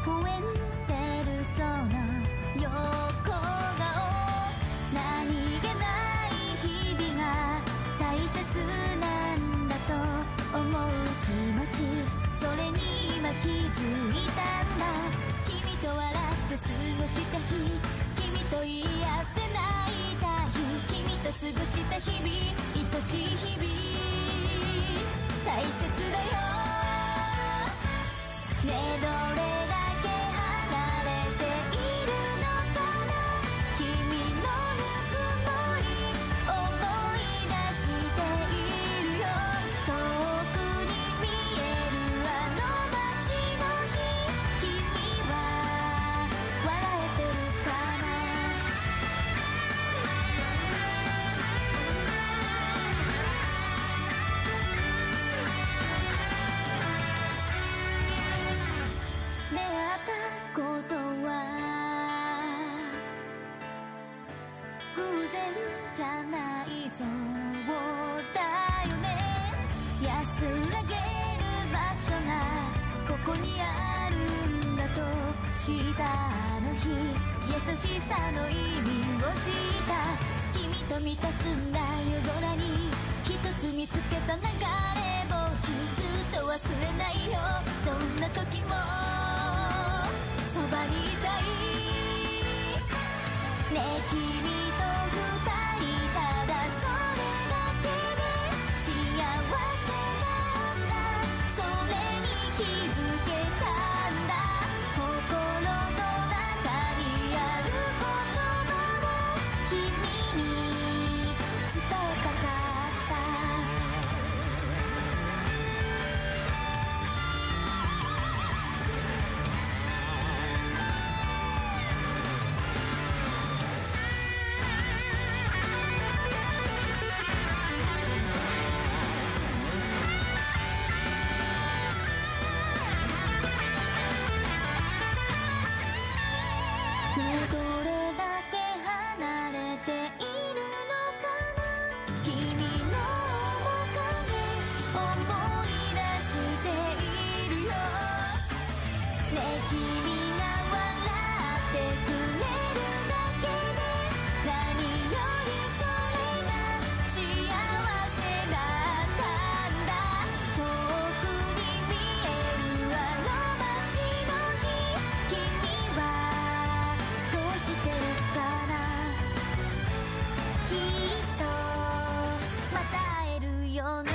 微笑んでるその横顔、何気ない日々が大切なんだと思う気持ち、それに今気づいたんだ。君と笑って過ごした日、君と言い合って泣いた日、君と過ごした日々、愛しい日々、大切だよね。どれだけ離れているのかな、君のぬくもり思い出しているよ。遠くに見えるあの街の日、君は笑えてるかな。出会ったことは偶然じゃないそうだよね。安らげる場所がここにあるんだと知ったあの日、優しさの意味を知った。君と見た澄んだ夜空に一つ見つけた流れ星、ずっと忘れないよ、どんな時もそばにいたいね。君と二人ただそれだけで幸せなんだ、それに気づけたんだ。心の中にある言葉を君に伝えたかった。ねえどれだけ離れているのかな、君の面影思い出しているよね。君が笑ってくれるだけで何よりそれが幸せだったんだ。遠くに見えるあの街の日、君はどうしてるかな。きっとまた会えるよね。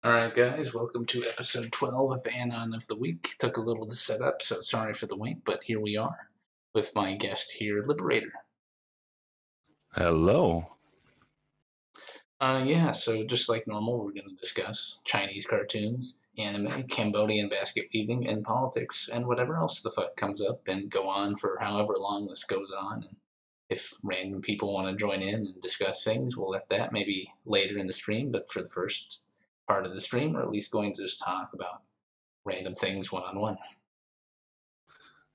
Alright guys, welcome to episode 12 of Anon of the Week. Took a little to set up, so sorry for the wait, but here we are with my guest here, Liberator. Hello. Yeah, so just like normal, we're going to discuss Chinese cartoons, anime, Cambodian basket weaving, and politics, and whatever else the fuck comes up, and go on for however long this goes on. And if random people want to join in and discuss things, we'll let that maybe later in the stream, but for the first part of the stream, we're at least going to just talk about random things one-on-one.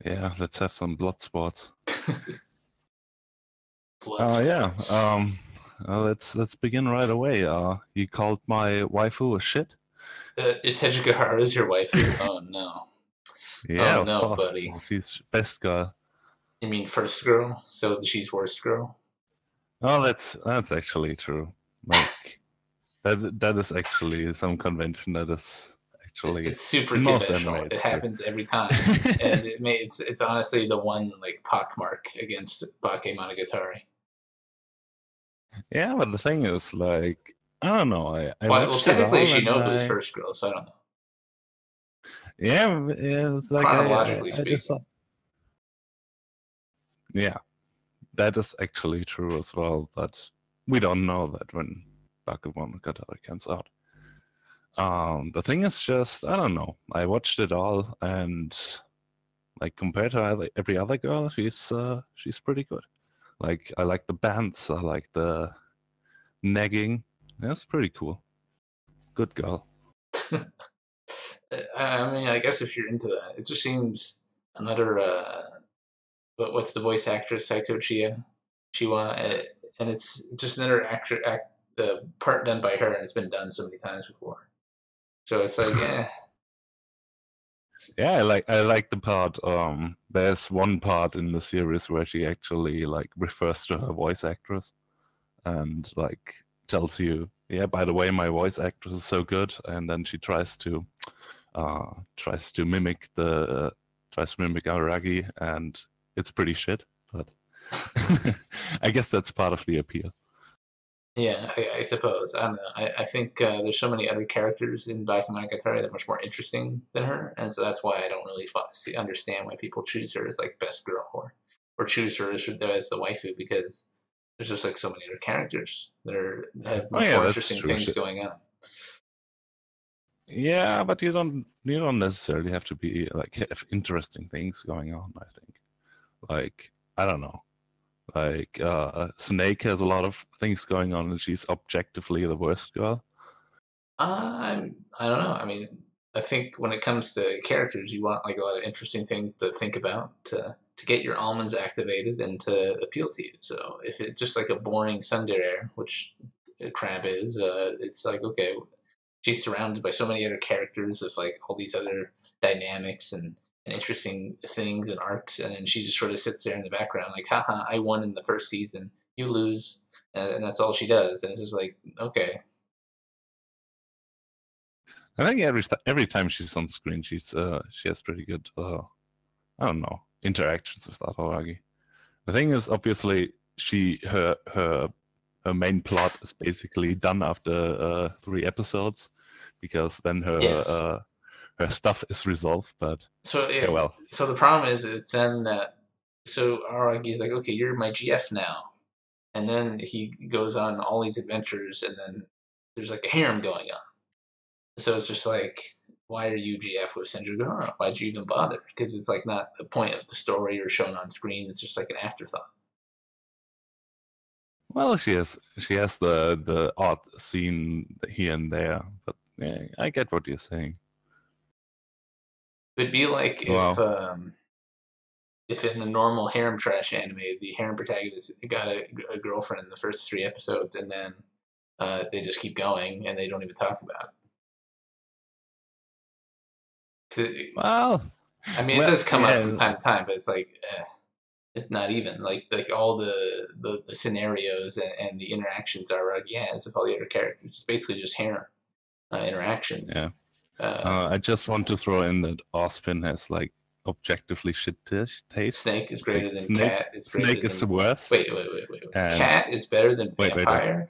Yeah, let's have some blood sports. Blood Yeah. sports. Let's begin right away. You called my waifu a shit? Is Sejigahara's your waifu? Oh no. Yeah, Oh of no, course. buddy. She's best girl. You mean first girl? So she's worst girl? Oh, that's actually true. Like that is actually some convention that is actually It's super most conventional. anime. It happens every time, and it's honestly the one like pockmark against Bakemonogatari. Yeah, but the thing is, like, I don't know. I Well, watched it technically all Shinobu's and first girl, so I don't know. Yeah, it's like Chronologically I just speaking. thought. Yeah, that is actually true as well, but we don't know that when Bakemonogatari comes out. The thing is just, I don't know. I watched it all, and like compared to every other girl, she's pretty good. Like I like the bands, I like the negging. That's pretty cool. Good girl. I mean, I guess if you're into that, it just seems another what's the voice actress Saito Chiwa, and it's just another the part done by her, and it's been done so many times before. So it's like, Yeah, I like the part. There's one part in the series where she actually like refers to her voice actress, and like tells you, yeah, by the way, my voice actress is so good, and then she tries to mimic Aragi, and it's pretty shit. But I guess that's part of the appeal. yeah, I suppose. I don't know. I think there's so many other characters in Bakemonogatari that are much more interesting than her, and so that's why I don't really understand why people choose her as like best girl or choose her as the waifu, because there's just like so many other characters that have much more interesting things going on. Yeah, but you don't necessarily have to be like have interesting things going on. I think, like, I don't know, like Snake has a lot of things going on, and she's objectively the worst girl. I don't know. I mean, I think when it comes to characters, you want like a lot of interesting things to think about to get your almonds activated and to appeal to you. So if it's just like a boring tsundere, which Crab is, it's like, okay, she's surrounded by so many other characters with like all these other dynamics and interesting things and arcs, and then she just sort of sits there in the background like, haha, I won in the first season, you lose, and that's all she does, and it's just like, okay. I think every time she's on screen, she has pretty good I don't know, interactions with Aragi. The thing is, obviously, her main plot is basically done after 3 episodes, because then her stuff is resolved. But so well, so the problem is it's then that so Aragi's like, okay, you're my GF now, and then he goes on all these adventures, and then there's like a harem going on. So it's just like, why are you GF with Senjugahara? Why'd you even bother? Because it's like not the point of the story or shown on screen. It's just like an afterthought. Well, she has the odd scene here and there, but yeah, I get what you're saying. It'd be like if in the normal harem trash anime, the harem protagonist got a girlfriend in the first 3 episodes, and then they just keep going and they don't even talk about it. Well, I mean, it does come up from time to time, but it's like it's not even like all the scenarios and the interactions are like, yeah, as if all the other characters. It's basically just harem interactions. Yeah. I just want to throw in that Ospin has like objectively shit taste. Snake is greater than Cat. Snake is the worst. Wait. Cat is better than Vampire?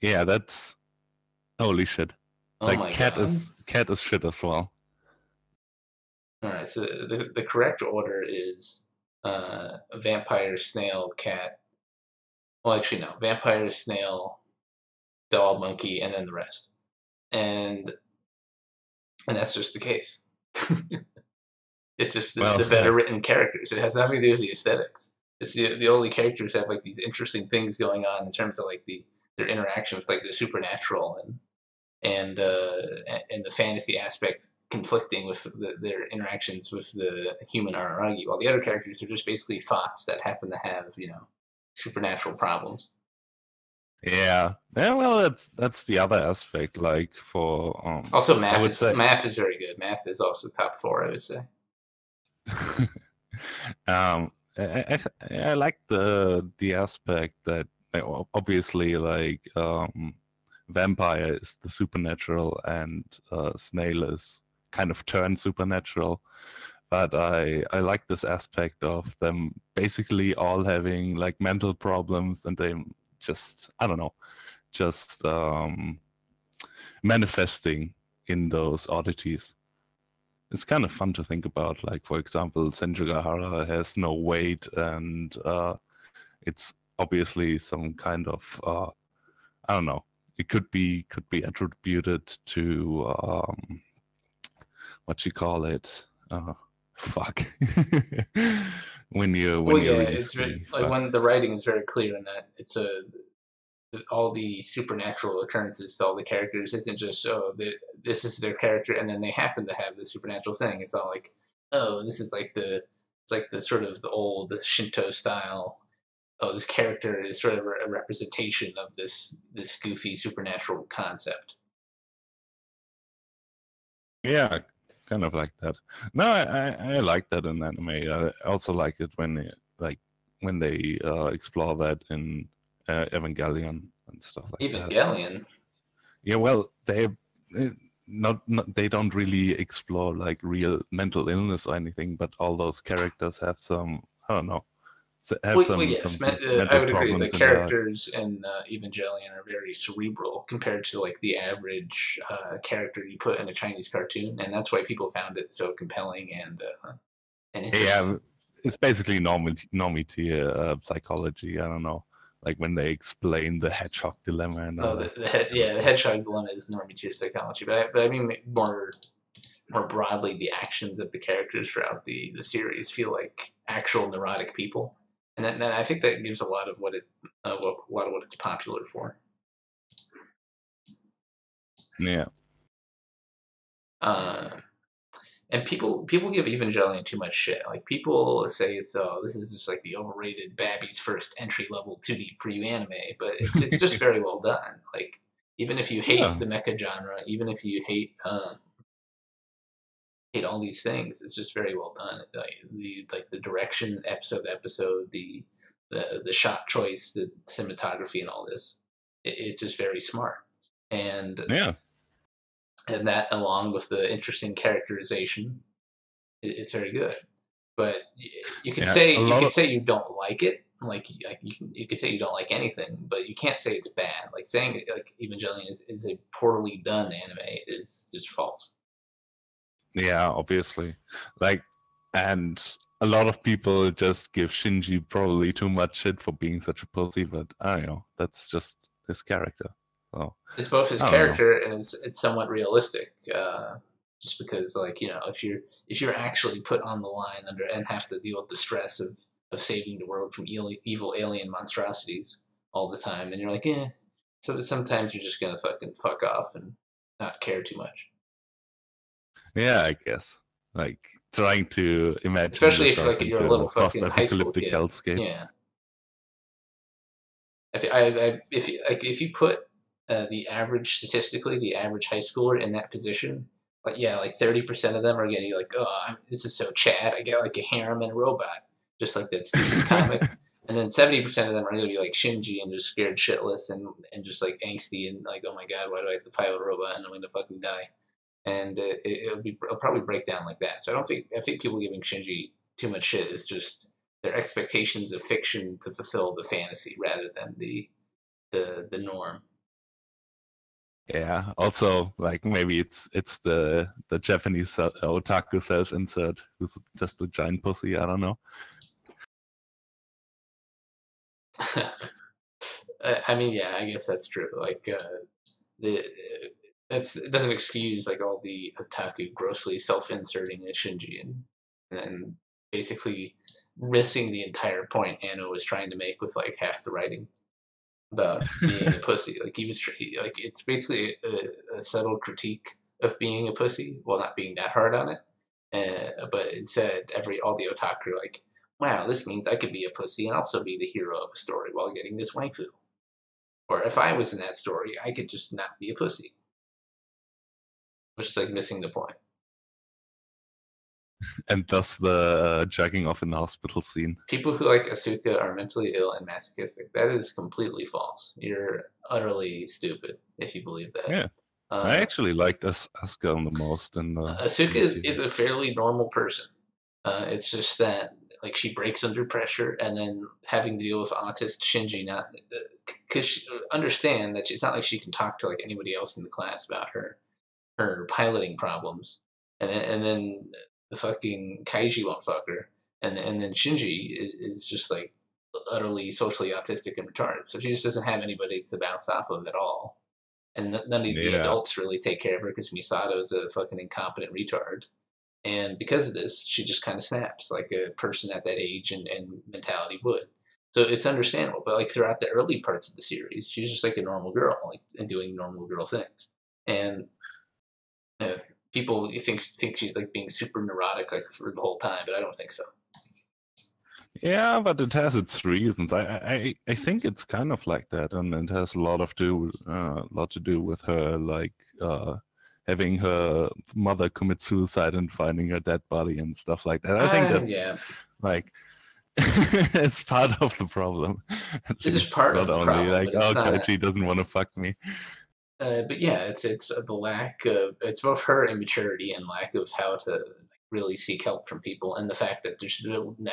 Yeah, that's holy shit. Oh like my Cat God. Cat is shit as well. Alright, so the correct order is Vampire, Snail, Cat. Well, actually, no. Vampire, Snail, Dog, Monkey, and then the rest. And that's just the case. It's just the better written characters. It has nothing to do with the aesthetics. It's the only characters have like these interesting things going on in terms of like their interaction with like the supernatural and the fantasy aspect conflicting with their interactions with the human Araragi, while the other characters are just basically thoughts that happen to have, supernatural problems. Yeah. Well, that's the other aspect. Like for also math is very good. Math is also top 4, I would say. I like the aspect that obviously like Vampire is the supernatural and Snail is kind of turned supernatural, but I like this aspect of them basically all having like mental problems, and they just, I don't know, just manifesting in those oddities. It's kind of fun to think about. Like, for example, Senjugahara has no weight, and it's obviously some kind of I don't know. It could be attributed to what you call it. Fuck. when it's like when the writing is very clear in that it's all the supernatural occurrences to all the characters isn't just this is their character and then they happen to have the supernatural thing. It's all like oh, this is like it's like the sort of the old Shinto style. Oh, this character is sort of a representation of this goofy supernatural concept. Yeah, kind of like that. No, I like that in anime. I also like it when they explore that in Evangelion and stuff like that. Evangelion. Yeah, well, not they don't really explore like real mental illness or anything, but all those characters have some, I don't know, have Well, some yes, mental I would agree. The problems in their. characters in Evangelion are very cerebral compared to like the average character you put in a Chinese cartoon, and that's why people found it so compelling and interesting. Yeah, it's basically normity psychology. I don't know, like when they explain the hedgehog dilemma and all that. The hedgehog dilemma is normative psychology, but I mean more broadly, the actions of the characters throughout the series feel like actual neurotic people, and I think that gives a lot of what it's popular for. Yeah. And people give Evangelion too much shit. Like people say this is just like the overrated Babby's first entry level too deep for you anime, but it's just very well done. Like even if you hate the mecha genre, even if you hate all these things, it's just very well done. Like the direction, episode to episode, the shot choice, the cinematography, and all this, it's just very smart. And and that, along with the interesting characterization, it's very good. But you could say you don't like it. Like you could say you don't like anything, but you can't say it's bad. Like saying like Evangelion is a poorly done anime is just false. Yeah, obviously. Like, and a lot of people just give Shinji probably too much shit for being such a pussy, but I don't know. That's just his character. So it's both his character and it's somewhat realistic. Just because, like, you know, if you're actually put on the line and have to deal with the stress of saving the world from evil alien monstrosities all the time, and you're like, so sometimes you're just gonna fuck off and not care too much. Yeah, I guess. Like trying to imagine, especially if you're a little fucking high school kid. Hellscape. Yeah. If you put the average high schooler in that position, like 30% of them are getting like, oh, this is so Chad. I get like a harem and a robot, just like that stupid comic. And then 70% of them are going to be like Shinji and just scared shitless and just like angsty and like, oh my god, why do I have to pilot a robot and I'm going to fucking die? And it'll probably break down like that. So I think people giving Shinji too much shit is just their expectations of fiction to fulfill the fantasy rather than the norm. Yeah. Also, like maybe it's the Japanese otaku self-insert who's just a giant pussy. I don't know. I mean, yeah, I guess that's true. Like it doesn't excuse like all the otaku grossly self-inserting in Shinji and basically missing the entire point Anno was trying to make with like half the writing about being a pussy. Like he was like it's basically a subtle critique of being a pussy while not being that hard on it. But instead, all the otaku are like, wow, this means I could be a pussy and also be the hero of a story while getting this waifu. Or if I was in that story, I could just not be a pussy. Which is like missing the point. And thus the jerking off in the hospital scene. People who like Asuka are mentally ill and masochistic. That is completely false. You're utterly stupid if you believe that. Yeah. I actually liked Asuka the most. Asuka is a fairly normal person. It's just that like she breaks under pressure and then having to deal with autist Shinji, not because understand that it's not like she can talk to like anybody else in the class about her piloting problems, and then the fucking Kaiji won't fuck her, and then Shinji is just like utterly socially autistic and retarded, so she just doesn't have anybody to bounce off of at all, and none of the adults really take care of her because Misato's a fucking incompetent retard. And because of this, she just kind of snaps like a person at that age and mentality would. So it's understandable. But like throughout the early parts of the series, she's just like a normal girl, like and doing normal girl things. And people think she's like being super neurotic like for the whole time, but I don't think so. Yeah, but it has its reasons. I think it's kind of like that, and it has a lot to do with her like having her mother commit suicide and finding her dead body and stuff like that. I think that's like it's part of the problem. It's just part of the problem. Like, oh god, she doesn't want to fuck me. But yeah, it's the lack of, it's both her immaturity and lack of how to really seek help from people, and the fact that there's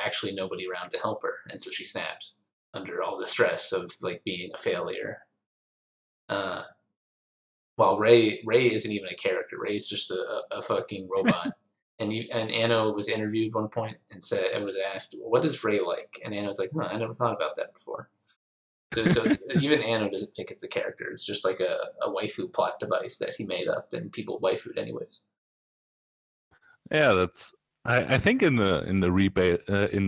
actually nobody around to help her, and so she snaps under all the stress of like being a failure. While Ray isn't even a character. Ray's just a fucking robot. And Anno was interviewed one point and said, and was asked, "What is Ray like?" And Anno was like, "No, I never thought about that before." So even Anno doesn't think it's a character. It's just like a waifu plot device that he made up, and people waifued anyways. Yeah, that's. I think in the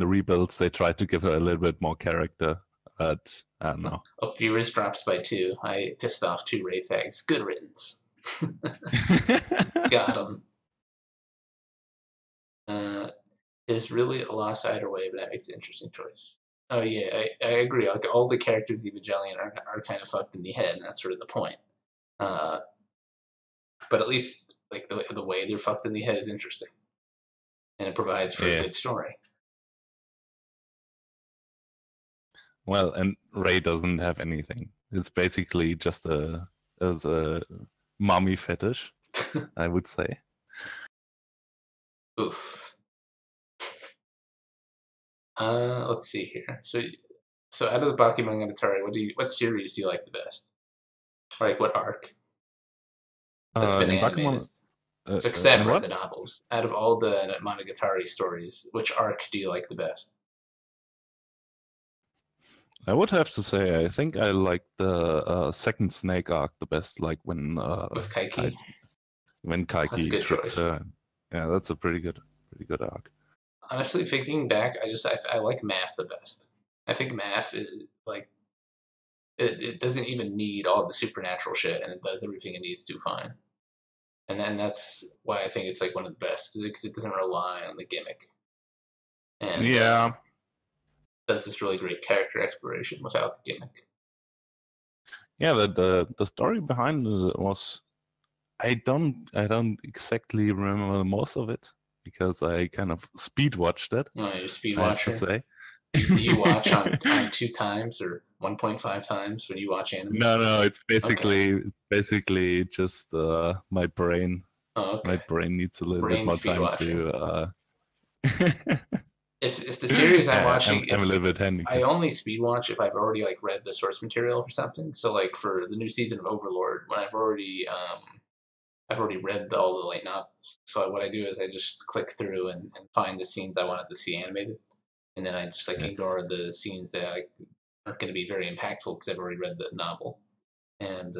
rebuilds they tried to give her a little bit more character, but I don't know. Oh, viewers drops by 2. I pissed off 2 Ray fags. Good riddance. Got him. Is really a lost either way, but that makes an interesting choice. Oh yeah, I agree. Like all the characters of Evangelion are kind of fucked in the head, and that's sort of the point. But at least like the way they're fucked in the head is interesting, and it provides for a good story. Well, and Ray doesn't have anything. It's basically just a mommy fetish, I would say. Oof. Let's see here. So out of the Bakemonogatari, what series do you like the best? Or like what arc? That's been animated. So because I haven't read the novels. Out of all the Monogatari stories, which arc do you like the best? I would have to say I think I like the second Snake arc the best, like when with Kaiki. When Kaiki. That's a good choice. Yeah, that's a pretty good arc. Honestly, thinking back, I like Math the best. I think Math is like it doesn't even need all the supernatural shit, and it does everything it needs to fine. And then that's why I think it's like one of the best, because it doesn't rely on the gimmick. And does this really great character exploration without the gimmick. Yeah, the story behind it was, I don't exactly remember most of it because I kind of speed watched it. Oh, you're a speed watcher. Do you watch on 2 times or 1.5 times when you watch anime? No, it's basically just my brain. Oh, okay. My brain needs a little bit more time to. If the series I'm watching, I'm a little bit handy. I only speed watch if I've already like read the source material for something. So like for the new season of Overlord, when I've already read all the light novels. So what I do is I just click through and find the scenes I wanted to see animated, and then I just like ignore the scenes that aren't going to be very impactful because I've already read the novel. And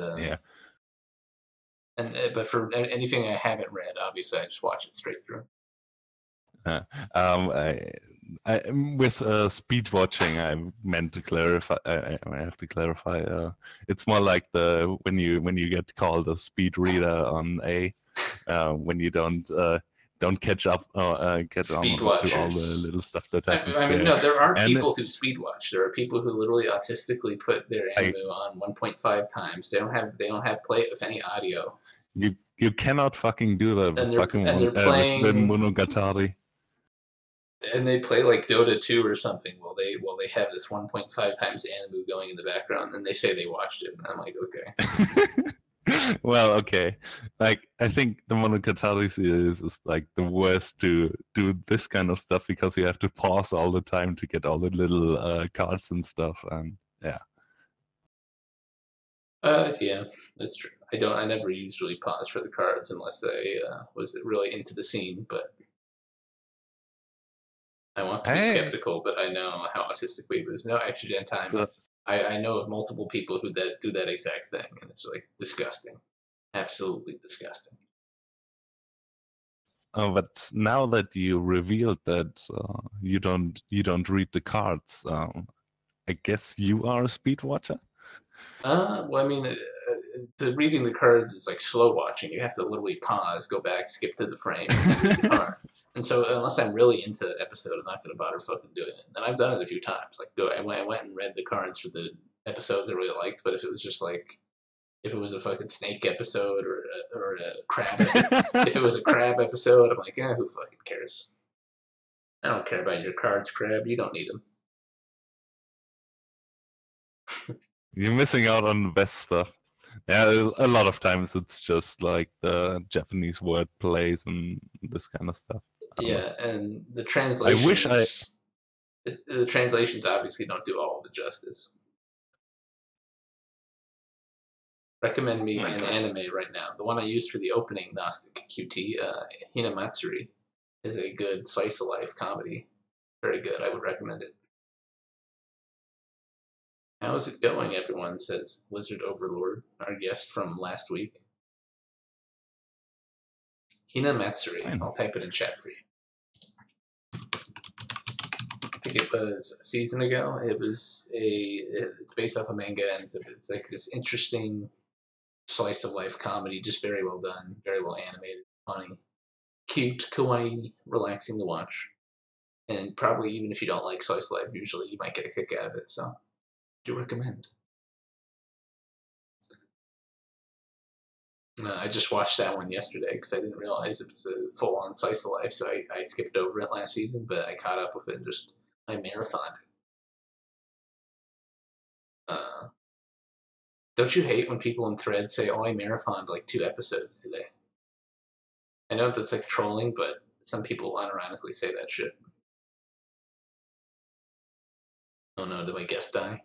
but for anything I haven't read, obviously I just watch it straight through. With speed watching, I meant to clarify. I have to clarify. It's more like when you get called a speed reader on when you don't catch up get on to all the little stuff that happens. I mean, no, there are people who speed watch. There are people who literally autistically put their anime on 1.5 times. They don't have play with any audio. You cannot fucking do that. And they're playing Monogatari. And they play like Dota 2 or something while they have this 1.5 times anime going in the background, and they say they watched it, and I'm like, okay. Well, okay. Like, I think the Monogatari series is like the worst to do this kind of stuff because you have to pause all the time to get all the little cards and stuff, and yeah. Yeah, that's true. I never usually pause for the cards unless I was really into the scene, but I want to be skeptical, but I know how autistic we there's no extra gen time. So, I know of multiple people who do that exact thing, and it's like disgusting, absolutely disgusting. But now that you revealed that you don't read the cards, I guess you are a speed watcher. Well, I mean, the reading the cards is like slow watching. You have to literally pause, go back, skip to the frame, and read the card. And so, unless I'm really into that episode, I'm not going to bother fucking doing it. And I've done it a few times. Like, I went and read the cards for the episodes I really liked. But if it was just like, if it was a fucking snake episode or a crab, if it was a crab episode, I'm like, who fucking cares? I don't care about your cards, crab. You don't need them. You're missing out on the best stuff. Yeah, a lot of times it's just like the Japanese word plays and this kind of stuff. Yeah, and the translations. The translations obviously don't do all the justice. Recommend me an anime right now. The one I used for the opening Gnostic QT, Hinamatsuri, is a good slice of life comedy. Very good. I would recommend it. How is it going, everyone, says Lizard Overlord, our guest from last week. Hinamatsuri. I'll type it in chat for you. I think it was a season ago. It's based off a manga, and it's like this interesting slice of life comedy, just very well done, very well animated, funny, cute, kawaii, relaxing to watch. And probably even if you don't like slice of life, usually you might get a kick out of it, so I do recommend. I just watched that one yesterday because I didn't realize it was a full-on slice of life, so I skipped over it last season, but I caught up with it and I marathoned it. Don't you hate when people in threads say, I marathoned like 2 episodes today? I know that's like trolling, but some people unironically say that shit. Oh no, did my guest die?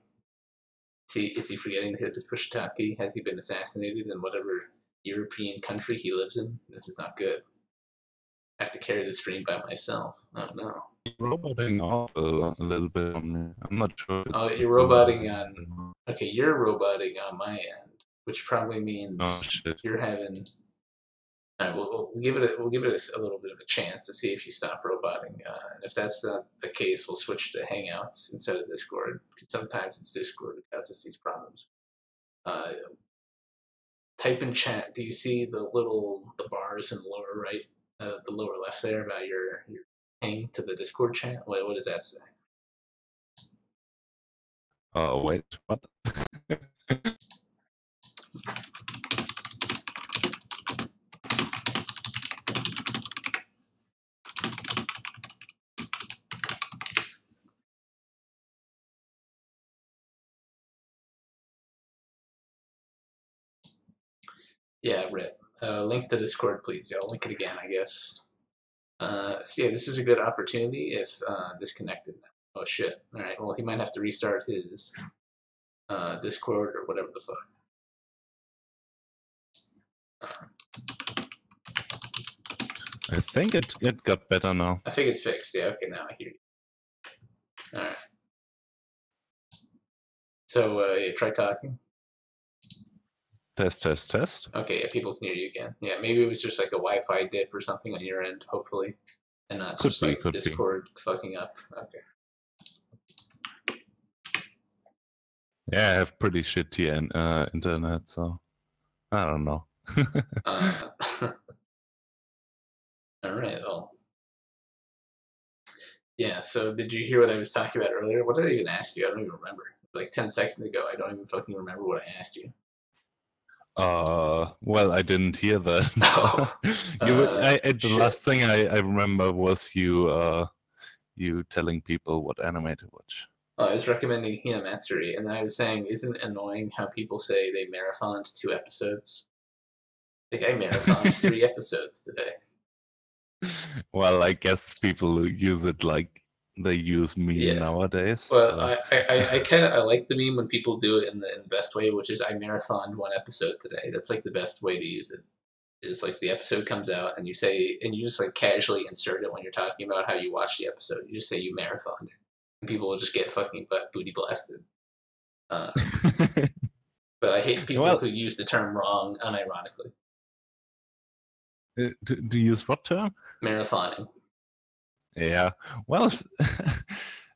Is he forgetting to hit this Pushitaki? Has he been assassinated in whatever European country he lives in? This is not good. I have to carry the stream by myself. Oh no. You're roboting off a little bit on me. I'm not sure. Oh, you're roboting on... Okay, you're roboting on my end, which probably means you're having... Alright, we'll give it a little bit of a chance to see if you stop roboting. And if that's not the case, we'll switch to Hangouts instead of Discord. Sometimes it's Discord that causes these problems. Type in chat. Do you see the bars in the lower right, the lower left there about your ping to the Discord chat? What does that say? Oh wait, what? Yeah, rip. Link to Discord, please. Yeah, I'll link it again, I guess. So yeah, this is a good opportunity if disconnected. Oh shit. Alright, well, he might have to restart his Discord or whatever the fuck. I think it got better now. I think it's fixed. Yeah, okay, now I hear you. Alright. So, yeah, try talking. Test. Okay, yeah, people can hear you again. Yeah, maybe it was just like a Wi-Fi dip or something on your end, hopefully. And not just like Discord fucking up. Okay. Yeah, I have pretty shitty internet, so I don't know. Alright, well. Yeah, so did you hear what I was talking about earlier? What did I even ask you? I don't even remember. Like 10 seconds ago, I don't even fucking remember what I asked you. Well, I didn't hear that. The last thing I remember was you telling people what anime to watch. I was recommending Hinamatsuri, and then I was saying, isn't it annoying how people say they marathoned 2 episodes? Like, I marathoned 3 episodes today. Well, I guess people use it like they use meme nowadays. Well, so. I like the meme when people do it in the best way, which is I marathoned 1 episode today. That's like the best way to use it. Is like the episode comes out and you just like casually insert it when you're talking about how you watched the episode. You just say you marathoned it. And people will just get fucking booty blasted. But I hate people who use the term wrong unironically. Do you use what term? Marathoning. Yeah. Well,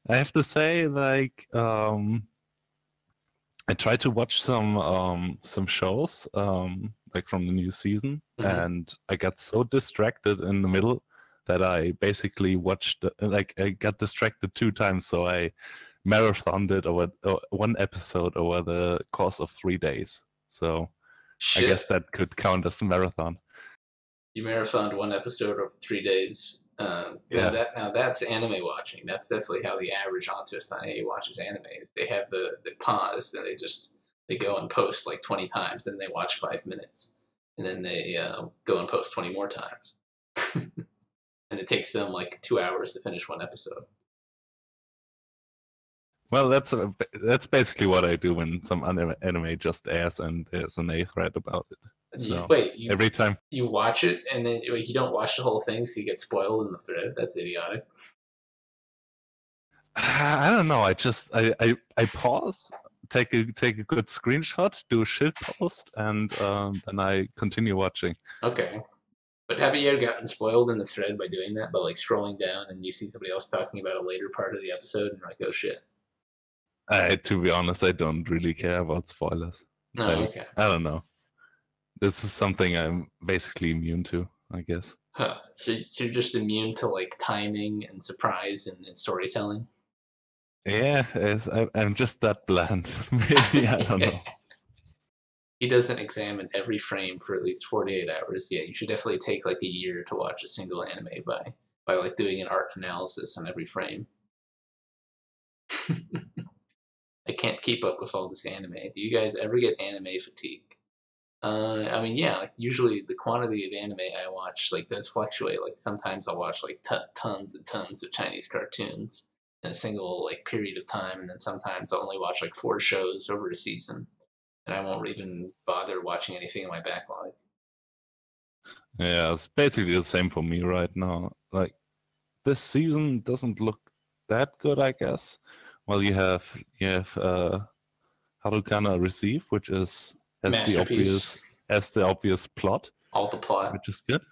I have to say, like, I tried to watch some shows like from the new season, and I got so distracted in the middle that I basically watched I got distracted 2 times, so I marathoned it over one episode over the course of 3 days. So Shit. I guess that could count as a marathon. You marathoned one episode over 3 days. Yeah. Now that's anime watching. That's definitely how the average autist on AA watches animes. They have the pause, and they go and post like 20 times, then they watch 5 minutes, and then they go and post 20 more times. And it takes them like 2 hours to finish one episode. Well, that's basically what I do when some anime just airs and there's an A thread about it. So every time you watch it and then you don't watch the whole thing, so you get spoiled in the thread. That's idiotic. I don't know. I pause, take a good screenshot, do a shit post, and then I continue watching. Okay. But have you ever gotten spoiled in the thread by doing that? By like scrolling down and you see somebody else talking about a later part of the episode and you're like, oh shit. To be honest, I don't really care about spoilers. Okay. I don't know. This is something I'm basically immune to, I guess. Huh. So you're just immune to like timing and surprise and storytelling? Yeah, I'm just that bland. Maybe, I don't know. He doesn't examine every frame for at least 48 hours. Yeah, you should definitely take like a year to watch a single anime by like doing an art analysis on every frame. I can't keep up with all this anime. Do you guys ever get anime fatigue? I mean, yeah, like usually the quantity of anime I watch like does fluctuate. Like sometimes I'll watch like tons and tons of Chinese cartoons in a single like period of time, and then sometimes I'll only watch like 4 shows over a season, and I won't even bother watching anything in my backlog. Yeah, it's basically the same for me right now. Like this season doesn't look that good, I guess. Well, you have Harukana Receive, which has the obvious plot. All the plot, which is good.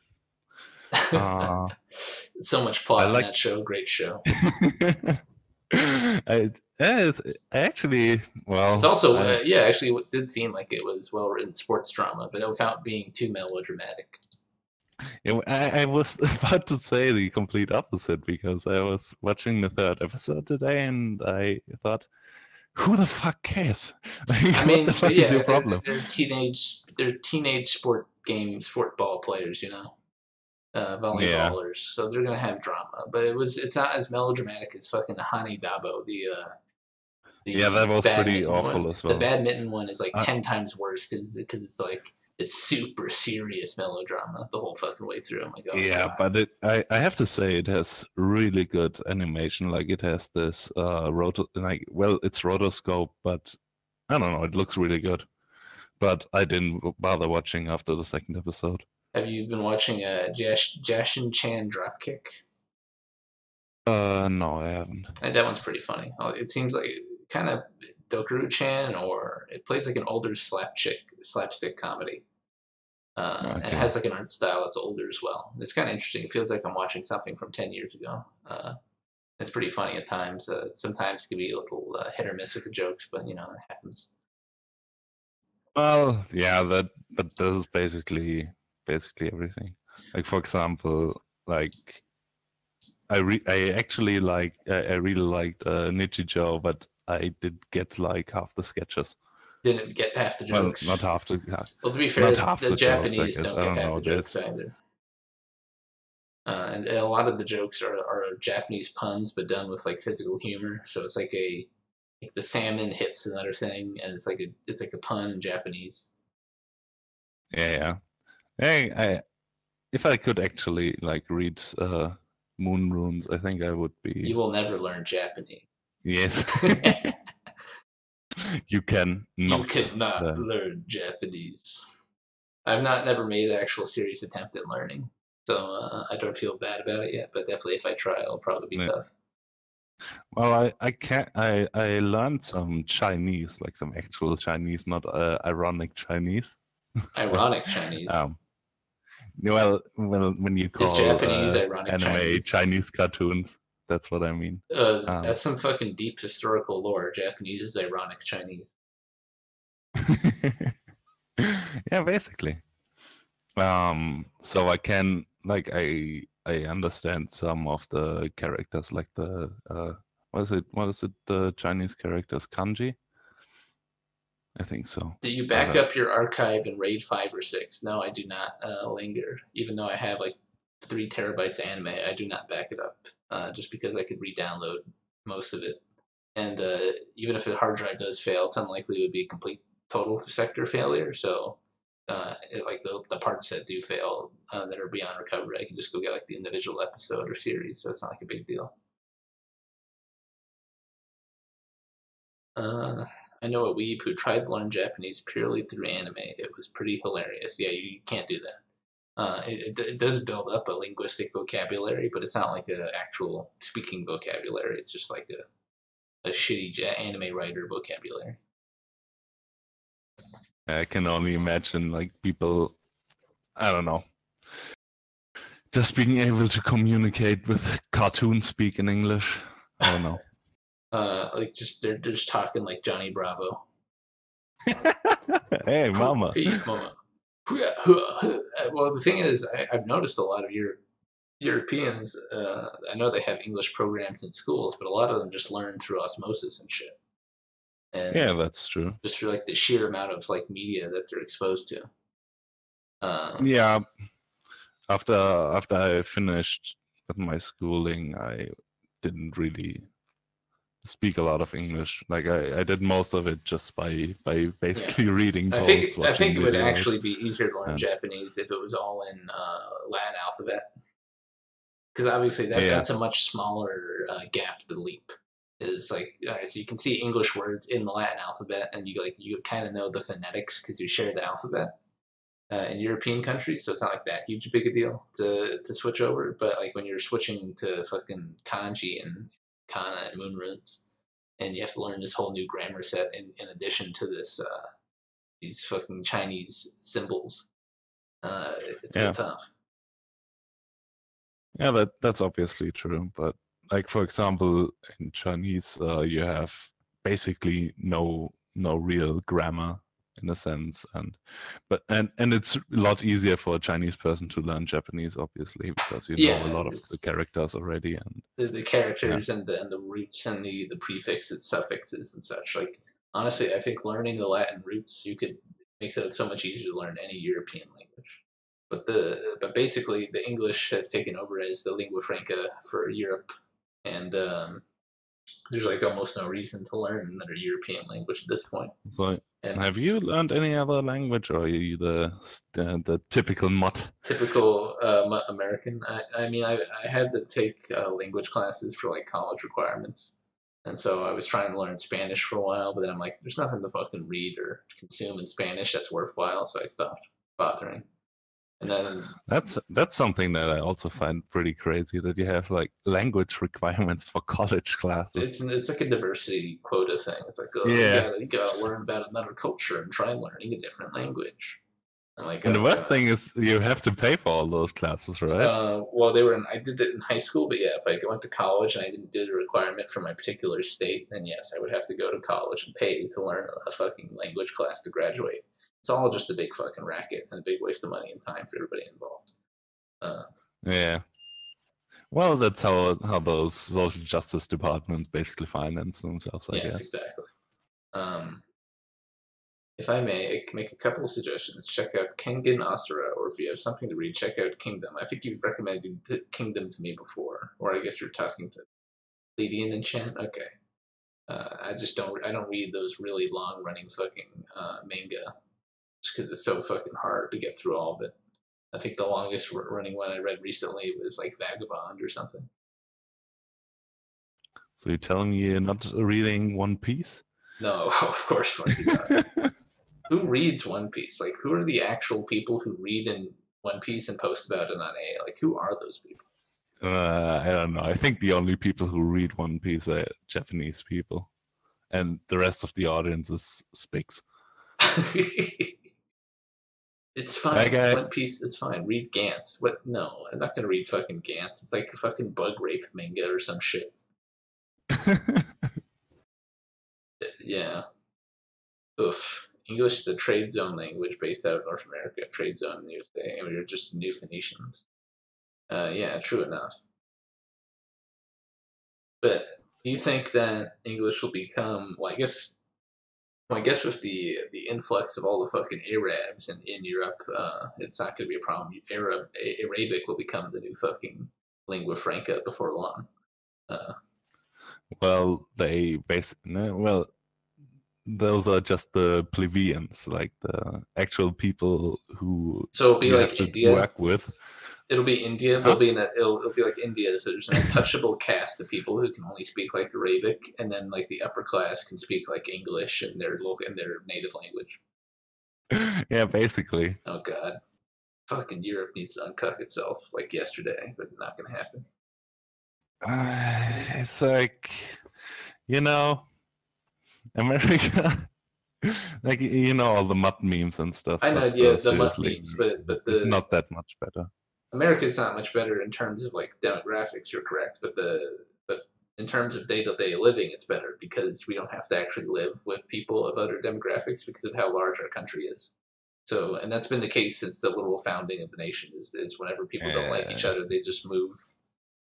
So much plot in that show. Great show. It's actually, well, it's also actually it did seem like it was well written sports drama, but without being too melodramatic. Yeah, I was about to say the complete opposite, because I was watching the 3rd episode today and I thought, who the fuck cares? I mean, what the fuck is your problem? They're teenage football players, you know, volleyballers. Yeah. So they're gonna have drama, but it's not as melodramatic as fucking Hani Dabo. That was pretty awful as well. The badminton one is like 10 times worse because it's like. It's super serious melodrama the whole fucking way through. I'm like, oh yeah, God. but I have to say it has really good animation. Like it has this it's rotoscope, but I don't know, it looks really good. But I didn't bother watching after the 2nd episode. Have you been watching Jashin Chan Dropkick? No, I haven't. And that one's pretty funny. It seems like kind of Dokuru Chan, or it plays like an older slapstick comedy. And it has like an art style that's older as well. It's kind of interesting. It feels like I'm watching something from 10 years ago. It's pretty funny at times. Sometimes it can be a little hit or miss with the jokes, but you know, it happens. Well, yeah, but this is basically everything. Like, for example, like I really liked Nichijou, but I did get like half the sketches. Didn't get half the jokes. Well, not half the. Well, to be fair, the Japanese don't get half the jokes either. And a lot of the jokes are Japanese puns, but done with like physical humor. So it's like the salmon hits another thing, and it's like a pun in Japanese. Yeah. Hey, if I could actually like read moon runes, I think I would be. You will never learn Japanese. Yes. You cannot learn Japanese. I've never made an actual serious attempt at learning, so I don't feel bad about it yet. But definitely, if I try, it'll probably be tough. Well, I learned some Chinese, like some actual Chinese, not ironic Chinese. Ironic Chinese. Well, when you call Japanese ironic anime Chinese cartoons. That's what I mean. That's some fucking deep historical lore. Japanese is ironic Chinese. Yeah, basically. So I can I understand some of the characters, like the what is it the Chinese characters, kanji? I think so. Do you back up your archive in RAID 5 or 6? No, I do not linger. Even though I have like 3 terabytes of anime, I do not back it up just because I could re-download most of it. And even if a hard drive does fail, it's unlikely it would be a complete total sector failure. So like the parts that do fail that are beyond recovery, I can just go get like the individual episode or series. So it's not like a big deal. I know a weeb who tried to learn Japanese purely through anime. It was pretty hilarious. Yeah, you can't do that. It does build up a linguistic vocabulary, but it's not like an actual speaking vocabulary. It's just like a shitty anime writer vocabulary. I can only imagine like people, I don't know, just being able to communicate with cartoon speak in English. I don't know. Like they're just talking like Johnny Bravo. Hey, mama. Hey, mama. Well, the thing is, I've noticed a lot of Europeans. I know they have English programs in schools, but a lot of them just learn through osmosis and shit. And yeah, that's true. Just for like the sheer amount of like media that they're exposed to. Yeah. After I finished with my schooling, I didn't really speak a lot of English. Like I did most of it just by basically reading posts. I think it would actually be easier to learn Japanese if it was all in Latin alphabet, because obviously that's a much smaller gap to leap. Is like, all right, so you can see English words in the Latin alphabet, and you kind of know the phonetics because you share the alphabet. In European countries, so it's not like that huge big a deal to switch over. But like when you're switching to fucking kanji and kana and moon runes, and you have to learn this whole new grammar set in addition to this these fucking Chinese symbols, it's tough. Yeah, that's obviously true. But like for example, in Chinese, you have basically no real grammar in a sense, and it's a lot easier for a Chinese person to learn Japanese, obviously, because you know a lot of the characters already, and the characters and the roots and the prefixes, suffixes, and such. Like honestly, I think learning the Latin roots makes it so much easier to learn any European language. But basically, the English has taken over as the lingua franca for Europe, and there's like almost no reason to learn another European language at this point. So, have you learned any other language, or are you the typical mutt? Typical American. I mean, I had to take language classes for like college requirements, and so I was trying to learn Spanish for a while. But then I'm like, there's nothing to fucking read or consume in Spanish that's worthwhile, so I stopped bothering. And then that's something that I also find pretty crazy, that you have like language requirements for college classes. It's like a diversity quota thing. It's like, you gotta learn about another culture and try learning a different language. I'm like, and the worst thing is you have to pay for all those classes, right? Well, I did it in high school, but yeah, if I went to college and I didn't do the requirement for my particular state, then yes, I would have to go to college and pay to learn a fucking language class to graduate. It's all just a big fucking racket and a big waste of money and time for everybody involved. Yeah. Well, that's how those social justice departments basically finance themselves, I guess. Yes, exactly. If I may make a couple of suggestions, check out Kengan Asura, or if you have something to read, check out Kingdom. I think you've recommended Kingdom to me before, or I guess you're talking to Lydian Enchant. Okay. I don't read those really long running fucking manga, just because it's so fucking hard to get through all of it. I think the longest running one I read recently was like Vagabond or something. So you're telling me you're not reading One Piece? No, of course not. Who reads One Piece? Like, who are the actual people who read in One Piece and post about it on A? Like, who are those people? I don't know. I think the only people who read One Piece are Japanese people, and the rest of the audience is Spics. It's fine. One Piece is fine. Read Gantz. What? No, I'm not gonna read fucking Gantz. It's like a fucking bug rape manga or some shit. Yeah. Oof. English is a trade zone language based out of North America, trade zone in the USA, and we were just New Phoenicians. Yeah, true enough. But do you think that English will become? Well, I guess with the influx of all the fucking Arabs in Europe, it's not going to be a problem. Arabic will become the new fucking lingua franca before long. Well, they basically well, those are just the plebeians, like the actual people who So it'll be you like have to India. work with. It'll be India. Huh? It'll be like India. So there's an untouchable caste of people who can only speak like Arabic, and then like the upper class can speak like English in their native language. Yeah, basically. Oh god, fucking Europe needs to uncuck itself like yesterday, but not gonna happen. It's like, you know, America, like all the mud memes and stuff. I know, but, yeah, the mud seriously, memes, but it's the not that much better. America's not much better in terms of like demographics. You're correct, but in terms of day-to-day living, it's better because we don't have to actually live with people of other demographics because of how large our country is. So, and that's been the case since the literal founding of the nation. Is whenever people don't like each other, they just move,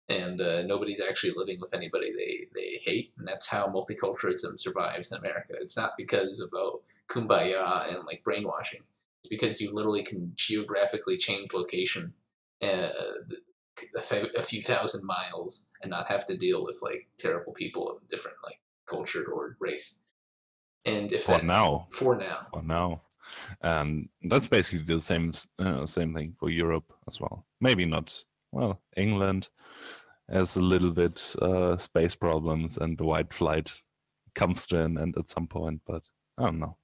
and nobody's actually living with anybody they hate, and that's how multiculturalism survives in America. It's not because of kumbaya and like brainwashing. It's because you literally can geographically change location a few thousand miles and not have to deal with like terrible people of a different like culture or race. And if For that, now, for now, and that's basically the same thing for Europe as well. Maybe not. Well, England has a little bit space problems, and the white flight comes to an end at some point. But I don't know.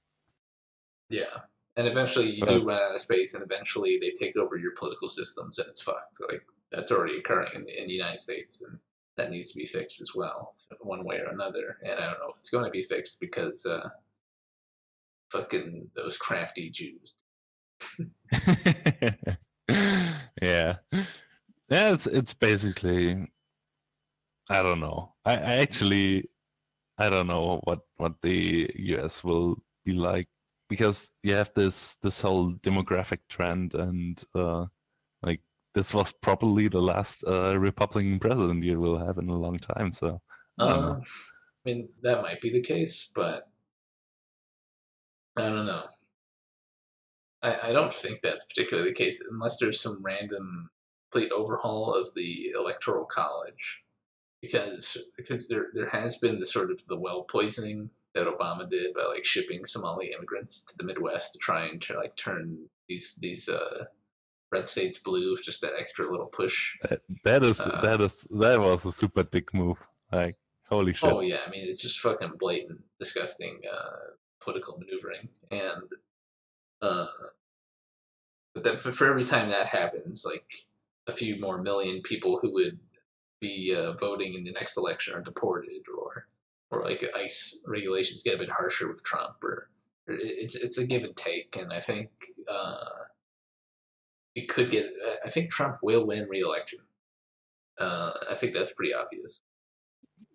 Yeah. And eventually you do run out of space, and eventually they take over your political systems, and it's fucked. Like that's already occurring in the United States, and that needs to be fixed as well, one way or another. And I don't know if it's going to be fixed because fucking those crafty Jews. Yeah, it's basically, I don't know. I actually I don't know what the US will be like, because you have this whole demographic trend, and like this was probably the last Republican president you will have in a long time. So I don't know. I mean, that might be the case, but I don't know. I don't think that's particularly the case unless there's some random complete overhaul of the electoral college, because there has been the sort of the well poisoning that Obama did by like shipping Somali immigrants to the Midwest to try and like turn these red states blue with just that extra little push. That was a super dick move. Like, holy shit. Oh yeah, I mean it's just fucking blatant, disgusting political maneuvering, and but then for every time that happens, like a few more million people who would be voting in the next election are deported, or like ICE regulations get a bit harsher with Trump, or it's a give and take, and I think we could get. I think Trump will win re-election. I think that's pretty obvious.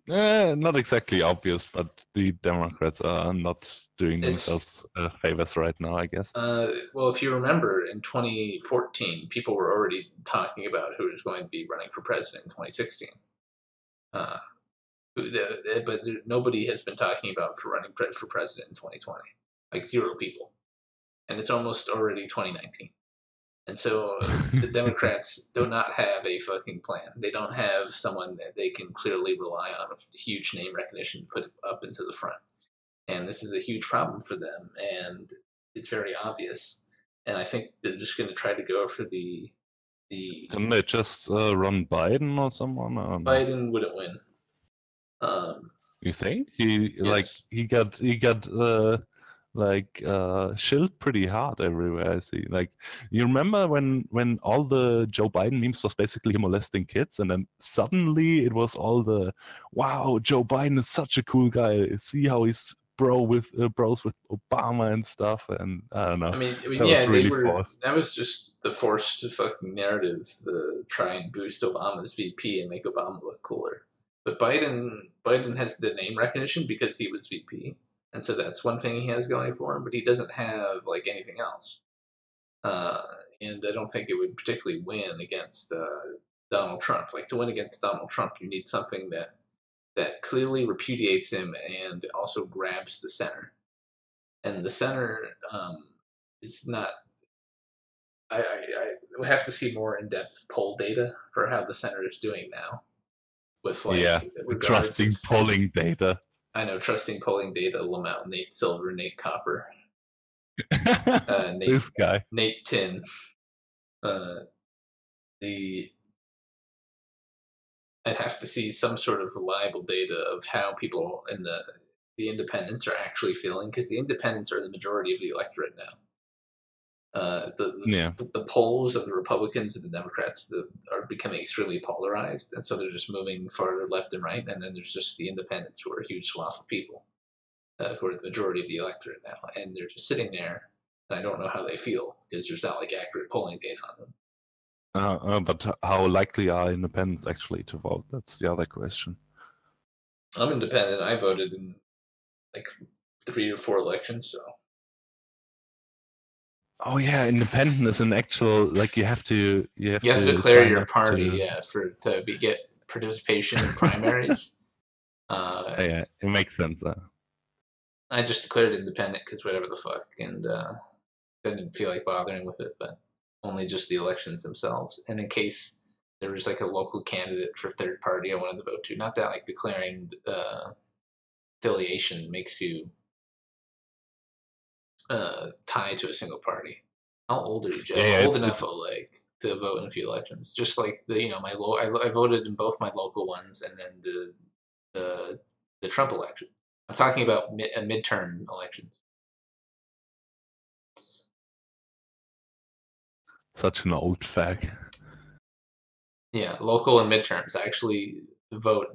Not exactly obvious, but the Democrats are not doing themselves favors right now, I guess. Well, if you remember, in 2014, people were already talking about who was going to be running for president in 2016. But nobody has been talking about running for president in 2020. Like 0 people. And it's almost already 2019. And so the Democrats do not have a fucking plan. They don't have someone that they can clearly rely on with huge name recognition put up into the front. And this is a huge problem for them, and it's very obvious. And I think they're just going to try to go for the. Can they just run Biden or someone? Biden wouldn't win. You think yes. he got shilled pretty hard everywhere. I see. Like, you remember when all the Joe Biden memes was basically him molesting kids, and then suddenly it was all the, wow, Joe Biden is such a cool guy. See how he's bros with Obama and stuff, and I don't know. I mean, yeah, really forced. That was just the forced fucking narrative, the try and boost Obama's VP and make Obama look cooler. But Biden has the name recognition because he was VP. And so that's one thing he has going for him, but he doesn't have like anything else. And I don't think it would particularly win against Donald Trump. Like, to win against Donald Trump, you need something that clearly repudiates him and also grabs the center. And the center is not. I would have to see more in-depth poll data for how the center is doing now. With trusting polling data. I know, trusting polling data. Lamau, Nate Silver, Nate Copper, this guy, Nate Tin. I'd have to see some sort of reliable data of how people in the independents are actually feeling, because the independents are the majority of the electorate now. The polls of the Republicans and the Democrats are becoming extremely polarized, and so they're just moving farther left and right, and then there's just the independents, who are a huge swath of people, who are the majority of the electorate now, and they're just sitting there, and I don't know how they feel, because there's not like accurate polling data on them. But how likely are independents actually to vote? That's the other question. I'm independent. I voted in like 3 or 4 elections, so. Oh yeah, independent is an actual, like, you have to declare your party, to get participation in primaries. Yeah, it makes sense. I just declared independent because whatever the fuck, and didn't feel like bothering with it, but only just the elections themselves. And in case there was like a local candidate for third party I wanted to vote to, not that like declaring affiliation makes you tied to a single party. How old are you, Jeff? Yeah, old enough like to vote in a few elections. Just like I voted in both my local ones, and then the Trump election. I'm talking about midterm elections. Such an old fag. Yeah, local and midterms. I actually vote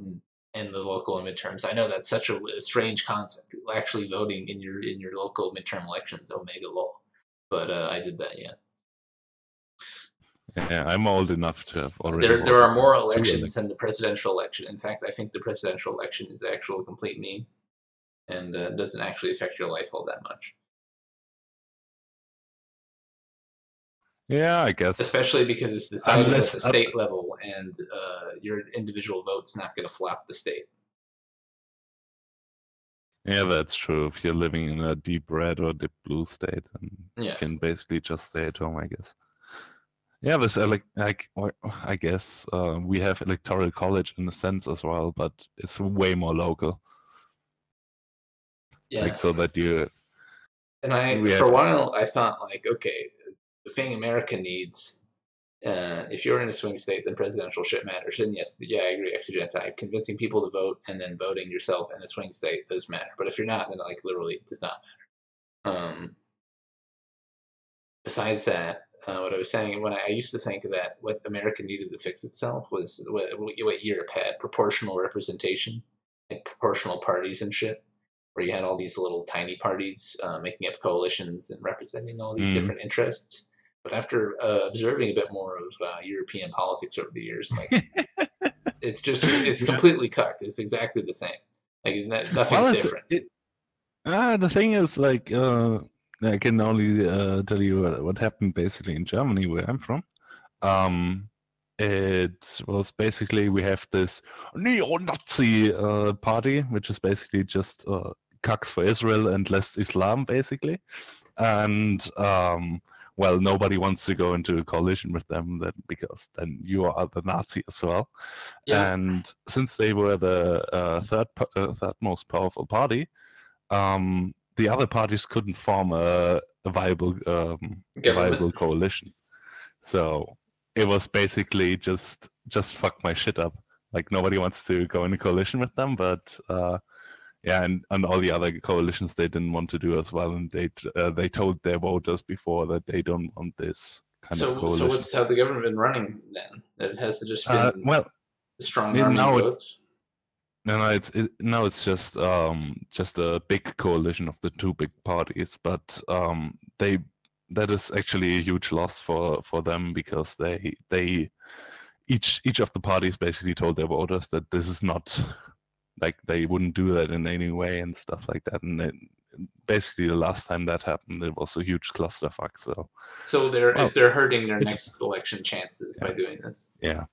in the local and midterms. I know that's such a strange concept. Actually voting in your local midterm elections, omega law. But I did that, yeah. Yeah, I'm old enough to have already. There are more elections than the presidential election. In fact, I think the presidential election is actually a complete meme, and doesn't actually affect your life all that much. Yeah, I guess. Especially because it's decided at the state level, and your individual vote's not going to flop the state. Yeah, that's true. If you're living in a deep red or deep blue state, then you can basically just stay at home, I guess. Yeah, this I guess we have electoral college in a sense as well, but it's way more local. Yeah. Like, so that you. And for a while, I thought like, okay, the thing America needs, if you're in a swing state, then presidential shit matters. And yes, yeah, I agree. Exegenti, convincing people to vote and then voting yourself in a swing state does matter. But if you're not, then like literally it does not matter. Besides that, what I was saying, when I used to think that what America needed to fix itself was what Europe had, proportional representation, like proportional parties and shit, where you had all these little tiny parties making up coalitions and representing all these different interests. But after observing a bit more of European politics over the years, like it's completely cucked. It's exactly the same. Like nothing's different. The thing is, like, I can only tell you what happened basically in Germany, where I'm from. It was basically, we have this neo-Nazi party, which is basically just cucks for Israel and less Islam, basically. And well, nobody wants to go into a coalition with them, because then you are the Nazi as well. Yeah. And since they were the third most powerful party, the other parties couldn't form a viable coalition. So it was basically just fuck my shit up. Like, nobody wants to go in a coalition with them, but yeah, and all the other coalitions they didn't want to do as well, and they told their voters before that they don't want this kind of coalition. So what's how the government been running then? It has just been strong army votes. No, it's just a big coalition of the two big parties, but that is actually a huge loss for them, because they each of the parties basically told their voters that this is not like they wouldn't do that in any way and stuff like that. And basically, the last time that happened, it was a huge clusterfuck. So they're hurting their next election chances by doing this. Yeah,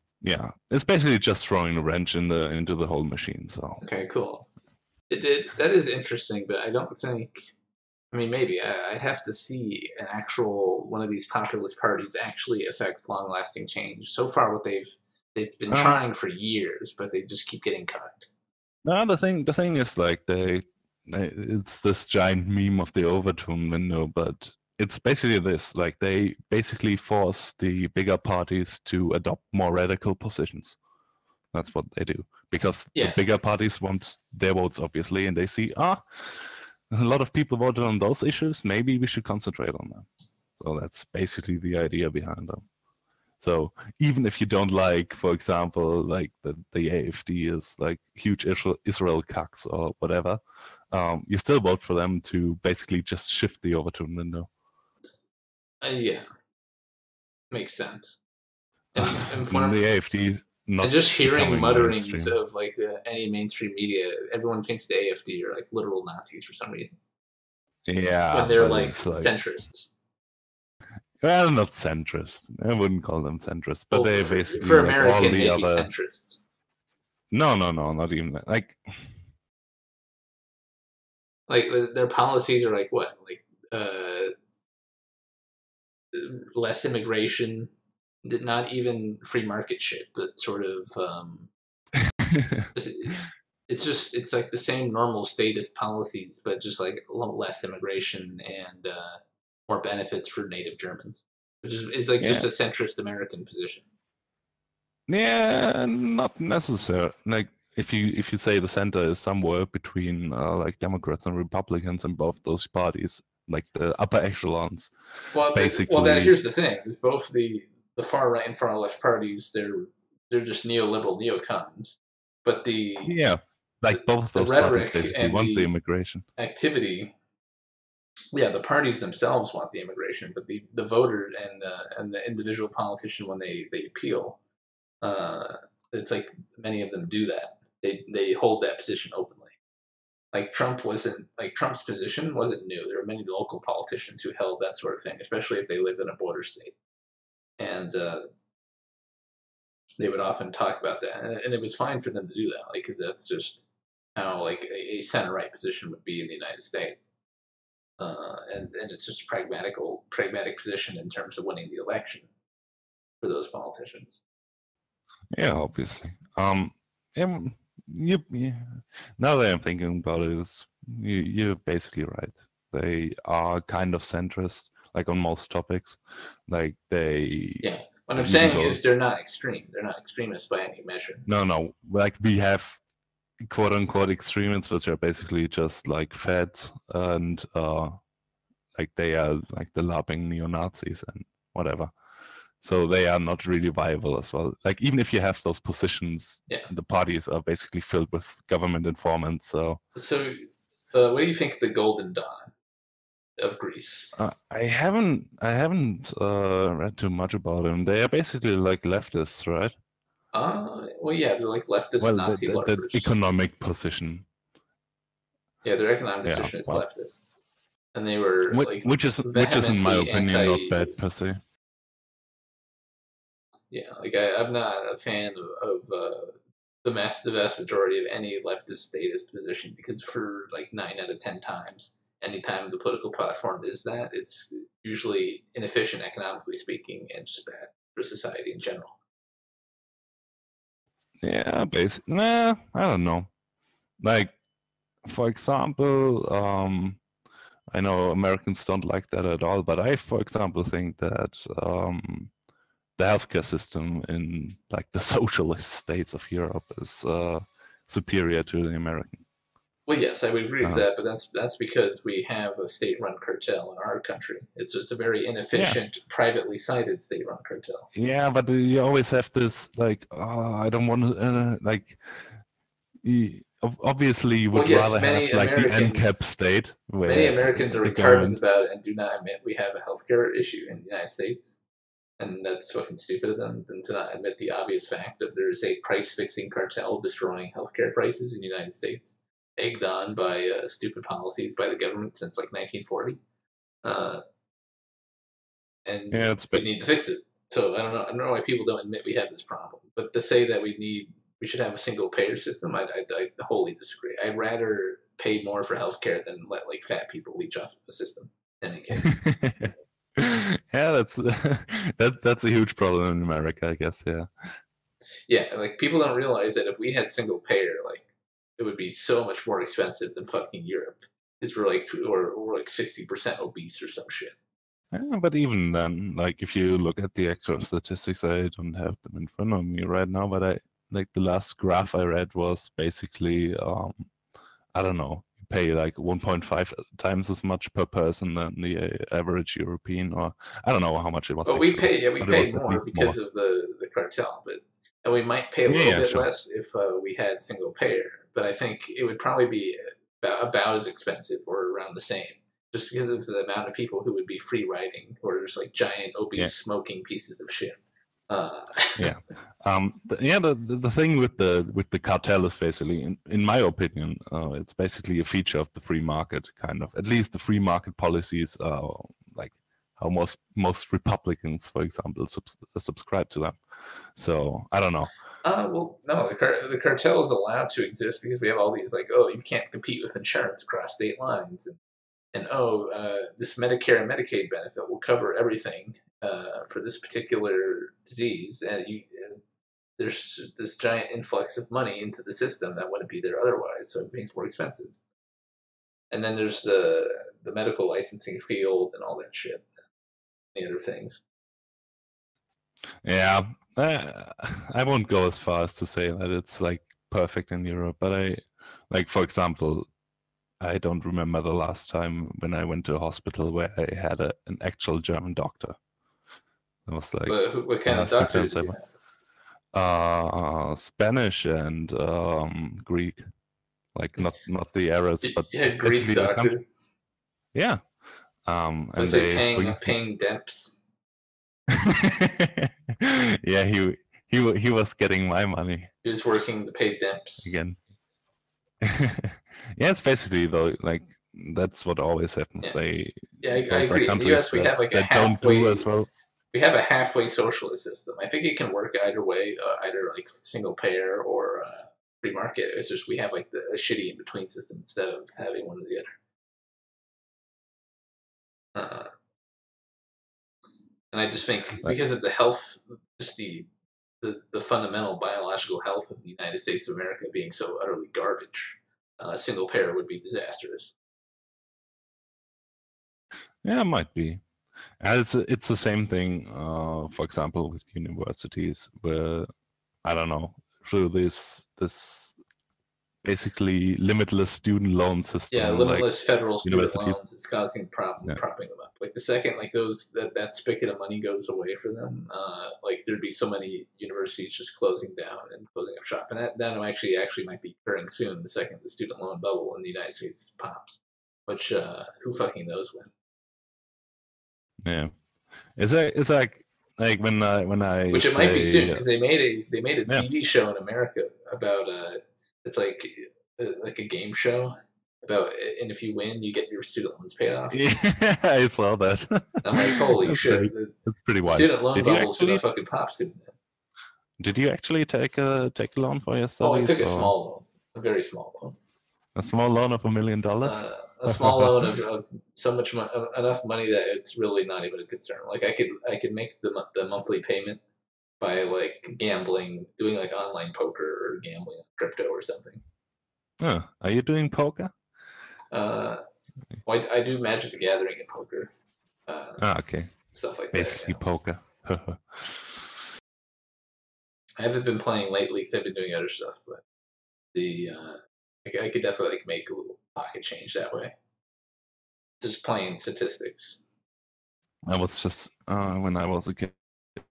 it's basically just throwing a wrench into the whole machine. So okay, cool. That is interesting, but I don't think. I mean, maybe I'd have to see an actual one of these populist parties actually affect long-lasting change. So far, what they've been trying for years, but they just keep getting cut. No, the thing is like it's this giant meme of the Overton window, but it's basically this: like they basically force the bigger parties to adopt more radical positions. That's what they do, because the bigger parties want their votes, obviously, and they see a lot of people voted on those issues. Maybe we should concentrate on them. So that's basically the idea behind them. So even if you don't like, for example, like the AfD is like huge Israel cucks or whatever, you still vote for them to basically just shift the Overton window. Yeah, makes sense. And the AfD. And just hearing mutterings mainstream. Of like any mainstream media, everyone thinks the AfD are like literal Nazis for some reason. Yeah, when they're like centrists. Well, not centrist. I wouldn't call them centrist, but they basically for like American all the other centrists. No, not even that. Like their policies are like what, like less immigration. Not even free market shit, but sort of it's like the same normal statist policies, but just like a little less immigration and more benefits for native Germans, which is like just a centrist American position. Yeah, not necessarily. Like if you say the center is somewhere between like Democrats and Republicans in both those parties, like the upper echelons. Well, here's the thing: is both the far right and far left parties, they're just neoliberal neocons. But both those rhetoric parties basically want the immigration activity. Yeah, the parties themselves want the immigration, but the voter and the individual politician, when they appeal, it's like many of them do that. They hold that position openly. Like Trump's position wasn't new. There were many local politicians who held that sort of thing, especially if they lived in a border state. And they would often talk about that, and it was fine for them to do that, like, because that's just how like a center-right position would be in the United States, and it's just a pragmatic position in terms of winning the election for those politicians. Yeah, obviously. Now that I'm thinking about it, you're basically right. They are kind of centrist, like on most topics. Like they. Yeah. What I'm saying is they're not extreme. They're not extremists by any measure. No. Like we have quote unquote extremists, which are basically just like feds and like they are like the LARPing neo-Nazis and whatever. So they are not really viable as well. Like even if you have those positions, the parties are basically filled with government informants. So what do you think of the Golden Dawn of Greece? I haven't read too much about them. They are basically like leftists, right? Well, yeah, they're like leftist Nazi LARPers. The economic position. Yeah, their economic position is leftist, and they were which is in my opinion not bad per se. Yeah, like I'm not a fan of the vast majority of any leftist statist position, because for like 9 out of 10 times, anytime the political platform is that, it's usually inefficient economically speaking and just bad for society in general. Yeah, basically. I don't know. Like, for example, I know Americans don't like that at all, but I, for example, think that the healthcare system in like the socialist states of Europe is superior to the American. Well, yes, I would agree with that, but that's because we have a state-run cartel in our country. It's just a very inefficient, privately cited state-run cartel. Yeah, but you always have this like, I don't want to like. Obviously, you would rather have like the Ancap state. Where many Americans are retarded about it and do not admit we have a healthcare issue in the United States. And that's fucking stupid of them than to not admit the obvious fact that there is a price-fixing cartel destroying healthcare prices in the United States, egged on by stupid policies by the government since like 1940. And Yeah, it's we need to fix it. So I don't know why people don't admit we have this problem. But to say that we should have a single payer system, I wholly disagree. I'd rather pay more for healthcare than let like fat people leech off of the system. In any case. Yeah, that's a huge problem in America, I guess. Yeah. Yeah, like people don't realize that if we had single payer, like it would be so much more expensive than fucking Europe. Because we're like we're like 60% obese or some shit. Yeah, but even then, like if you look at the actual statistics, I don't have them in front of me right now, but I like the last graph I read was basically I don't know, you pay like 1.5 times as much per person than the average European, or I don't know how much it was. Well, we pay more because of the cartel, and we might pay a little bit less if we had single payer. But I think it would probably be about as expensive or around the same, just because of the amount of people who would be free riding or just like giant obese smoking pieces of shit. The thing with the cartel is basically, in my opinion, it's basically a feature of the free market, kind of. At least the free market policies, like how most Republicans, for example, subscribe to them. So I don't know. Well, no, the cartel is allowed to exist because we have all these like, oh, you can't compete with insurance across state lines, and this Medicare and Medicaid benefit will cover everything for this particular disease, and there's this giant influx of money into the system that wouldn't be there otherwise, so everything's more expensive. And then there's the medical licensing field and all that shit, the other things. Yeah, I won't go as far as to say that it's like perfect in Europe, but for example, I don't remember the last time when I went to a hospital where I had an actual German doctor. It was like, what kind of doctor did you have? Spanish and Greek, like not the errors, but Greek doctor. Yeah. Was it paying Demps? Yeah, he was getting my money. He was working to pay Demps again. Yeah, it's basically though, like that's what always happens. I agree. In the US, we have like a halfway. We have a halfway socialist system. I think it can work either way, either like single payer or free market. It's just we have like a shitty in between system instead of having one or the other. And I just think because of the health, just the fundamental biological health of the United States of America being so utterly garbage, single payer would be disastrous. Yeah, it might be. And it's the same thing, for example, with universities, where I don't know, through this basically limitless student loan system. Yeah, limitless federal student loans is causing a problem propping them up. Like the second like that spigot of money goes away for them, like there'd be so many universities just closing down and closing up shop. And that actually might be occurring soon, the second the student loan bubble in the United States pops. Which who fucking knows when. Yeah, it's like when I which it might be soon because they made a TV show in America about it's like a game show about, and if you win you get your student loans paid off. Yeah, I saw that. I'm like, holy shit, that's pretty wild. Student loan bubbles should have fucking popped in. Did you actually take a loan for your studies? Oh, I took a small loan, a very small loan. A small loan of $1 million. A small loan of so much enough money that it's really not even a concern. Like I could make the monthly payment by like gambling, doing like online poker or gambling on crypto or something. Oh, are you doing poker? Well, I do Magic the Gathering and poker. Okay. Stuff like basically that. Basically poker. I haven't been playing lately because I've been doing other stuff, but I could definitely like make a little pocket change that way. Just playing statistics. I was just when I was a kid,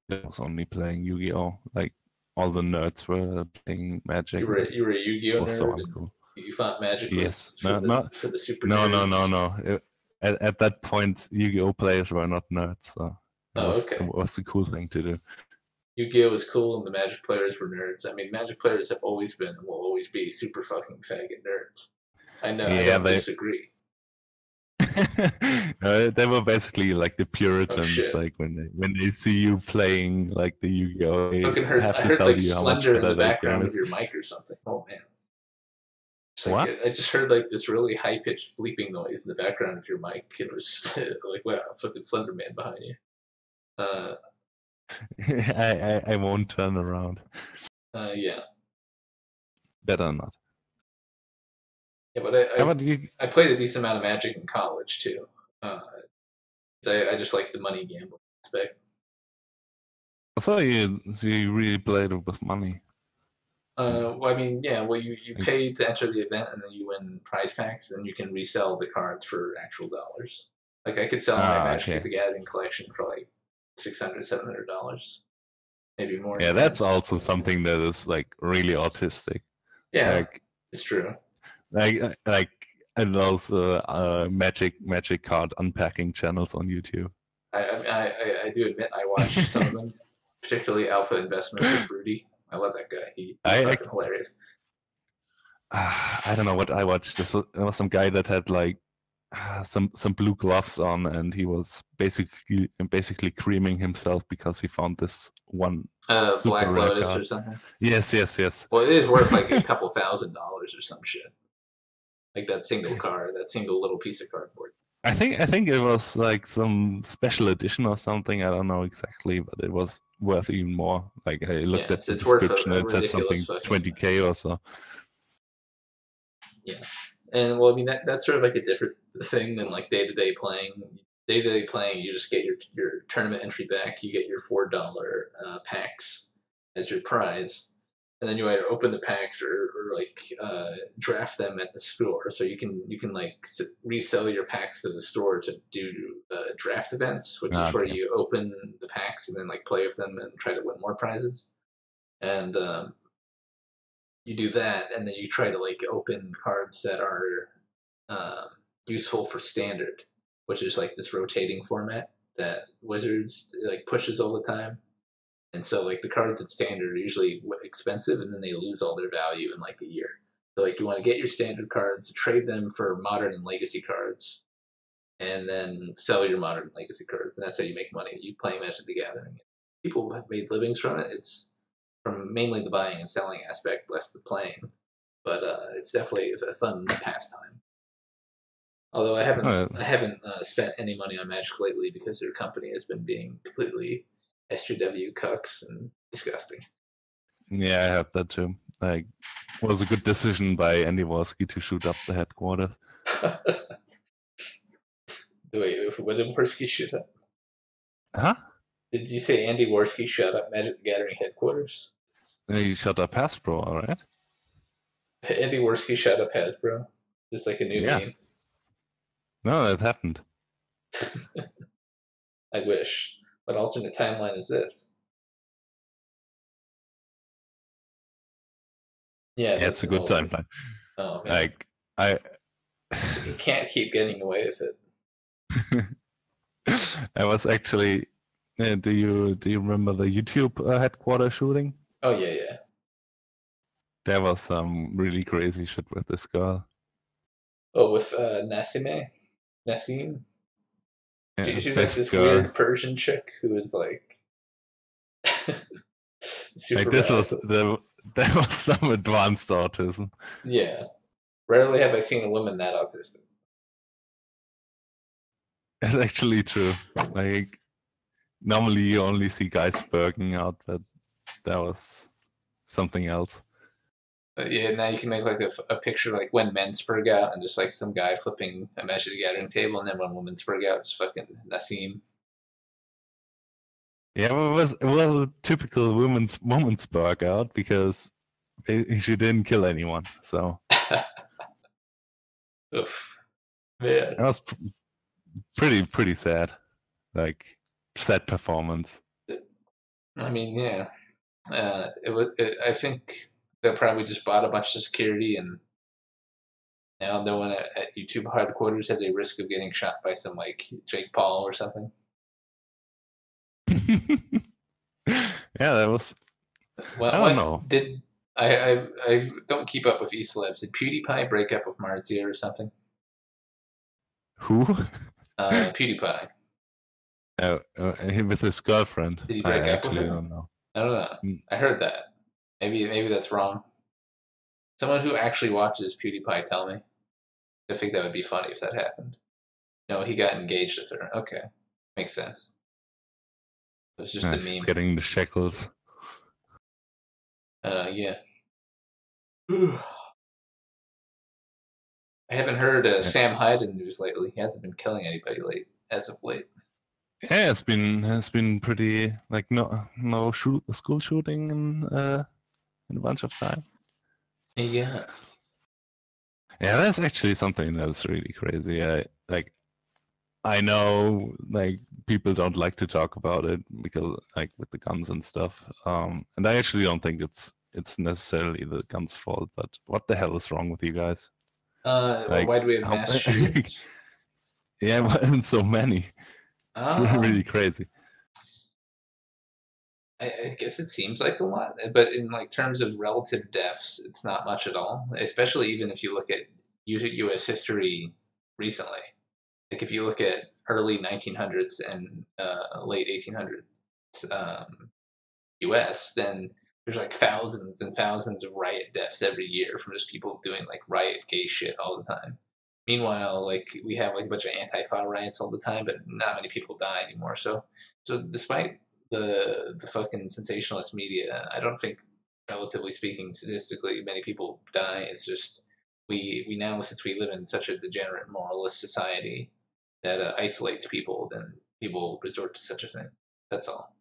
I was only playing Yu-Gi-Oh! Like all the nerds were playing Magic. You were a Yu-Gi-Oh! Nerd. So cool. You thought Magic was for the super No, nerds. no. At that point, Yu-Gi-Oh! Players were not nerds. So Oh, okay. That was the cool thing to do. Yu-Gi-Oh was cool, and the Magic players were nerds. I mean, Magic players have always been and will always be super fucking faggot nerds. I know. I Yeah, don't disagree. they were basically like the Oh Puritans. shit! Like when they see you playing like the Yu-Gi-Oh, they Fucking heard. have I to heard tell like you how much Slender in better the their background game of is. your mic or something. Oh man! It's like What? I just heard like this really high pitched bleeping noise in the background of your mic. It was like, wow, fucking Slender Man behind you. I won't turn around. Yeah. Better not. Yeah, but How about you? I played a decent amount of Magic in college too. I just like the money gambling aspect. I thought you really played it with money. Well, I mean, yeah. Well, you pay to enter the event, and then you win prize packs, and you can resell the cards for actual dollars. Like I could sell my Magic the Gathering collection for like $600, $700, maybe more. Yeah, that's also something that is like really autistic. Yeah, like, it's true. Like and also magic card unpacking channels on YouTube. I do admit I watch some of them, particularly Alpha Investments or Fruity. I love that guy. He's fucking hilarious. I don't know what I watched. There was some guy that had like some blue gloves on, and he was basically creaming himself because he found this one Black Lotus card. or something. Yes. Well, it is worth like a couple $1,000 or some shit. Like that single card, that single little piece of cardboard. I think it was like some special edition or something. I don't know exactly, but it was worth even more. Like I looked at the description, it said something 20K or so. Yeah, and well, I mean that's sort of like a different thing than like day-to-day playing. Day-to-day playing, you just get your tournament entry back. You get your $4 packs as your prize, and then you either open the packs or like draft them at the store. So you can like resell your packs to the store to do draft events, which is where you open the packs and then like play with them and try to win more prizes. And you do that, and then you try to like open cards that are useful for standard, which is like this rotating format that Wizards like pushes all the time. And so like the cards at standard are usually expensive, and then they lose all their value in like a year. So like you want to get your standard cards, trade them for modern and legacy cards, and then sell your modern and legacy cards, and that's how you make money. You play Magic the Gathering. People have made livings from it. It's from mainly the buying and selling aspect, less the playing, but it's definitely a fun pastime. Although I haven't spent any money on Magic lately because their company has been being completely SJW cucks and disgusting. Yeah, I heard that too. Like, it was a good decision by Andy Worsky to shoot up the headquarters. Wait, what did Worsky shoot up? Huh? Did you say Andy Worsky shut up Magic the Gathering headquarters? He shut up Hasbro, alright? Andy Worsky shut up Hasbro? Just like a new meme? No, that happened. I wish. What alternate timeline is this? Yeah, it's a good timeline. Oh, man. Like, so you can't keep getting away with it. I was actually... do you remember the YouTube headquarters shooting? Oh, yeah. There was some really crazy shit with this girl. Oh, with Nassim? Yeah, she was like this weird Persian chick who was like super like this radical. There was some advanced autism. Yeah. Rarely have I seen a woman that autistic. It's actually true. Like, normally you only see guys spurging out, but that was something else. Yeah, now you can make like a picture like when men spurg out and just like some guy flipping a Magic the Gathering table, and then when women spurg out, just fucking Nassim. Yeah, it was a typical woman's spurg out because she didn't kill anyone. So. Oof. Man. That was pretty sad. Like, sad performance. I mean, yeah. I think they probably just bought a bunch of security, and now no one at YouTube headquarters has a risk of getting shot by some like Jake Paul or something. Yeah, that was. What I don't know. did I don't keep up with E-celebs. Did PewDiePie break up with Marzia or something? Who? PewDiePie. Him with his girlfriend. Did he I break up with actually her? don't know. I don't know. Mm. I heard that. Maybe that's wrong. Someone who actually watches PewDiePie tell me. I think that would be funny if that happened. No, he got engaged with her. Okay, makes sense. It was just a She's meme. getting the shekels. Yeah. I haven't heard Yeah. Sam Hyden news lately. He hasn't been killing anybody as of late. Yeah, it's been pretty like no school shooting in a bunch of time. Yeah. Yeah, that's actually something that's really crazy. I know like people don't like to talk about it because like with the guns and stuff. And I actually don't think it's necessarily the gun's fault, but what the hell is wrong with you guys? Well, why do we have mass shootings? Yeah, why aren't so many? It's really crazy. I guess it seems like a lot, but in like terms of relative deaths, it's not much at all. Especially even if you look at U.S. history recently. Like if you look at early 1900s and late 1800s U.S., then there's like thousands and thousands of riot deaths every year from just people doing like riot gay shit all the time. Meanwhile, like we have like a bunch of Antifa riots all the time, but not many people die anymore. So despite the fucking sensationalist media, I don't think, relatively speaking, statistically, many people die. It's just we now, since we live in such a degenerate moralist society that isolates people, then people resort to such a thing. That's all.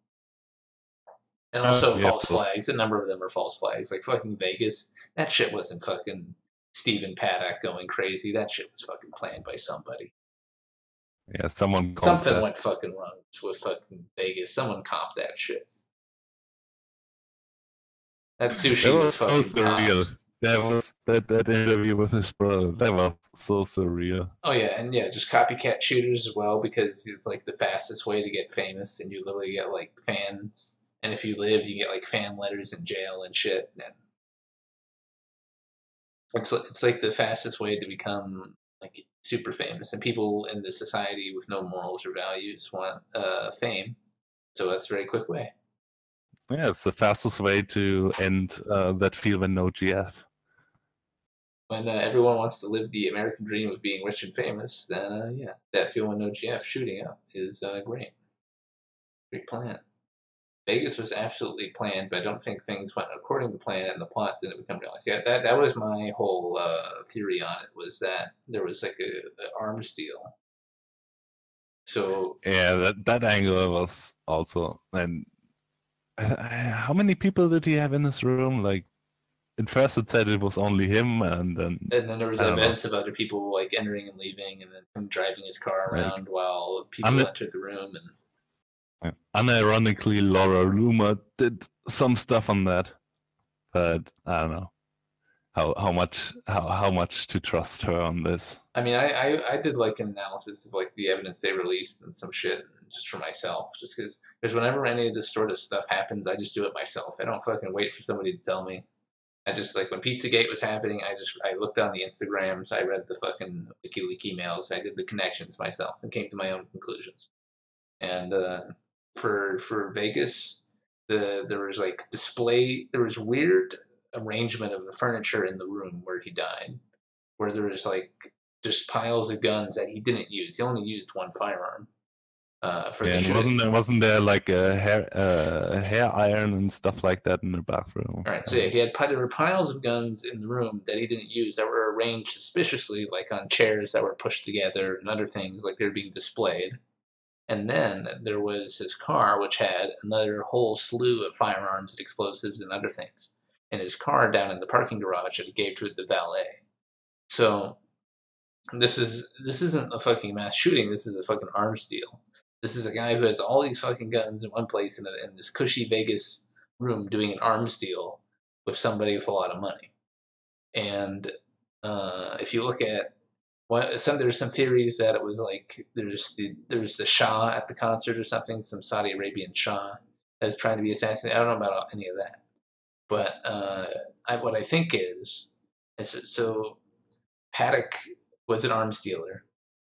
And also Yeah, false flags. A number of them are false flags. Like fucking Vegas. That shit wasn't fucking Stephen Paddock going crazy. That shit was fucking planned by somebody. Yeah, someone Something went fucking wrong with fucking Vegas. Someone comped that shit. That sushi was fucking so surreal. comped. That interview with his brother. That was so surreal. Oh yeah, and yeah, just copycat shooters as well, because it's like the fastest way to get famous, and you literally get like fans. And if you live, you get like fan letters in jail and shit. And it's like the fastest way to become like super famous. And people in the society with no morals or values want fame, so that's a very quick way. Yeah, it's the fastest way to end that feel when no GF. When everyone wants to live the American dream of being rich and famous, then yeah, that feel when no GF shooting up is great. Great plan. Vegas was absolutely planned, but I don't think things went according to plan, and the plot didn't become realized. Yeah, that was my whole theory on it, was that there was like a arms deal. So yeah, that angle was also. And how many people did he have in his room? Like at first it said it was only him, and then there was evidence of other people like entering and leaving, and then him driving his car around while people entered the room. And unironically, Laura Loomer did some stuff on that, but I don't know how much to trust her on this. I mean, I did like an analysis of like the evidence they released and some shit just for myself, just because whenever any of this sort of stuff happens, I just do it myself. I don't fucking wait for somebody to tell me. I just, like, when Pizzagate was happening, I looked on the Instagrams, I read the fucking WikiLeaks emails, I did the connections myself and came to my own conclusions. And for Vegas, there was like there was weird arrangement of the furniture in the room where he died, where there was like just piles of guns that he didn't use. He only used one firearm. For the shooting. Wasn't there like a hair iron and stuff like that in the bathroom? All right, so yeah, there were piles of guns in the room that he didn't use that were arranged suspiciously, like on chairs that were pushed together and other things, like they were being displayed. And then there was his car, which had another whole slew of firearms and explosives and other things in his car down in the parking garage that he gave to the valet. So this isn't a fucking mass shooting. This is a fucking arms deal. This is a guy who has all these fucking guns in one place in this cushy Vegas room doing an arms deal with somebody with a lot of money. And if you look at there's some theories that it was like there's the Shah at the concert or something, some Saudi Arabian Shah that was trying to be assassinated. I don't know about any of that, but what I think is so Paddock was an arms dealer.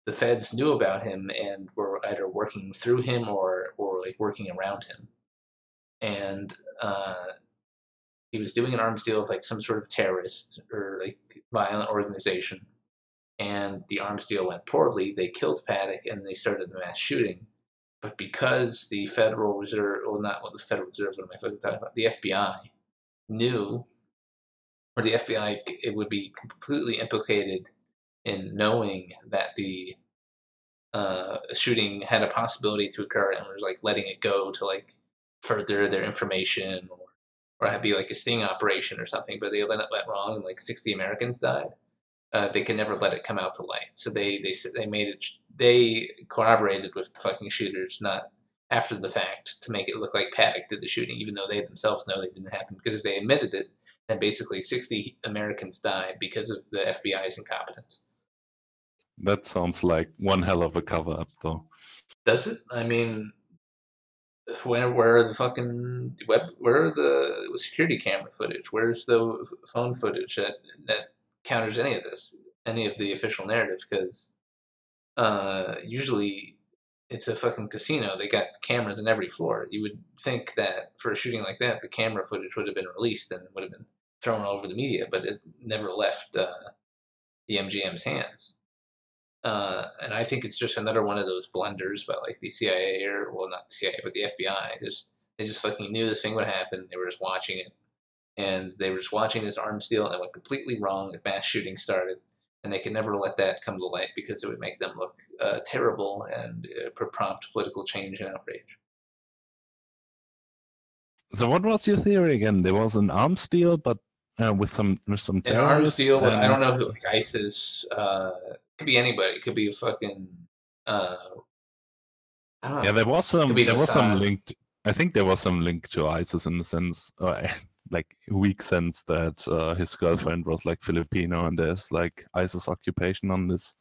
The feds knew about him and were either working through him or like working around him, and he was doing an arms deal with like some sort of terrorist or like violent organization, and the arms deal went poorly. They killed Paddock and they started the mass shooting. But because the Federal Reserve, well, not what the Federal Reserve, what am I fucking talking about? The FBI knew, or the FBI, it would be completely implicated in knowing that the shooting had a possibility to occur and was like letting it go to like further their information or have be like a sting operation or something. But they let it went wrong and like 60 Americans died. They could never let it come out to light. So they made it. They collaborated with the fucking shooters, not after the fact, to make it look like Paddock did the shooting, even though they themselves know they didn't happen. Because if they admitted it, then basically 60 Americans died because of the FBI's incompetence. That sounds like one hell of a cover up, though. Does it? I mean, where are the fucking where are the security camera footage? Where's the phone footage that counters any of this, any of the official narrative? Because usually it's a fucking casino. They got cameras in every floor. You would think that for a shooting like that, the camera footage would have been released and would have been thrown over the media, but it never left the MGM's hands. And I think it's just another one of those blunders by like the CIA, or well, not the CIA, but the FBI. They just fucking knew this thing would happen. They were just watching it, and they were just watching this arms deal, and it went completely wrong. The mass shooting started, and they could never let that come to light because it would make them look terrible and prompt political change and outrage. So what was your theory again? There was an arms deal, but with some terrorists. An arms deal, but I don't know who, like ISIS. Could be anybody. It could be a fucking. I don't know. Yeah, there was some. Could be There was some Mossad. link. I think there was some link to ISIS in the sense, like weak sense that his girlfriend was like Filipino, and there's like ISIS occupation on this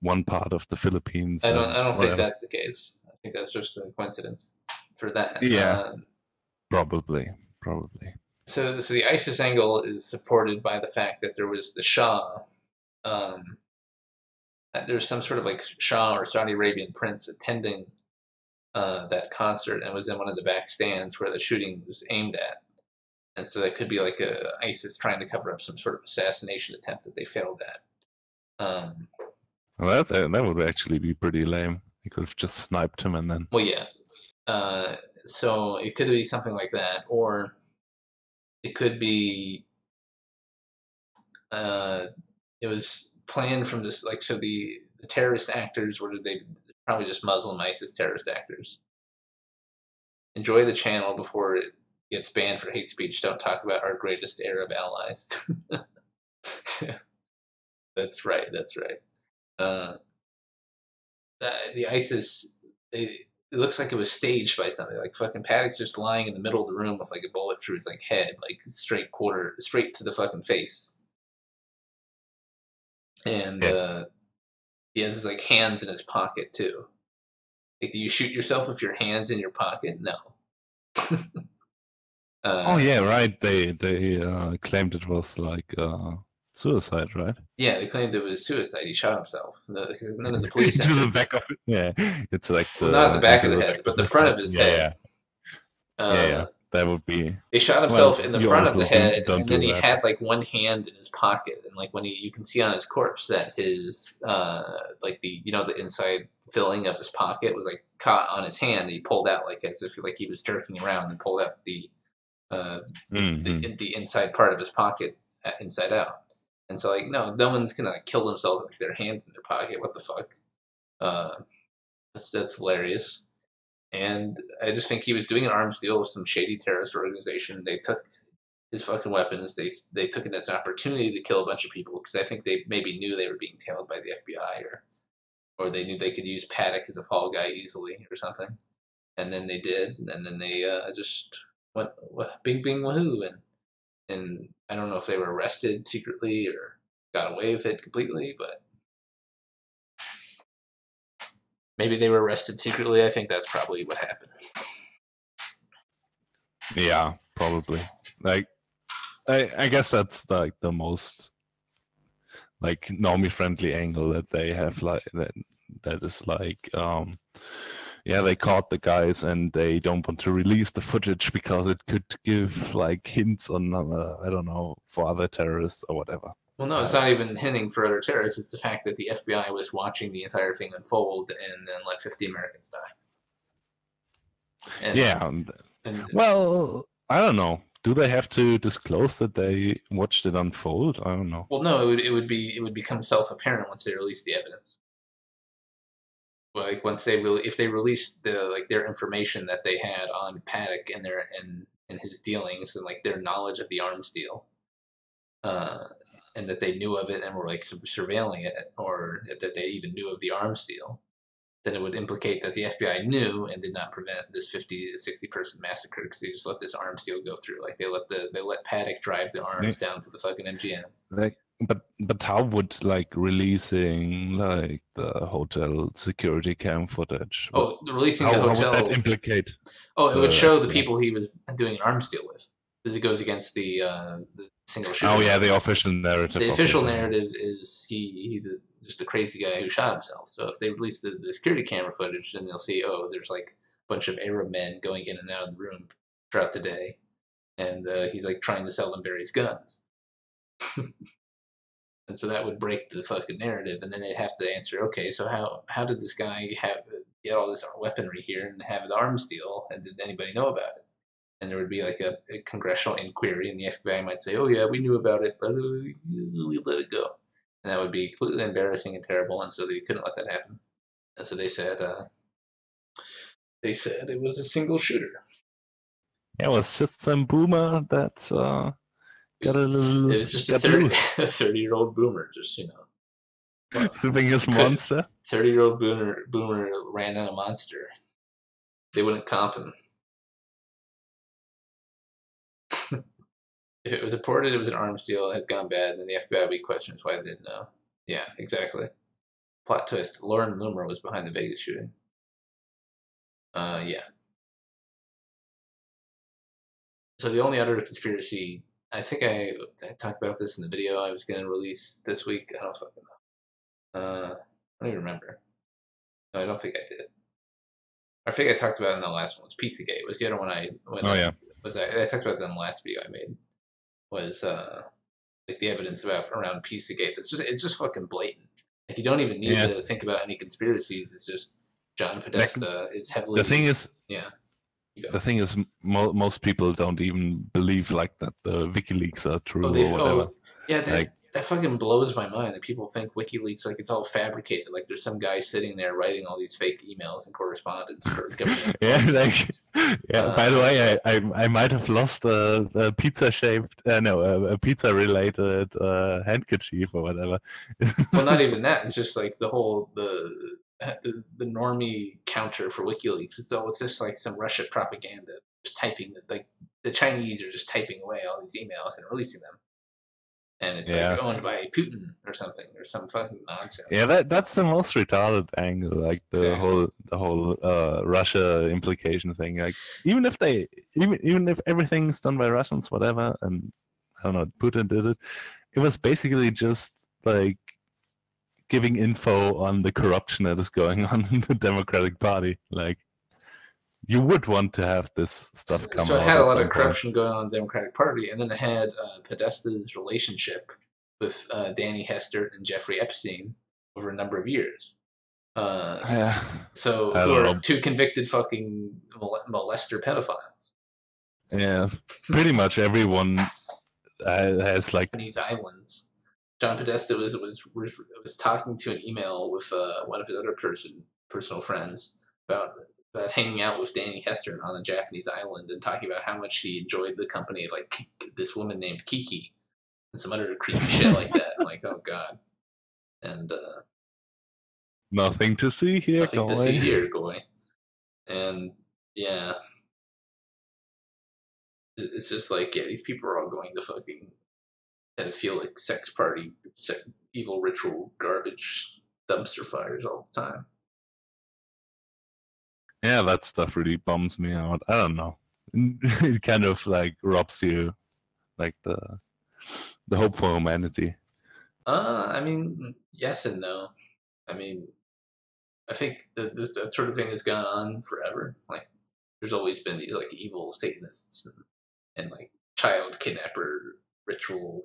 one part of the Philippines. I don't think whatever. that's the case. I think that's just a coincidence for that. Yeah. Probably. So the ISIS angle is supported by the fact that there was the Shah. There's some sort of like Shah or Saudi Arabian prince attending that concert and was in one of the back stands where the shooting was aimed at. And so that could be like ISIS trying to cover up some sort of assassination attempt that they failed at. Well, that would actually be pretty lame. You could have just sniped him and then. Well, yeah. So it could be something like that, or it could be it was planned from this, like, so the terrorist actors, what are they? Probably just Muslim ISIS terrorist actors. Enjoy the channel before it gets banned for hate speech. Don't talk about our greatest Arab allies. That's right. The ISIS, it looks like it was staged by somebody. Like fucking Paddock's just lying in the middle of the room with like a bullet through his like head, like straight to the fucking face. And he has his like hands in his pocket too. Like, do you shoot yourself with your hands in your pocket? No. Oh yeah, right. They claimed it was like suicide, right? Yeah, they claimed it was suicide. He shot himself. None of the police to answered. the back of it. Yeah, it's like well, not the back of the head, but the front of his head. Yeah, that would be. He shot himself in the front of the head, don't and then do he that. had like one hand in his pocket, and like when you can see on his corpse that his like the the inside filling of his pocket was like caught on his hand. And he pulled out like as if like he was jerking around and pulled out the inside part of his pocket inside out. And so like no one's gonna like kill themselves with their hand in their pocket. What the fuck? That's hilarious. And I just think he was doing an arms deal with some shady terrorist organization. They took his fucking weapons. They took it as an opportunity to kill a bunch of people because I think they maybe knew they were being tailed by the FBI or they knew they could use Paddock as a fall guy easily or something. And then they did, and then they just went bing bing wahoo, and I don't know if they were arrested secretly or got away with it completely, but Maybe they were arrested secretly. I think that's probably what happened. Yeah, probably. Like, I guess that's like the most like normie friendly angle that they have. Like that is like, yeah, they caught the guys and they don't want to release the footage because it could give like hints on I don't know, for other terrorists or whatever. Well, no, it's not even hinting for other terrorists. It's the fact that the FBI was watching the entire thing unfold and then let 50 Americans die. And, yeah. Well, I don't know. Do they have to disclose that they watched it unfold? I don't know. Well, no, it would become self-apparent once they release the evidence. Like once if they released their information that they had on Paddock and their and his dealings and like their knowledge of the arms deal, and that they knew of it and were like surveilling it, or that they even knew of the arms deal, then it would implicate that the FBI knew and did not prevent this 50 to 60 person massacre because they just let this arms deal go through. Like they let Paddock drive the arms down to the fucking MGM. Like, but how would like releasing like the hotel security cam footage? Oh, releasing the hotel. How would that implicate? Oh, it would show the people he was doing an arms deal with, because it goes against the single shooter. Oh yeah, the official narrative. The official narrative is he's just a crazy guy who shot himself. So if they release the security camera footage, then they'll see, oh, there's like a bunch of Arab men going in and out of the room throughout the day, and he's like trying to sell them various guns. And so that would break the fucking narrative, and then they'd have to answer, okay, so how did this guy get all this weaponry here and have the arms deal, and did anybody know about it? And there would be like a congressional inquiry, and the FBI might say, oh yeah, we knew about it, but we let it go. And that would be completely embarrassing and terrible, and so they couldn't let that happen. And so they said it was a single shooter. Yeah, well, it's just some boomer that's got a little. It was just a 30-year-old boomer, just Sipping his monster. 30-year-old boomer ran in a monster. They wouldn't comp him. If it was reported it was an arms deal, it had gone bad, then the FBI would be questions why they didn't know. Yeah, exactly. Plot twist: Lauren Loomer was behind the Vegas shooting. Yeah. So the only other conspiracy, I think I talked about this in the video I was going to release this week. I don't fucking know. I don't even remember. No, I don't think I did. I think I talked about it in the last one. Was Pizzagate. It was the other one I talked about that in the last video I made. Was like the evidence around Pizzagate. It's just fucking blatant. Like you don't even need to think about any conspiracies. It's just John Podesta is heavily. The thing is, yeah. The thing is, most people don't even believe like that the WikiLeaks are true or whatever. Yeah, that fucking blows my mind that people think WikiLeaks, like, it's all fabricated. Like, there's some guy sitting there writing all these fake emails and correspondence for government. By the way, I might have lost a pizza-shaped, a pizza-related handkerchief or whatever. Well, not even that. It's just, like, the whole, the normie counter for WikiLeaks. It's just, like, some Russian propaganda. Just typing, like, the Chinese are just typing away all these emails and releasing them. And it's like owned by Putin or something, or some fucking nonsense. Yeah, that's the most retarded angle, like the whole Russia implication thing. Like even if everything's done by Russians, whatever, and I don't know, Putin did it. It was basically just like giving info on the corruption that is going on in the Democratic Party. Like you would want to have this stuff come out. So it had a lot of corruption going on in the Democratic Party, and then it had Podesta's relationship with Danny Hester and Jeffrey Epstein over a number of years. So who are two convicted fucking molester pedophiles. Yeah, pretty much everyone has like these islands. John Podesta was talking to an email with one of his other personal friends about hanging out with Danny Hester on a Japanese island and talking about how much he enjoyed the company of like this woman named Kiki and some other creepy shit like that. I'm like, oh god. And nothing to see here. Nothing to see here, Goy. And yeah, it's just like these people are all going to fucking pedophilic sex party, evil ritual, garbage dumpster fires all the time. Yeah, that stuff really bums me out. I don't know. It kind of like robs you like the hope for humanity. I mean, yes and no. I mean, I think that that sort of thing has gone on forever. Like, there's always been these like evil Satanists and like child kidnapper ritual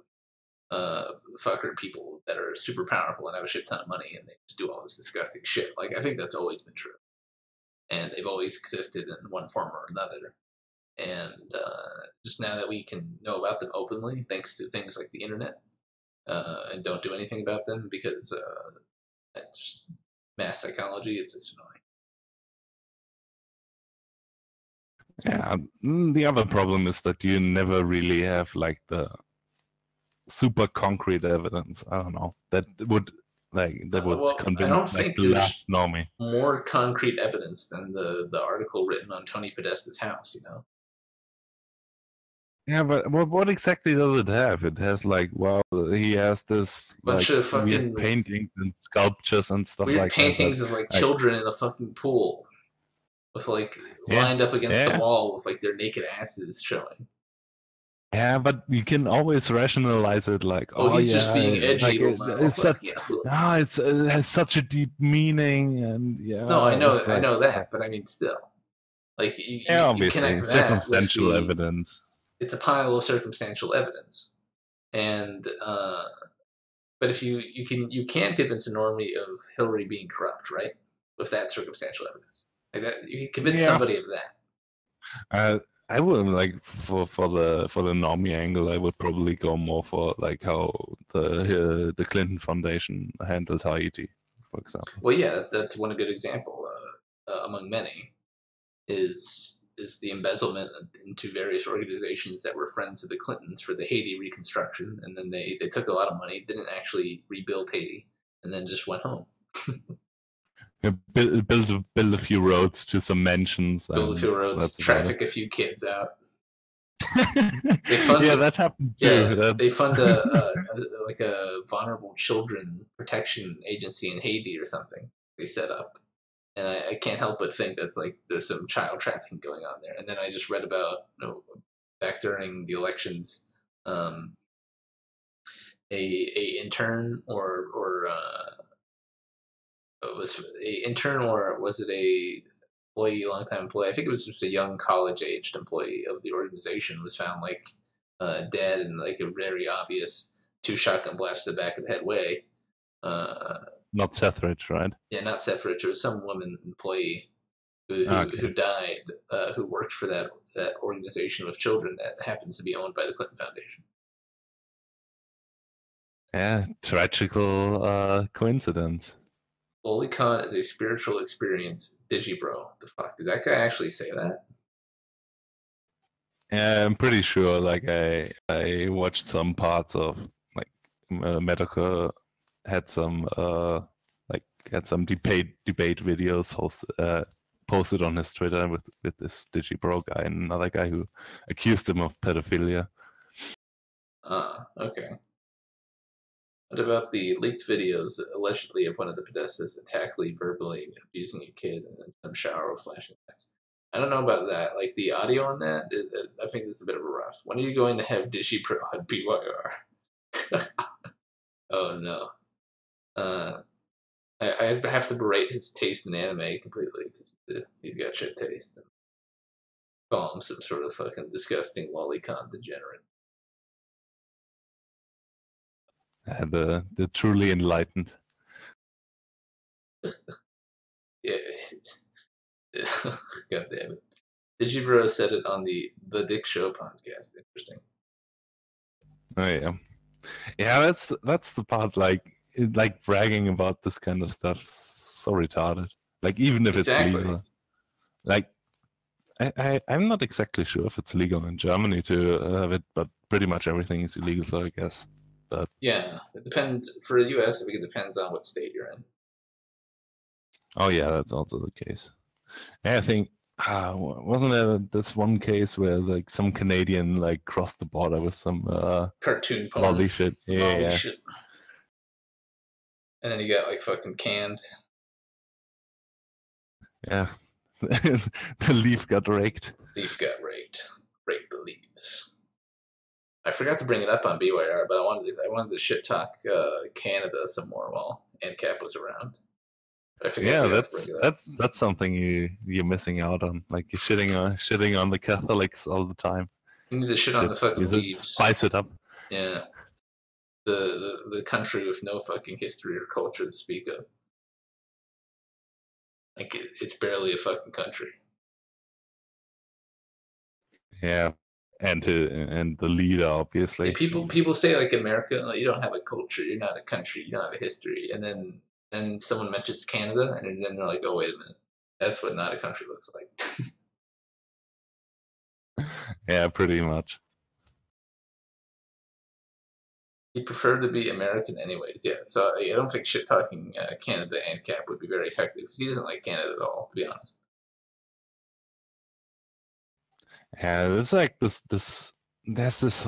fucker people that are super powerful and have a shit ton of money and they just do all this disgusting shit. Like, I think that's always been true, and they've always existed in one form or another. And just now that we can know about them openly, thanks to things like the internet, and don't do anything about them because that's just mass psychology. It's just annoying. Yeah, the other problem is that you never really have like the super concrete evidence. I don't know that would Well, I convince don't like think the there's last normie. more concrete evidence than the article written on Tony Podesta's house. You know, Yeah, but what exactly does it have? It has like, well, he has this bunch like of fucking weird paintings and sculptures and stuff weird like that. paintings of like children in a fucking pool, with like Yeah, lined up against the yeah. wall with like their naked asses showing. Yeah, but you can always rationalize it like, Oh, he's yeah, just being edgy. it's such, it has such a deep meaning, and yeah. No, I know, it's like, I know that, but I mean, still, like you obviously, connect that circumstantial with evidence. it's a pile of circumstantial evidence, and but if you can convince a normie of Hillary being corrupt, right? With that circumstantial evidence, like that, you can convince somebody of that. I would like for the normie angle. I would probably go more for like how the Clinton Foundation handled Haiti, for example. Well, yeah, that's one good example among many is the embezzlement into various organizations that were friends of the Clintons for the Haiti reconstruction, and then they took a lot of money, didn't actually rebuild Haiti, and then just went home. Build a few roads to some mansions. Build a few roads, traffic a few kids out. They fund that happened too. Yeah, they fund like a vulnerable children protection agency in Haiti or something. They set up, and I can't help but think that's like there's some child trafficking going on there. And then I just read about back during the elections, a intern or was a intern or was it a employee, longtime employee? I think it was just a young college-aged employee of the organization was found like dead in like a very obvious 2 shotgun blasts to the back of the head way. Not Sethridge, right? Yeah, not Sethridge. It was some woman employee who died, who worked for that organization with children that happens to be owned by the Clinton Foundation. Yeah, tragical coincidence. Lolicon is a spiritual experience, Digibro. The fuck? Did that guy actually say that? Yeah, I'm pretty sure. Like I watched some parts of like Medical had some debate videos posted on his Twitter with this Digibro guy and another guy who accused him of pedophilia. Okay. What about the leaked videos, allegedly, of one of the Podestas attackingly verbally abusing a kid and then some shower of flashing lights? I don't know about that. Like, the audio on that, I think it's a bit of a rough. When are you going to have Dishy Pro on BYR? Oh, no. I have to berate his taste in anime completely, because he's got shit taste. Call him some sort of fucking disgusting lolicon degenerate. The truly enlightened. Yeah. God damn it. Digibro said it on the Dick Show podcast. Interesting. Oh yeah. Yeah, that's the part like bragging about this kind of stuff is so retarded. Like even if it's legal. Like I'm not exactly sure if it's legal in Germany to have it, but pretty much everything is illegal, so I guess. But yeah, it depends. For the US, I think it depends on what state you're in. Oh yeah, that's also the case. Yeah, I think wasn't there this one case where like some Canadian like crossed the border with some cartoon lolly shit. Yeah. Shit. And then he got like fucking canned. Yeah, the leaf got raked. Leaf got raked. Rake the leaves. I forgot to bring it up on BYR, but I wanted to shit talk Canada some more while Ancap was around. I Yeah, forgot to bring it up. that's something you're missing out on. Like you're shitting on the Catholics all the time. You need to shit on the fucking leaves. Spice it up. Yeah. The country with no fucking history or culture to speak of. Like it's barely a fucking country. Yeah, and the leader obviously. Yeah, people say like America, like, you don't have a culture, you're not a country, you don't have a history, and then someone mentions Canada, and then they're like, oh wait a minute, that's what not a country looks like. Yeah, pretty much. He preferred to be American anyways, yeah. So I don't think shit talking Canada and Cap would be very effective because he doesn't like Canada at all, to be honest. Yeah, it's like there's this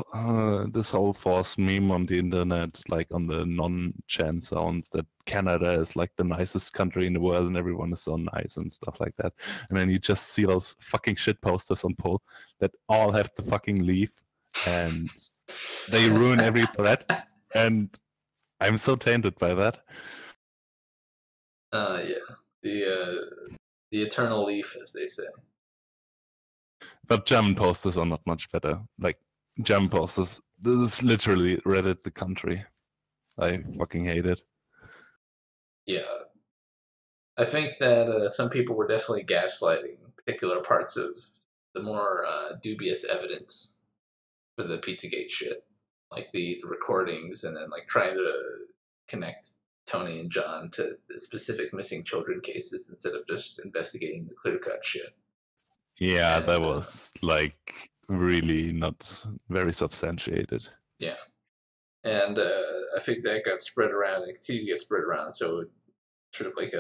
whole false meme on the internet, like on the non-Chan zones, that Canada is like the nicest country in the world and everyone is so nice and stuff like that. And then you just see those fucking shit posters on poll that all have to fucking leave, and they ruin every thread. And I'm so tainted by that. Yeah, the eternal leaf, as they say. But German posters are not much better. Like German posters, this is literally Reddit the country. I fucking hate it. Yeah, I think that some people were definitely gaslighting particular parts of the more dubious evidence for the Pizzagate shit, like the recordings, and then like trying to connect Tony and John to the specific missing children cases instead of just investigating the clear-cut shit. Yeah, and that was like really not very substantiated. Yeah, and I think that got spread around and continued to get spread around, so it sort of like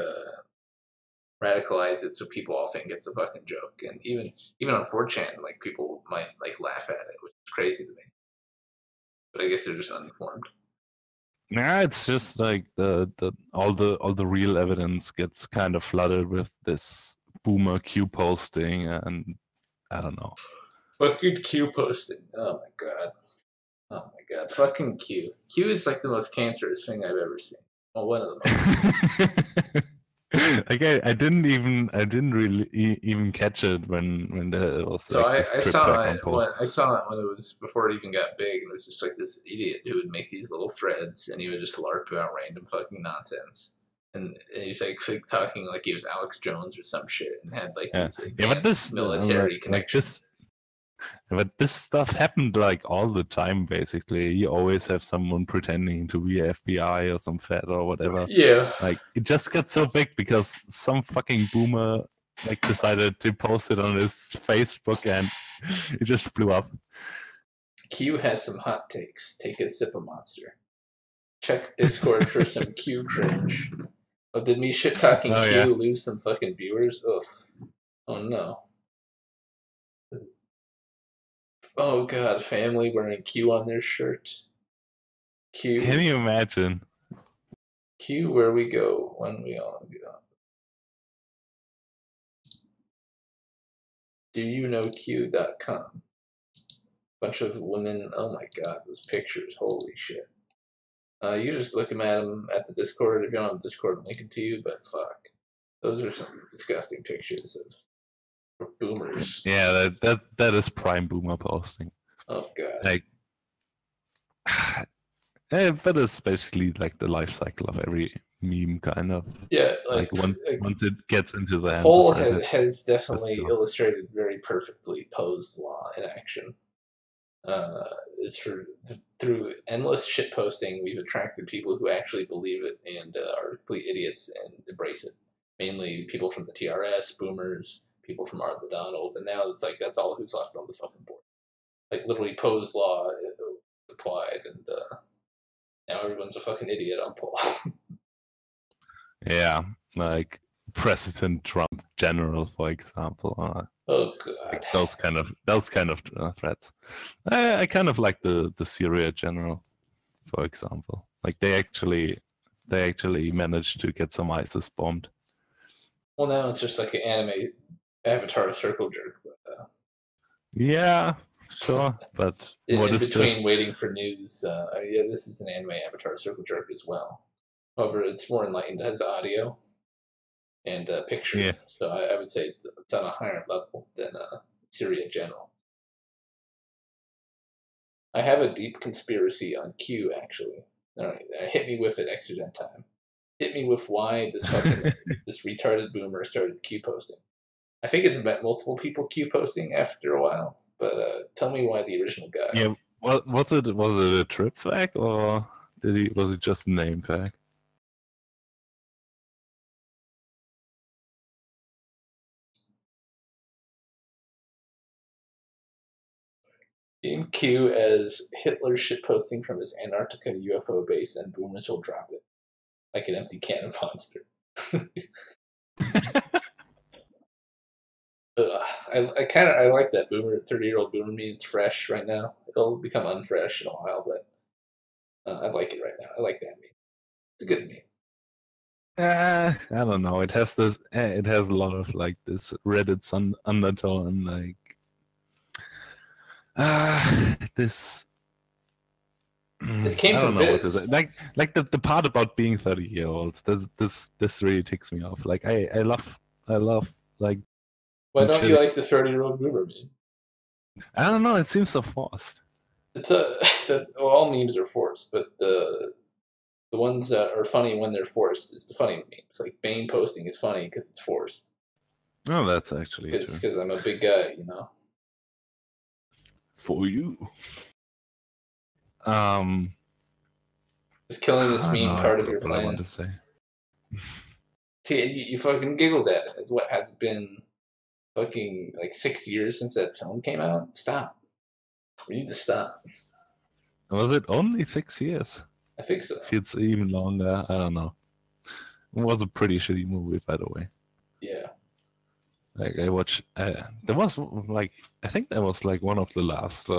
radicalize it so people all think it's a fucking joke, and even on 4chan, like people might like laugh at it, which is crazy to me. But I guess they're just uninformed. Nah, it's just like all the real evidence gets kind of flooded with this boomer Q posting, and I don't know. Fucking Q posting. Oh my god. Fucking Q. Q is like the most cancerous thing I've ever seen. Well, one of the most. Okay, I didn't really even catch it when there was. So like, I saw it when it was before it even got big, and it was just like this idiot who would make these little threads, and he would just LARP about random fucking nonsense. And he's like talking like he was Alex Jones or some shit, and had like these advanced military connections. But this stuff happened like all the time, basically. You always have someone pretending to be FBI or some fed or whatever. Yeah. Like, it just got so big because some fucking boomer like decided to post it on his Facebook, and it just blew up. Q has some hot takes. Take a sip of Monster. Check Discord for some Q cringe. Oh, did me shit-talking Q lose some fucking viewers? Ugh. Oh, no. Oh, God. Family wearing Q on their shirt. Q. Can you imagine? Q, where we go when we all go. Do you know Q.com? Bunch of women. Oh, my God. Those pictures. Holy shit. You just look at them at the Discord. If you don't have Discord, I'm linking to you, but fuck. Those are some disgusting pictures of boomers. Yeah, that is prime boomer posting. Oh, God. Like, but it's basically like the life cycle of every meme, kind of. Yeah, like once it gets into the hands Poll has definitely illustrated very perfectly posed law in action. It's through endless shit posting, we've attracted people who actually believe it and are complete idiots and embrace it. Mainly people from the TRS, boomers, people from Art the Donald, and now it's like that's all who's left on the fucking board. Like literally posed law applied, and now everyone's a fucking idiot on poll. Yeah, like President Trump General, for example. Oh god, like those kind of threats. I kind of like the Syria General, for example. Like they actually managed to get some ISIS bombed. Well, now it's just like an anime Avatar circle jerk. But, Yeah, sure, but what in is between this? waiting for news, yeah, this is an anime Avatar circle jerk as well. However, it's more enlightened as audio and picture. Yeah. So I would say it's on a higher level than Syria in general. I have a deep conspiracy on Q, actually. All right, hit me with it, Exergen time. Hit me with why this fucking this retarded boomer started Q posting. I think it's met multiple people Q posting after a while, but tell me why the original guy. Yeah. What was it? Was it a trip flag or was it just a name flag? Name Q as Hitler shitposting from his Antarctica UFO base, and boomers will drop it like an empty can of monster. I like that boomer 30-year-old boomer meme. It's fresh right now. It'll become unfresh in a while, but I like it right now. I like that meme. It's a good meme. I don't know. It has this. It has a lot of like this Reddit undertone, like this. It came I don't from know what is Biz. it. Like the part about being 30-year-olds. This really ticks me off. Like I love like. Why don't you like the 30-year-old boomer meme? I don't know. It seems so forced. Well, all memes are forced, but the ones that are funny when they're forced is the funny memes. Like Bane posting is funny because it's forced. Oh, that's actually true. Because I'm a big guy, you know. For you. Is killing this meme part of your what I plan? want to say. See, you fucking giggled at it. It's what has been fucking like 6 years since that film came out. Stop. We need to stop. Was it only 6 years? I think so. It's even longer. I don't know. It was a pretty shitty movie, by the way. Yeah. Like I watched. There was like I think that was like one of the last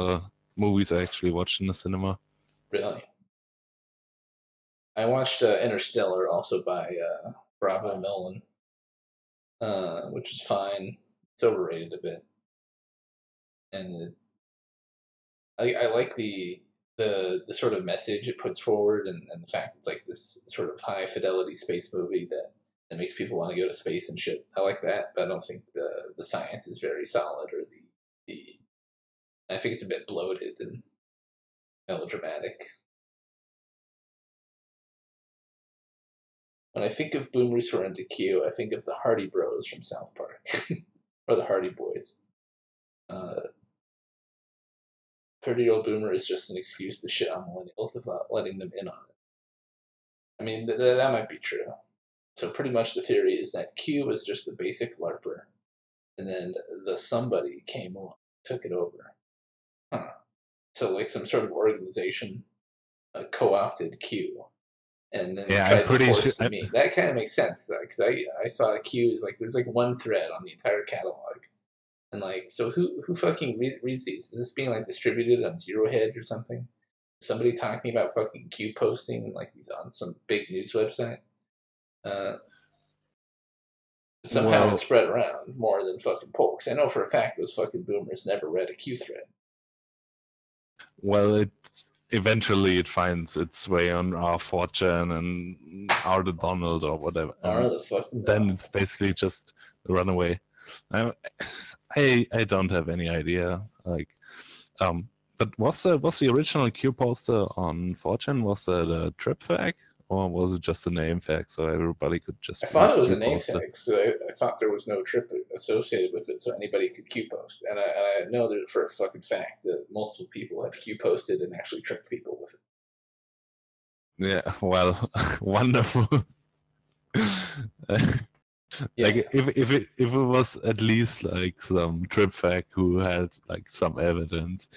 movies I actually watched in the cinema. Really. I watched Interstellar, also by Bravo Nolan, which is fine. It's overrated a bit, and I like the sort of message it puts forward, and the fact it's like this sort of high fidelity space movie that makes people want to go to space and shit. I like that, but I don't think the science is very solid, or the I think it's a bit bloated and melodramatic. When I think of boomers who are into Q, I think of the Hardy Bros from South Park, or the Hardy Boys. 30-year-old boomer is just an excuse to shit on millennials without letting them in on it. I mean, that might be true. So pretty much the theory is that Q was just a basic LARPer, and then the somebody came along, took it over. Huh. So like some sort of organization co-opted Q, and then tried to force the meme. That kind of makes sense because I saw Q is like there's like one thread on the entire catalog, and like so who fucking reads these? Is this being like distributed on Zero Hedge or something? Somebody talking about fucking Q posting like he's on some big news website. Somehow it spread around more than fucking Polks. I know for a fact those fucking boomers never read a Q thread. Well, eventually it finds its way on our 4chan and our the Donald or whatever. Then it's basically just a runaway. I don't have any idea. Like, but was the original Q poster on 4chan? Was that a trip flag? Or was it just a name flag so everybody could just... I thought it was a name flag, so I thought there was no trip associated with it, so anybody could Q post. And I know that for a fucking fact that multiple people have Q posted and actually tricked people with it. Yeah, well, wonderful. Like if it was at least like some trip flag who had like some evidence.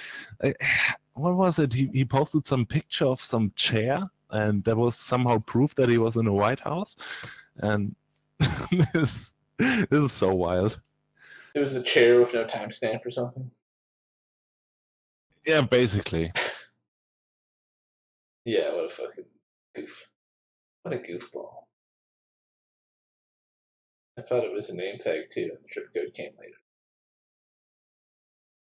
What was it? He posted some picture of some chair, and that was somehow proof that he was in the White House. And this is so wild. It was a chair with no timestamp or something. Yeah, basically. Yeah, what a fucking goof. What a goofball. I thought it was a name tag too, and the trip code came later.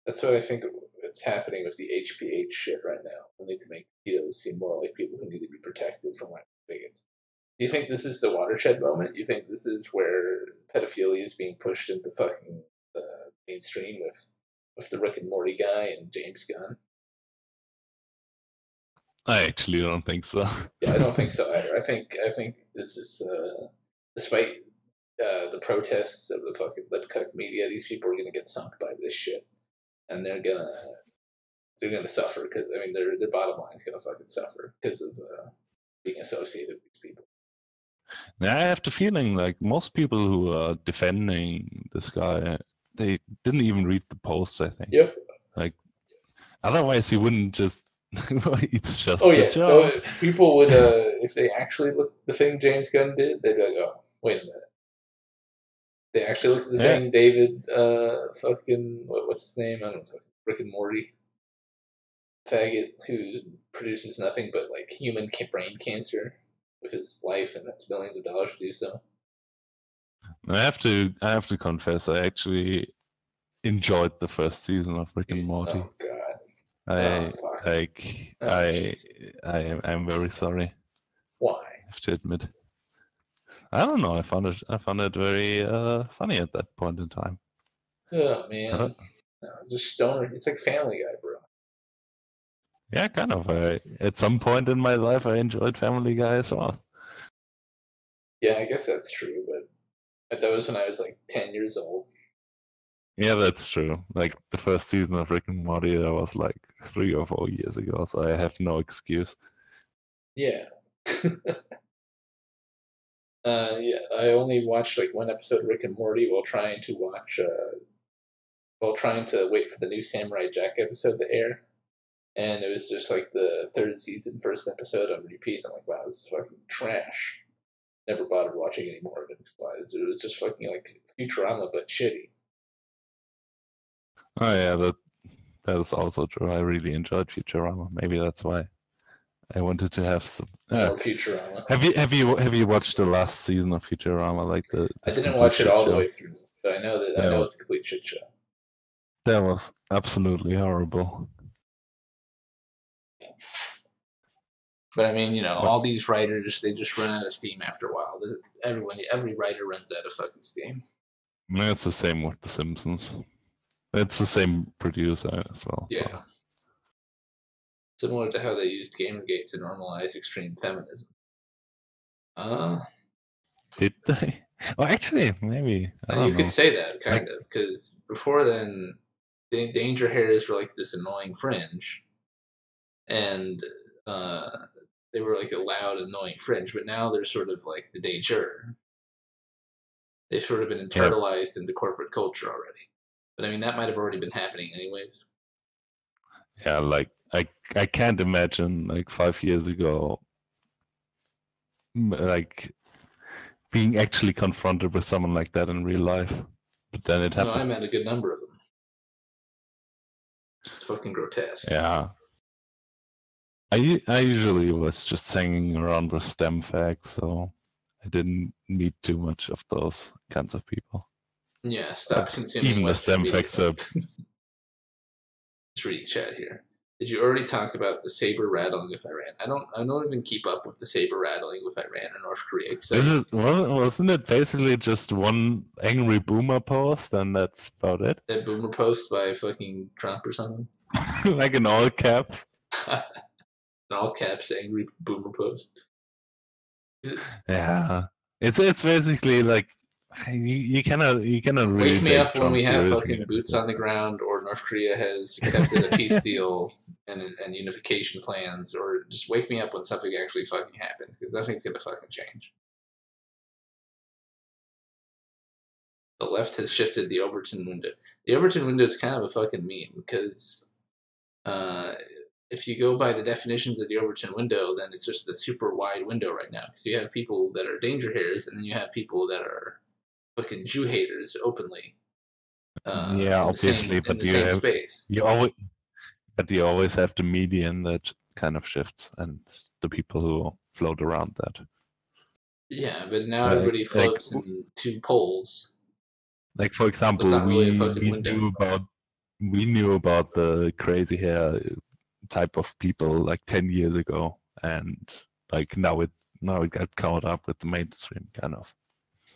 That's what I think it's happening with the HPH shit right now. We need to make pedos seem more like people who need to be protected from white bigots. Do you think this is the watershed moment? You think this is where pedophilia is being pushed into fucking mainstream with the Rick and Morty guy and James Gunn? I actually don't think so. Yeah, I don't think so either. I think this is despite the protests of the fucking lip-cuck media, these people are gonna get sunk by this shit, and they're gonna suffer because I mean their bottom line is gonna fucking suffer because of being associated with these people. Now, I have the feeling like most people who are defending this guy, they didn't even read the posts. I think. Yep. Like, otherwise he wouldn't just. It's just. Oh a yeah. joke. So people would, if they actually looked at the thing James Gunn did, they'd be like, "Oh, wait a minute." They actually looked at the thing David, fucking what's his name? I don't know, Rick and Morty. Faggot who produces nothing but like human brain cancer with his life, and that's millions of dollars to do so. I have to confess, I actually enjoyed the first season of Rick and Morty. Oh god. I'm very sorry. Why? I have to admit. I don't know. I found it very funny at that point in time. Oh man, no, it's just stoner. It's like Family Guy, bro. Yeah, kind of. At some point in my life, I enjoyed Family Guy as well. Yeah, I guess that's true, but that was when I was like 10 years old. Yeah, that's true. Like the first season of Rick and Morty, that was like 3 or 4 years ago, so I have no excuse. Yeah. Yeah, I only watched like one episode of Rick and Morty while trying to wait for the new Samurai Jack episode to air. And it was just like the third season, first episode on repeat. I'm like, wow, this is fucking trash. Never bothered watching any more of it. It was just fucking like Futurama, but shitty. Oh yeah, that is also true. I really enjoyed Futurama. Maybe that's why I wanted to have some more Futurama. Have you watched the last season of Futurama? Like I didn't watch it all the way through, but I know that I know it's a complete shit show. That was absolutely horrible. But I mean, all these writers, they just run out of steam after a while. Every writer runs out of fucking steam. It's the same with The Simpsons. It's the same producer as well. Yeah. So. Similar to how they used Gamergate to normalize extreme feminism. Did they? Well, actually, maybe. You could say that, kind of, because before then, the danger hairs were like this annoying fringe. And they were like a loud, annoying fringe, but now they're sort of like the danger. They've sort of been internalized into corporate culture already. But I mean, that might have already been happening anyways. Yeah, like I can't imagine like 5 years ago, like being actually confronted with someone like that in real life. But then it happened. No, I met a good number of them. It's fucking grotesque. Yeah. I usually was just hanging around with STEM facts, so I didn't meet too much of those kinds of people. Yeah, stop consuming even Western the STEM facts are... Just reading chat here. Did you already talk about the saber rattling with Iran? I don't even keep up with the saber rattling with Iran or North Korea. Wasn't it basically just one angry boomer post and that's about it? That boomer post by fucking Trump or something? Like in all caps? In all caps, angry boomer post. Yeah. It's basically like you cannot really wake me up when we have fucking boots on the ground, or North Korea has accepted a peace deal and unification plans, or just wake me up when something actually fucking happens, because nothing's gonna fucking change. The left has shifted the Overton window. The Overton window is kind of a fucking meme, because if you go by the definitions of the Overton window, then it's just the super wide window right now, because you have people that are danger hairs, and then you have people that are fucking Jew haters openly. Yeah, obviously, but you always have the median that kind of shifts, and the people who float around that. Yeah, but now Like, everybody like, floats in two poles. like for It's example, not really a fucking window. we knew about the crazy hair type of people like 10 years ago, and like now it got caught up with the mainstream kind of.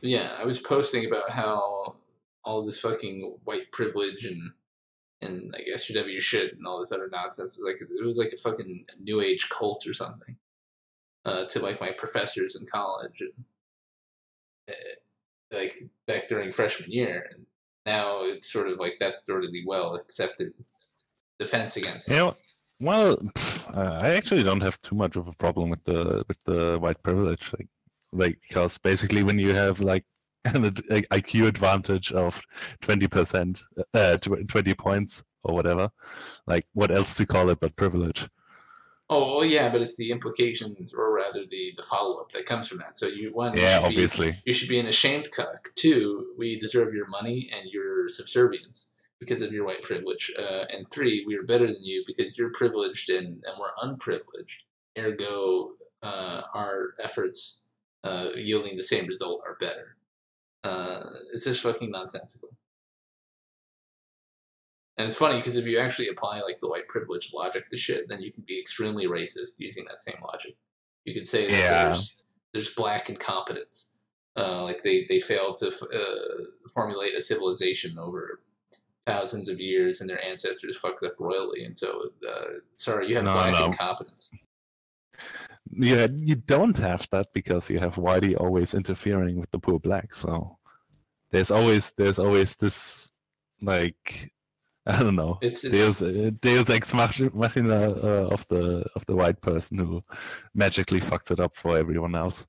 Yeah, I was posting about how all this fucking white privilege and like SJW shit and all this other nonsense was like a fucking new age cult or something. To like my professors in college, and like back during freshman year, and now it's sort of like that's sort of the well accepted defense against it. You know, well, I actually don't have too much of a problem with the white privilege, like because basically when you have like an IQ advantage of 20%, 20 points or whatever, like what else to call it but privilege? Oh well, yeah, but it's the implications, or rather the follow up that comes from that. So Yeah, obviously. You should be an ashamed cuck. Two, we deserve your money and your subservience because of your white privilege. And three, we are better than you because you're privileged and we're unprivileged. Ergo, our efforts yielding the same result are better. It's just fucking nonsensical. And it's funny because if you actually apply like the white privilege logic to shit, then you can be extremely racist using that same logic. You could say that there's black incompetence, like they failed to formulate a civilization over thousands of years, and their ancestors fucked up royally, and so sorry, you have black incompetence. Yeah, you don't have that because you have Whitey always interfering with the poor black. So there's always this like. I don't know. Deus ex machina of the white person who magically fucks it up for everyone else.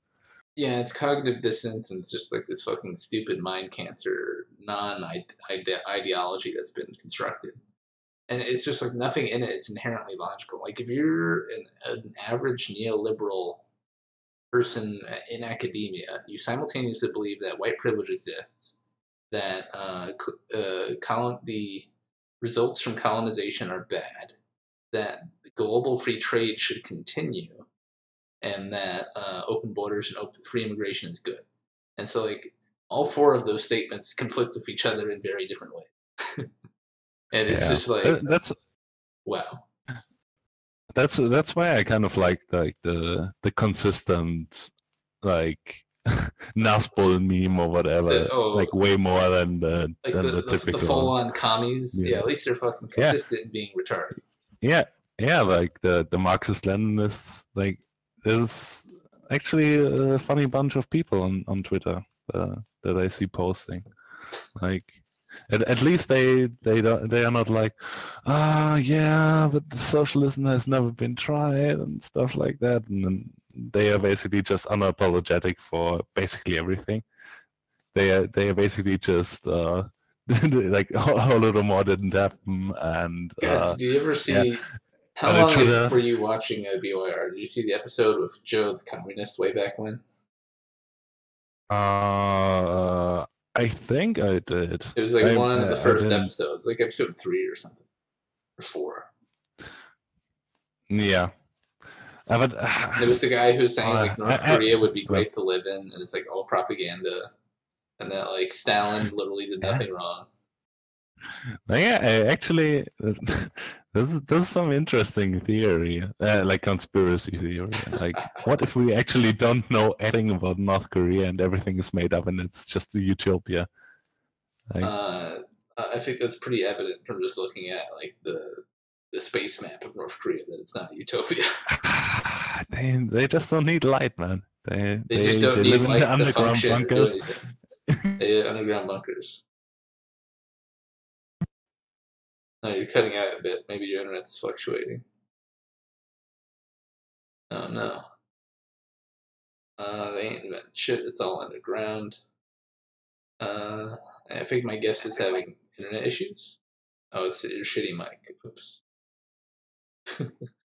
Yeah, it's cognitive dissonance, and it's just like this fucking stupid mind cancer non-ideology that's been constructed. And it's just like nothing in it. It's inherently logical. Like if you're an average neoliberal person in academia, you simultaneously believe that white privilege exists, that the results from colonization are bad, that global free trade should continue, and that open borders and free immigration is good. And so, like, all four of those statements conflict with each other in very different ways. And it's just like wow. That's why I kind of like the consistent like Nazbol meme or whatever, like way more than the typical full on commies. Yeah, at least they're fucking consistent in being retarded. Yeah, like the Marxist Leninists. Like there's actually a funny bunch of people on Twitter that I see posting. Like at least they are not like, yeah, but the socialism has never been tried and stuff like that, and then they are basically just unapologetic for basically everything. They are basically just like a little more didn't happen. And God, do you ever see? Yeah. How long were you watching BYR? Did you see the episode with Joe the Communist way back when? I think I did. It was like one of the first episodes, like episode 3 or something, or 4. Yeah. But it was the guy who was saying like North Korea would be great to live in, and it's like all propaganda, and that like Stalin literally did nothing wrong. Yeah, actually, this is some interesting theory, like conspiracy theory. Like, what if we actually don't know anything about North Korea and everything is made up and it's just a utopia? Like, I think that's pretty evident from just looking at like the space map of North Korea that it's not a utopia. They just don't need light, man. They just don't need light to function or do anything. They have underground bunkers. No, you're cutting out a bit. Maybe your internet's fluctuating. Oh no. They ain't inventing shit. It's all underground. I think my guest is having internet issues. Oh, it's your shitty mic. Oops.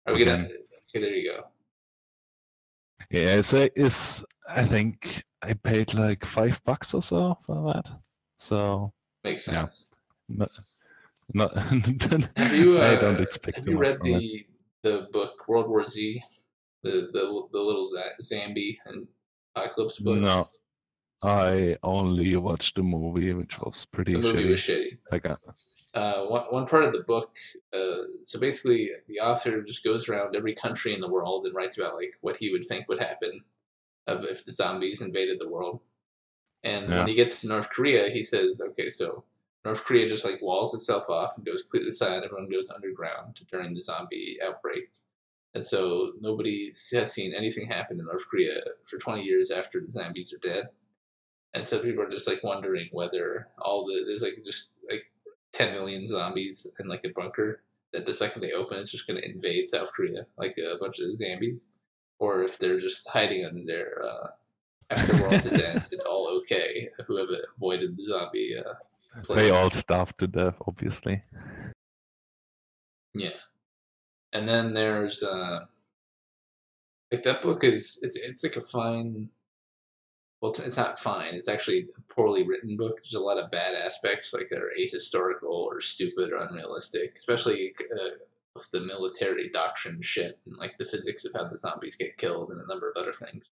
Are we gonna? Okay, there you go. Yeah, it's. I think I paid like $5 or so for that. So makes sense. Yeah. Not. Have you? I don't expect. Have you read the book World War Z? The little Zambi and Apocalypse Bush? No, I only watched the movie, which was pretty The movie shitty. was shitty. Like, One part of the book, so basically the author just goes around every country in the world and writes about like what he would think would happen if the zombies invaded the world. And when he gets to North Korea, he says, okay, so North Korea just like walls itself off and goes completely silent. Everyone goes underground during the zombie outbreak. And so nobody has seen anything happen in North Korea for 20 years after the zombies are dead. And so people are just like wondering whether there's like just like 10 million zombies in like a bunker that the second they open it's just going to invade South Korea like a bunch of zombies, or if they're just hiding under there after the world has ended, all okay, who have avoided the zombie plague. They all starved to death, obviously. Yeah. And then there's like that book is it's like a fine. Well, it's not fine. It's actually a poorly written book. There's a lot of bad aspects, like that are ahistorical or stupid or unrealistic, especially with the military doctrine shit and like the physics of how the zombies get killed and a number of other things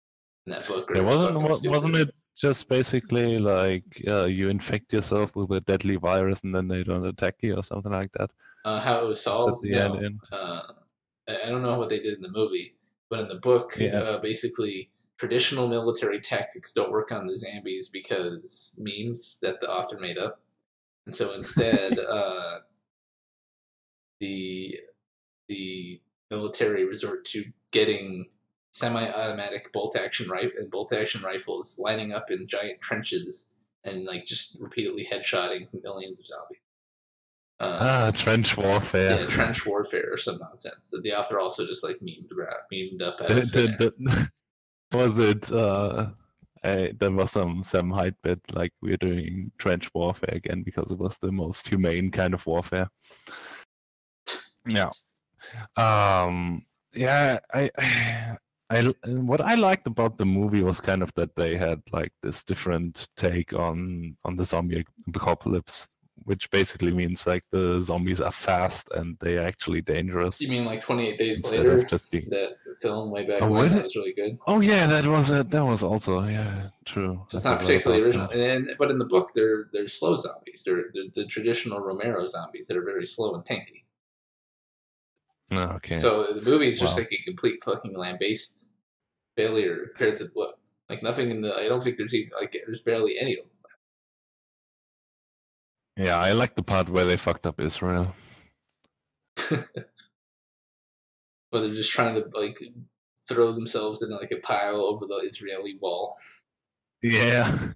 in that book. Wasn't it just basically like you infect yourself with a deadly virus and then they don't attack you or something like that? How it was solved? No. I don't know what they did in the movie, but in the book, basically traditional military tactics don't work on the zombies because memes that the author made up. And so instead, the military resort to getting semi-automatic bolt-action rifles, lining up in giant trenches and like just repeatedly headshotting millions of zombies. Trench warfare. Yeah, trench warfare or some nonsense that the author also just like memed up out of thin air. Was it? There was some hype bit like we're doing trench warfare again because it was the most humane kind of warfare. Yeah. Yeah. What I liked about the movie was kind of that they had like this different take on the zombie apocalypse, which basically means like the zombies are fast and they are actually dangerous. You mean like 28 Days Later? That film way back when that was really good. Oh yeah, that was also true. So it's not particularly original, but in the book they're slow zombies. They're the traditional Romero zombies that are very slow and tanky. Okay. So the movie is just like a complete fucking lambaste failure compared to what, like nothing in the. I don't think there's even like there's barely any of them. Yeah, I like the part where they fucked up Israel. Where they're just trying to like throw themselves in like a pile over the Israeli wall. Yeah.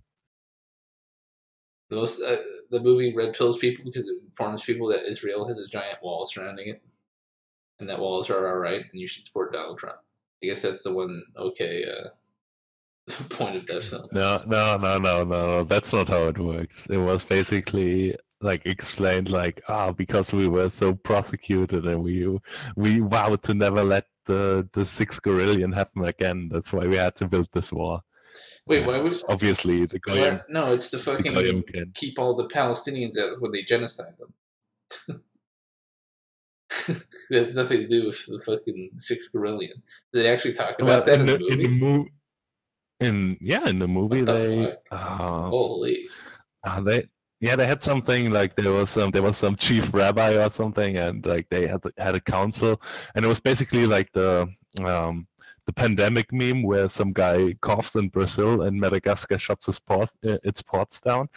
The movie red pills people because it informs people that Israel has a giant wall surrounding it, and that walls are alright, and you should support Donald Trump. I guess that's the one point of that film. No. That's not how it works. It was basically like explained like because we were so prosecuted and we vowed to never let the 6 Gorillion happen again. That's why we had to build this wall. Wait, why would obviously the Goyim? No, it's to fucking keep all the Palestinians out when they genocide them. That has nothing to do with the fucking 6 Gorillion. Did they actually talk about that in the movie? In the movie they holy they had something like there was some chief rabbi or something, and like they had a council, and it was basically like the pandemic meme where some guy coughs in Brazil and Madagascar shuts its ports down,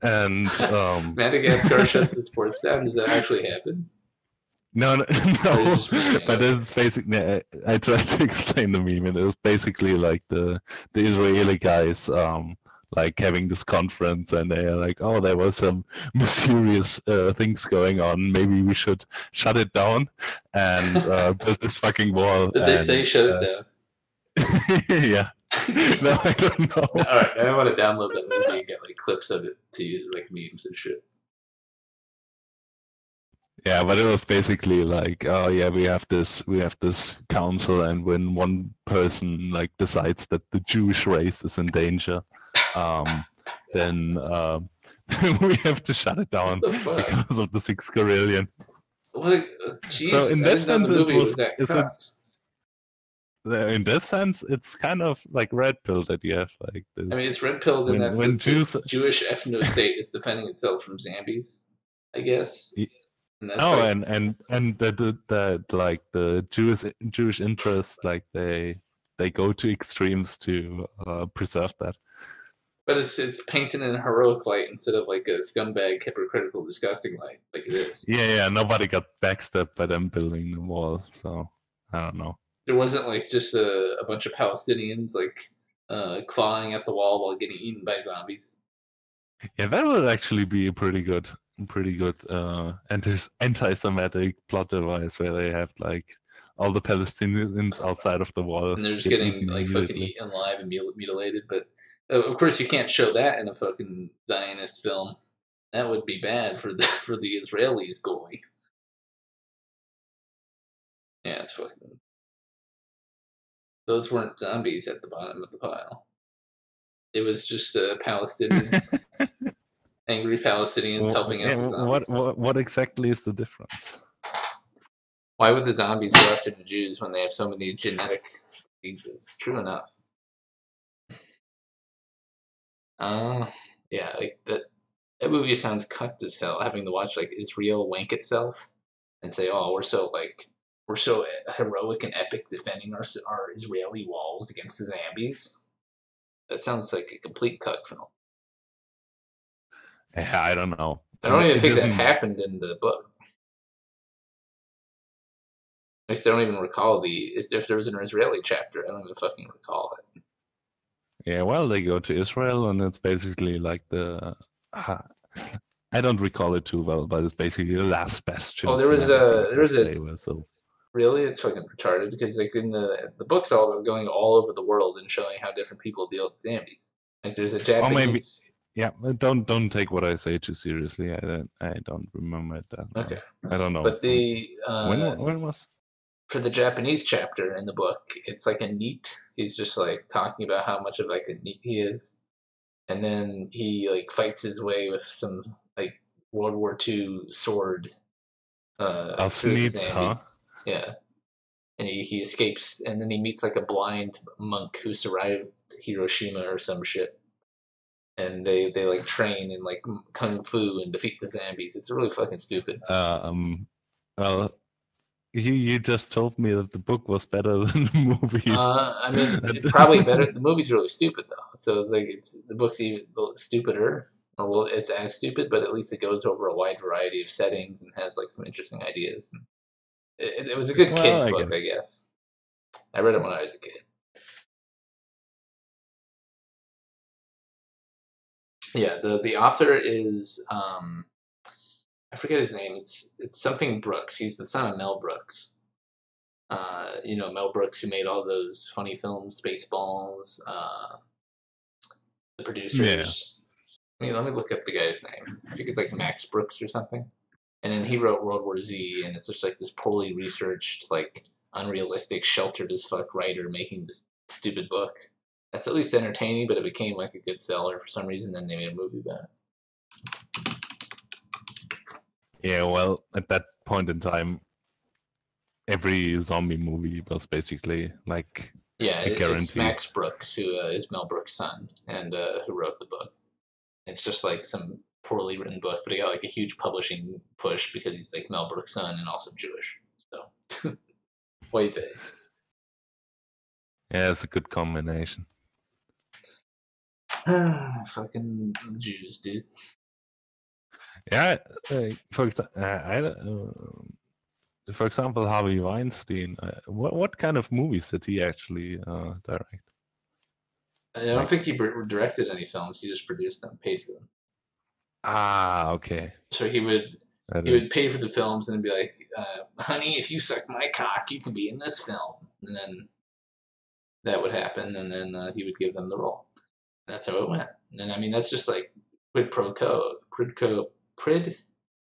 and Madagascar shuts its ports down. Does that actually happen? No. But it's basically. I tried to explain the meme, and it was basically like the Israeli guys, like having this conference, and they're like, "Oh, there was some mysterious things going on. Maybe we should shut it down and build this fucking wall." Did they say shut it down? Yeah. No, I don't know. All right, I want to download that movie and get like clips of it to use like memes and shit. Yeah, but it was basically like, oh yeah, we have this council, and when one person like decides that the Jewish race is in danger, then we have to shut it down because of the 6 Gorillion. What? Jesus! So in that sense, the movie was that in this sense, it's kind of like red pill that you have like this. I mean, it's red pilled in that when the Jewish ethno-state is defending itself from zombies, I guess. And that's and the like the Jewish interests, like they go to extremes to preserve that. But it's painted in a heroic light instead of like a scumbag, hypocritical, disgusting light, like it is. Yeah. Nobody got backstabbed by them building the wall, so I don't know. There wasn't like just a bunch of Palestinians like clawing at the wall while getting eaten by zombies. Yeah, that would actually be a pretty good anti-Semitic plot device where they have like all the Palestinians outside of the wall, and they're just getting like fucking eaten alive and mutilated. But of course, you can't show that in a fucking Zionist film. That would be bad for the Israelis, goy. Yeah, it's fucking. Those weren't zombies at the bottom of the pile. It was just Palestinians, angry Palestinians helping out the zombies. What exactly is the difference? Why would the zombies go after the Jews when they have so many genetic diseases? True enough. Yeah, like that movie sounds cucked as hell. Having to watch like Israel wank itself and say, "Oh, we're so heroic and epic defending our Israeli walls against the zombies." That sounds like a complete cuck film. Yeah, I don't know. I don't even think that happened in the book. At least I don't even recall if there was an Israeli chapter. I don't even fucking recall it. Yeah, well, they go to Israel, and it's basically like the. I don't recall it too well, but it's basically the last bastion. Oh, there was a. Really, it's fucking retarded because like in the book's all about going all over the world and showing how different people deal with zombies. Like there's a Japanese. Or maybe, yeah, don't take what I say too seriously. I don't remember that. Okay, I don't know. But the when was. For the Japanese chapter in the book, it's like a NEET. He's just like talking about how much of like a NEET he is, and then he like fights his way with some like World War II sword. Through the zombies. Huh? Yeah, and he escapes, and then he meets like a blind monk who survived Hiroshima or some shit, and they like train in like kung fu and defeat the zombies. It's really fucking stupid. Well. You just told me that the book was better than the movie. I mean, it's probably better. The movie's really stupid though, so it's like the book's even stupider. Or well, it's as stupid, but at least it goes over a wide variety of settings and has like some interesting ideas. It was a good kid's book, I guess. I read it when I was a kid. Yeah, the author is I forget his name. It's something Brooks. He's the son of Mel Brooks. Mel Brooks, who made all those funny films, Spaceballs, the producers. Yeah. I mean, let me look up the guy's name. I think it's like Max Brooks or something. And then he wrote World War Z, and it's just like this poorly researched, like unrealistic, sheltered as fuck writer making this stupid book. That's at least entertaining, but it became like a good seller for some reason. Then they made a movie about it. Yeah, well, at that point in time, every zombie movie was basically like it's Max Brooks, who is Mel Brooks' son, and who wrote the book. It's just like some poorly written book, but he got like a huge publishing push because he's like Mel Brooks' son and also Jewish. So, way vague. Yeah, it's a good combination. Fucking Jews, dude. Yeah, for example, Harvey Weinstein. What kind of movies did he actually direct? I don't think he directed any films. He just produced them, paid for them. Ah, okay. So he would pay for the films and be like, "Honey, if you suck my cock, you can be in this film." And then that would happen, and then he would give them the role. And that's how it went. And I mean, that's just like quid pro quo.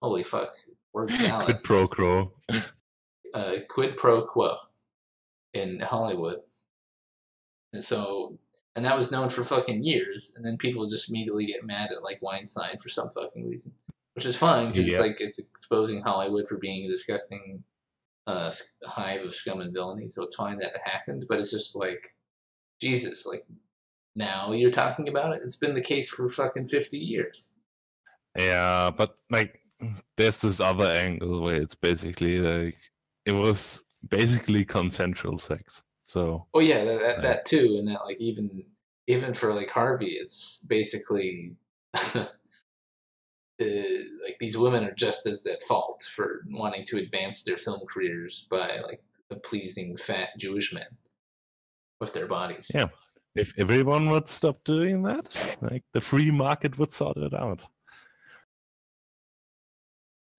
Holy fuck, word salad. Quid pro quo. Quid pro quo in Hollywood. And that was known for fucking years, and then people just immediately get mad at like Weinstein for some fucking reason, which is fine because it's exposing Hollywood for being a disgusting hive of scum and villainy, so it's fine that it happened. But it's just like, Jesus, like now you're talking about it. It's been the case for fucking 50 years. Yeah, but like, there's this other angle where it's basically like it was basically consensual sex. So. Oh yeah, that too, and that like even for like Harvey, it's basically like these women are just as at fault for wanting to advance their film careers by like pleasing fat Jewish men with their bodies. Yeah, if everyone would stop doing that, like the free market would sort it out.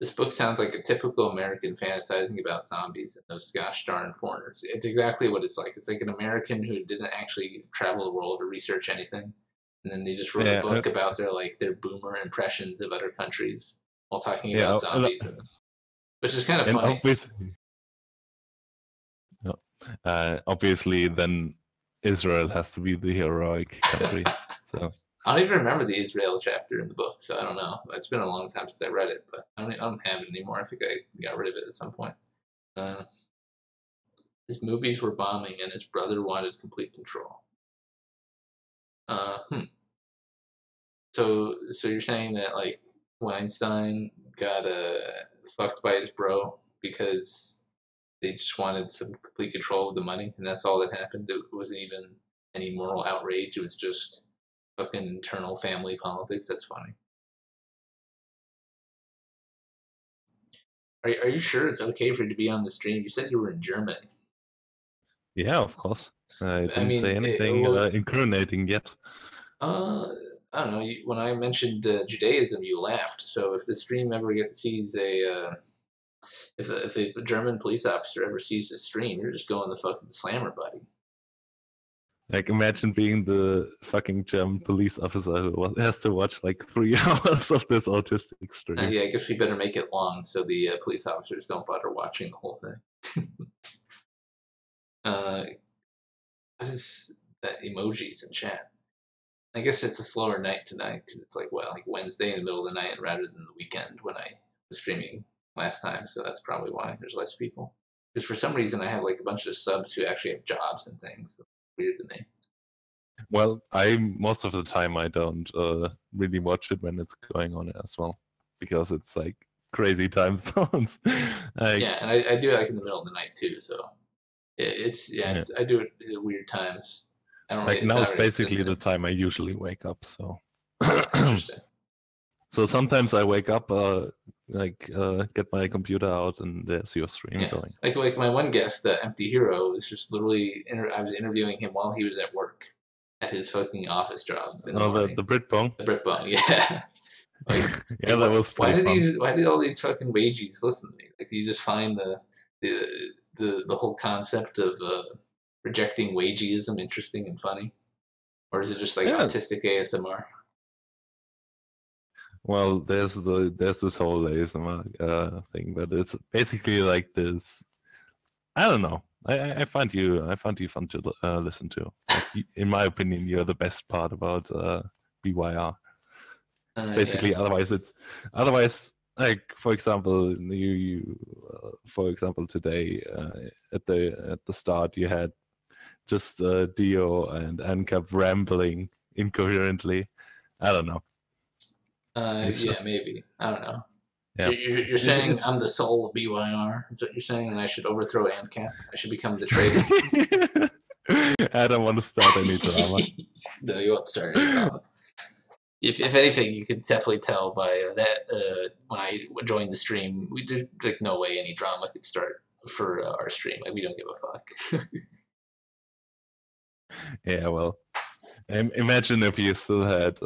This book sounds like a typical American fantasizing about zombies and those gosh darn foreigners. It's exactly what it's like. It's like an American who didn't actually travel the world or research anything, and then they just wrote a book about their boomer impressions of other countries while talking about zombies, which is kind of funny. Obviously, then Israel has to be the heroic country. So. I don't even remember the Israel chapter in the book, so I don't know. It's been a long time since I read it, but I don't have it anymore. I think I got rid of it at some point. His movies were bombing, and his brother wanted complete control. So you're saying that like Weinstein got fucked by his bro because they just wanted some complete control of the money, and that's all that happened. It wasn't even any moral outrage. It was just fucking internal family politics. That's funny. Are you sure it's okay for you to be on the stream? You said you were in Germany. Yeah, of course. I didn't say anything incriminating yet. I don't know. When I mentioned Judaism, you laughed. So if the stream ever sees if a German police officer ever sees the stream, you're just going the fucking slammer, buddy. Like, imagine being the fucking German police officer who has to watch like 3 hours of this autistic stream. Yeah, I guess we better make it long so the police officers don't bother watching the whole thing. What is that emojis in chat? I guess it's a slower night tonight because it's like Wednesday in the middle of the night rather than the weekend when I was streaming last time. So that's probably why there's less people. Because for some reason I have like a bunch of subs who actually have jobs and things. So weird to me. Well, most of the time I don't really watch it when it's going on as well, because it's like crazy time zones. Yeah, and I do it like in the middle of the night too. So I do it at weird times. I don't like now it's basically the time I usually wake up. So interesting. So sometimes I wake up, get my computer out, and there's your stream going. Like my one guest, Empty Hero, was just literally I was interviewing him while he was at work at his fucking office job. The Britbong. The Britbong, yeah. Yeah, that was pretty fun. Why did all these fucking wagies listen to me? Like, do you just find the whole concept of rejecting wageism interesting and funny, or is it just like autistic ASMR? Well, there's this whole ASMR thing, but it's basically like this. I don't know. I find you fun to listen to. Like, in my opinion, you're the best part about BYR. It's basically otherwise like, for example, for example today at the start you had just Dio and Ancap rambling incoherently. I don't know. Maybe. I don't know. Yeah. So you're saying I'm the soul of BYR? Is what you're saying? And I should overthrow Ancap? I should become the traitor? I don't want to start any drama. No, you won't start any drama. If anything, you could definitely tell by that when I joined the stream, there's like no way any drama could start for our stream. Like, we don't give a fuck. Yeah, well, imagine if you still had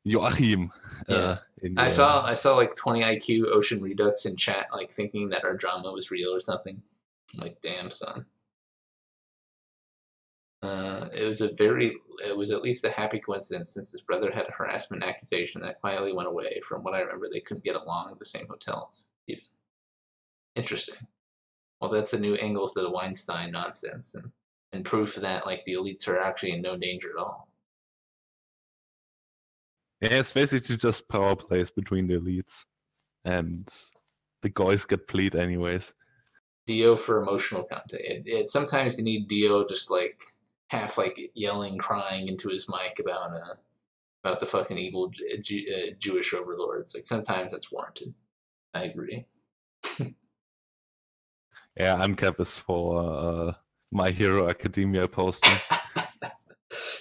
Joachim. I saw like 20 IQ Ocean Redux in chat, like thinking that our drama was real or something. I'm like, damn, son. It was at least a happy coincidence since his brother had a harassment accusation that quietly went away. From what I remember, they couldn't get along at the same hotels. Even. Interesting. Well, that's a new angle to the Weinstein nonsense and proof that like the elites are actually in no danger at all. Yeah, it's basically just power plays between the elites, and the guys get played anyways. Dio for emotional content. Sometimes you need Dio just like half like yelling, crying into his mic about the fucking evil Jewish overlords. Like sometimes that's warranted. I agree. Yeah, Ancap is for My Hero Academia poster.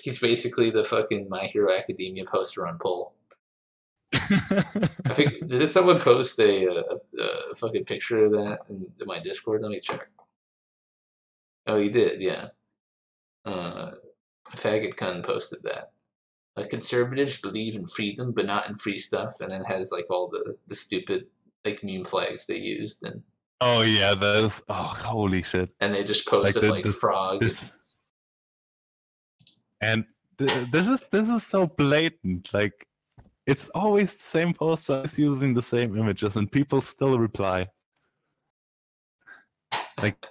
He's basically the fucking My Hero Academia poster on pull. I think did someone post a fucking picture of that in my Discord? Let me check. Oh, you did, yeah. Faggot Cunt posted that. Like conservatives believe in freedom, but not in free stuff, and then has like all the stupid like meme flags they used, and oh yeah, that is holy shit. And they just post like frog. This is so blatant. Like it's always the same poster using the same images, and people still reply. Like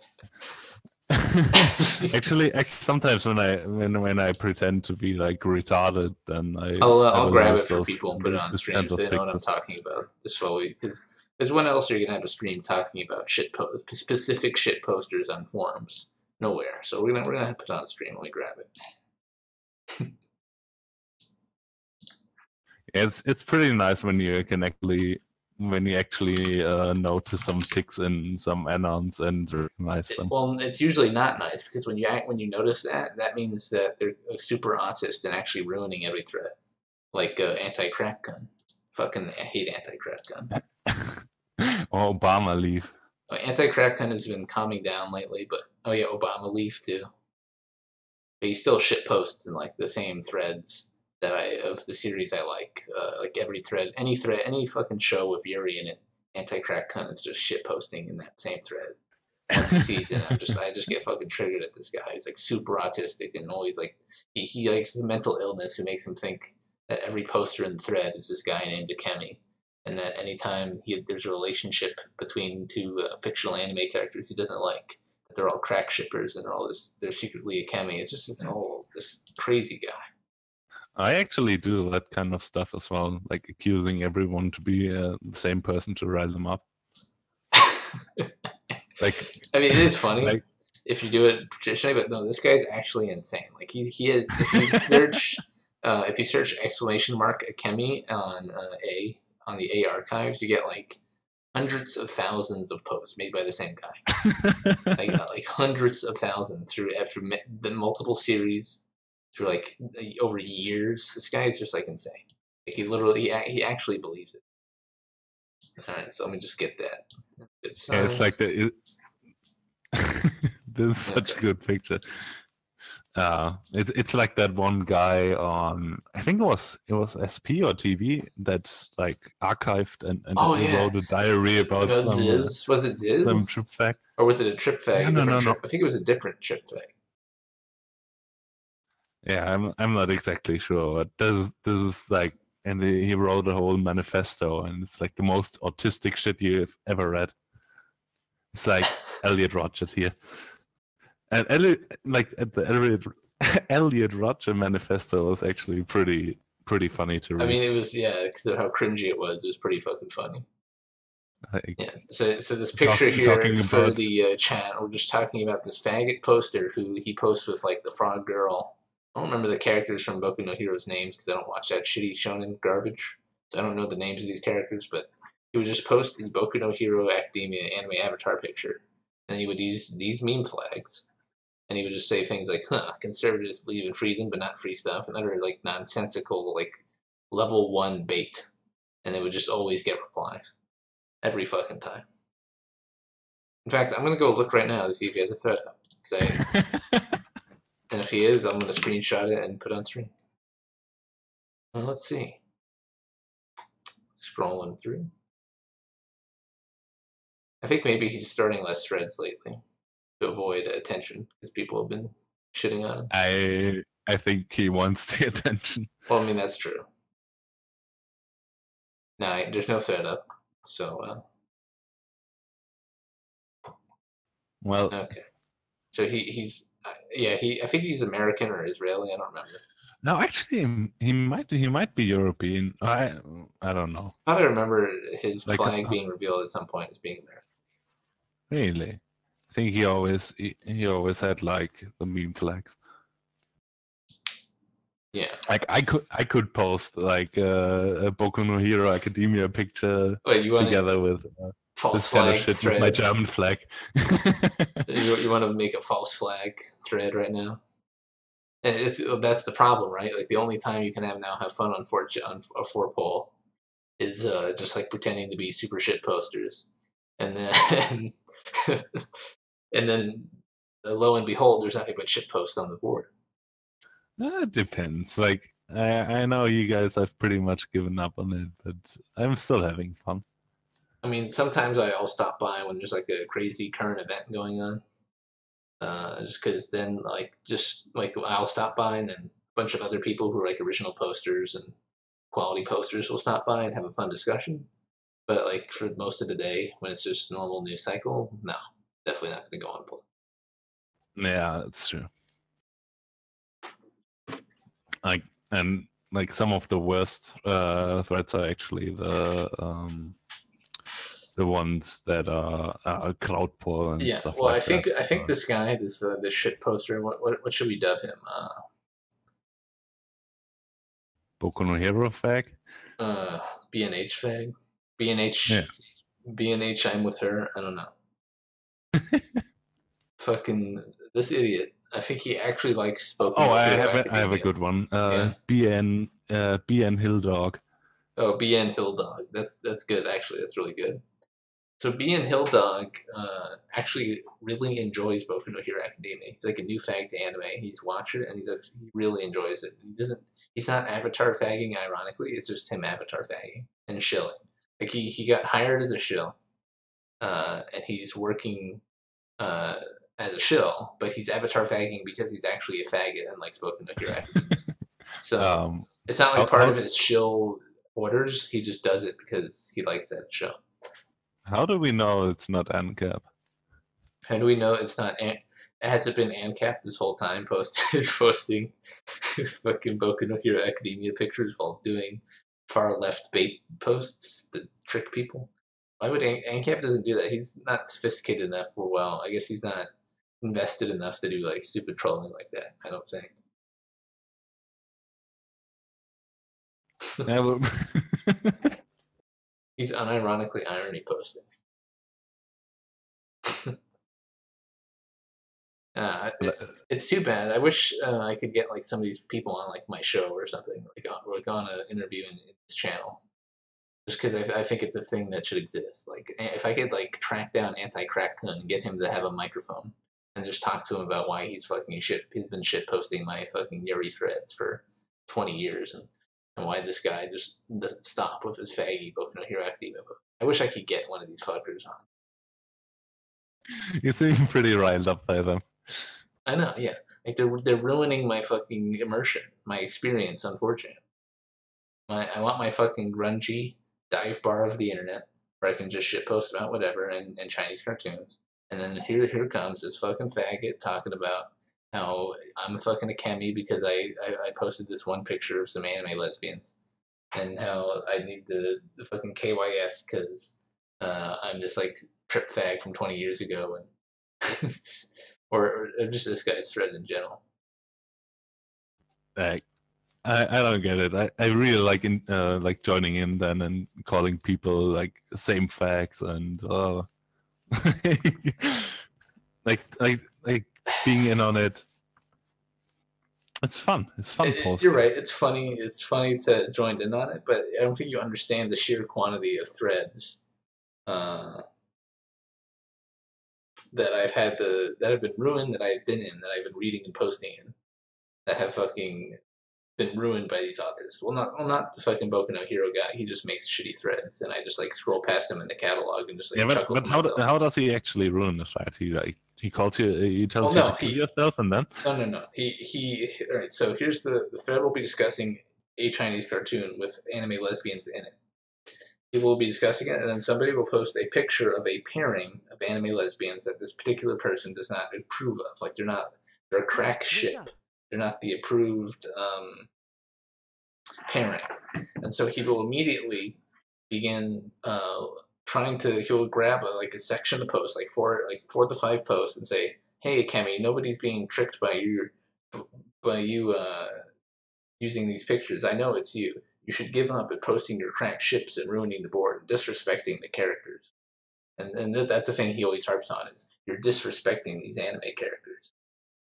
actually, sometimes when I pretend to be like retarded, then I'll grab it for people and put it on stream so they know what I'm talking about. This way, because when else are you gonna have a stream talking about specific shit posters on forums? Nowhere. So we're gonna have to put it on stream when we grab it. It's pretty nice when you can actually notice some ticks in some Anons and recognize them. Well, it's usually not nice because when you notice that means that they're super autist and actually ruining every thread, like anti-crack gun. Fucking hate anti-crack gun. Obama leave. Anti-crack gun has been calming down lately, but oh yeah, Obama leave too. But he still shit posts in like the same threads of the series I like every thread, any fucking show with Yuri in it, anti-crack cunt, it's just shit posting in that same thread. Once a season, I just get fucking triggered at this guy. He's like super autistic and always like he likes his mental illness who makes him think that every poster in the thread is this guy named Akemi, and that anytime there's a relationship between two fictional anime characters he doesn't like, that they're all crack shippers and they're secretly Akemi. It's all this crazy guy. I actually do that kind of stuff as well, like accusing everyone to be the same person to rile them up. Like, I mean, it is funny like, if you do it traditionally, but no, this guy's actually insane. Like he is. If you search exclamation mark Akemi on the A archives, you get like hundreds of thousands of posts made by the same guy. like hundreds of thousands after the multiple series. For like over years, this guy is just like insane. Like he actually believes it. All right, so let me just get that. Yeah, it's like this is such a good picture. It's like that one guy on, I think it was SP or TV that's like archived and he wrote a diary about some Ziz. Was it Ziz? Some trip fag, or was it a trip fag? No. I think it was a different trip fag. Yeah, I'm not exactly sure. But this is like, and he wrote a whole manifesto, and it's like the most autistic shit you've ever read. It's like Elliot Rodger here, and the Elliot Rodger manifesto was actually pretty funny to read. I mean, it was because of how cringy it was. It was pretty fucking funny. Yeah. So this picture here for the chat, we're just talking about this faggot poster who he posts with like the frog girl. I don't remember the characters from Boku no Hero's names because I don't watch that shitty shonen garbage. So I don't know the names of these characters, but he would just post the Boku no Hero Academia anime avatar picture, and he would use these meme flags, and he would just say things like, conservatives believe in freedom but not free stuff, and other like nonsensical like level 1 bait, and they would just always get replies. Every fucking time. In fact, I'm going to go look right now to see if he has a thread up. And if he is, I'm going to screenshot it and put it on stream. Well, let's see. Scrolling through. I think maybe he's starting less threads lately to avoid attention because people have been shitting on him. I think he wants the attention. Well, I mean, that's true. No, there's no thread up. So, well, okay. So he's I think he's American or Israeli. I don't remember. No, actually, he might be European. I don't know. I remember his flag being revealed at some point as being American. Really? think he always had like the meme flags. Yeah. Like I could post like a Boku no Hero Academia picture together with false this kind of flag shit thread. with my German flag. You want to make a false flag thread right now? And that's the problem, right? Like the only time you can have fun on 4pol is just like pretending to be super shit posters, and then and then lo and behold, there's nothing but shit posts on the board. It depends. Like I know you guys have pretty much given up on it, but I'm still having fun. I mean, sometimes I'll stop by when there's like a crazy current event going on. Just because then, I'll stop by, and then a bunch of other people who are like original posters and quality posters will stop by and have a fun discussion. But like for most of the day, when it's just normal news cycle, no, definitely not going to go on play. Yeah, that's true. Like some of the worst threats are actually the ones that are crowd pull and stuff well, like that. I think this guy, this shit poster, what should we dub him? Boku no Hero fag. BNH fag. BNH. Yeah. BNH. I'm with her. I don't know. Fucking this idiot. I think he actually likes Boku no Hero. I have a good one. Yeah. BN Hill Dog. Oh, BN Hill Dog. That's good. Actually, that's really good. So BN Hill Dog actually really enjoys Boku no Hero Academia. He's like a new fag to anime. He's watched it and he really enjoys it. He's not avatar fagging. Ironically, it's just him avatar fagging and shilling. Like he got hired as a shill, and he's working as a shill, but he's avatar fagging because he's actually a faggot and likes Boku no Hero Academia. So it's not like part of his shill orders. He just does it because he likes that show. How do we know it's not Ancap? How do we know it's not? Has it been Ancap this whole time? Posting fucking Boku no Hero Academia pictures while doing far left bait posts to trick people. Why would Ancap doesn't do that? He's not sophisticated enough for I guess he's not invested enough to do like stupid trolling like that. I don't think. He's unironically irony posting. It's too bad. I wish I could get like some of these people on like my show or something, like on an interview in this channel. Just because I think it's a thing that should exist. Like if I could like track down Anti-Crack Kun and get him to have a microphone and just talk to him about why he's been shit posting my fucking Yuri threads for 20 years and why this guy just doesn't stop with his faggy Boku no Hero Academia book. I wish I could get one of these fuckers on. You seem pretty riled up by them. I know, yeah. Like they're ruining my fucking immersion, my experience, unfortunately. I want my fucking grungy dive bar of the internet where I can just shitpost about whatever and Chinese cartoons. And then here comes this fucking faggot talking about how I'm fucking a chemi because I posted this one picture of some anime lesbians and how I need the fucking KYS because I'm this like trip fag from 20 years ago and or just this guy's thread in general. Like, I don't get it. I really like joining in then and calling people like same facts and like being in on it. It's fun. It's fun. You're right. It's funny. It's funny to join in on it, but I don't think you understand the sheer quantity of threads that have been ruined, that I've been in, that I've been reading and posting in, that have fucking been ruined by these autists. Well, not the fucking Boku no Hero guy. He just makes shitty threads, and I just like scroll past him in the catalog and just like chuckle to myself. How does he actually ruin the thread? He calls you. He tells you to kill yourself, and then no. He. All right. So here's the thread. We'll be discussing a Chinese cartoon with anime lesbians in it. People will be discussing it, and then somebody will post a picture of a pairing of anime lesbians that this particular person does not approve of. Like they're a crack ship. They're not the approved pairing. And so he will immediately begin he'll grab a section of posts, like 4 to 5 posts, and say, "Hey, Kemi, nobody's being tricked by you using these pictures. I know it's you. You should give up at posting your cracked ships and ruining the board and disrespecting the characters." And that's the thing he always harps on is you're disrespecting these anime characters.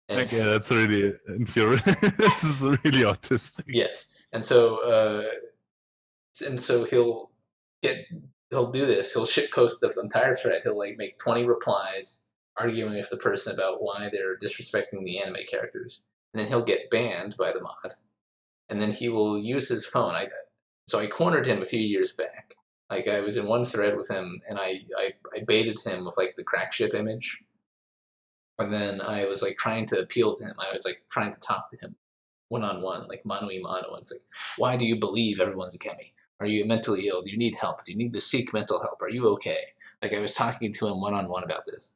And, okay, that's really infuriating. This is really autistic. Yes, and so he'll do this. He'll shitpost the entire thread. He'll make 20 replies arguing with the person about why they're disrespecting the anime characters, and then he'll get banned by the mod. And then he will use his phone. So I cornered him a few years back. I was in one thread with him, and I baited him with the crack ship image. And then I was trying to appeal to him. I was trying to talk to him one-on-one, mano y mano. It's why do you believe everyone's a Kemi? Are you mentally ill? Do you need help? Do you need to seek mental help? Are you okay? I was talking to him one-on-one about this.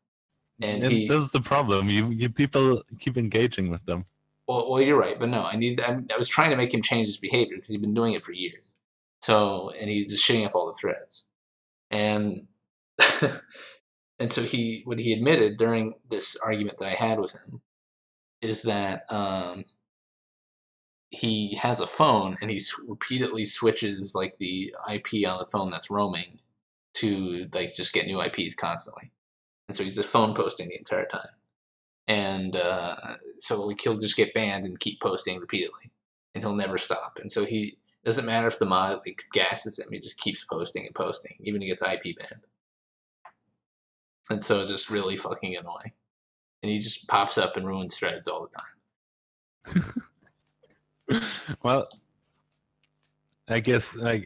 And this is the problem. You people keep engaging with them. Well, you're right, but no, I was trying to make him change his behavior because he's been doing it for years. And he's just shitting up all the threads. And and so what he admitted during this argument that I had with him is that he has a phone and he repeatedly switches the IP on the phone that's roaming to just get new IPs constantly. And so he's just phone posting the entire time. And so he'll just get banned and keep posting repeatedly, and he'll never stop. And so he doesn't matter if the mod gasses him; he just keeps posting and posting, even if he gets IP banned. And so it's just really fucking annoying. And he just pops up and ruins threads all the time. Well, I guess I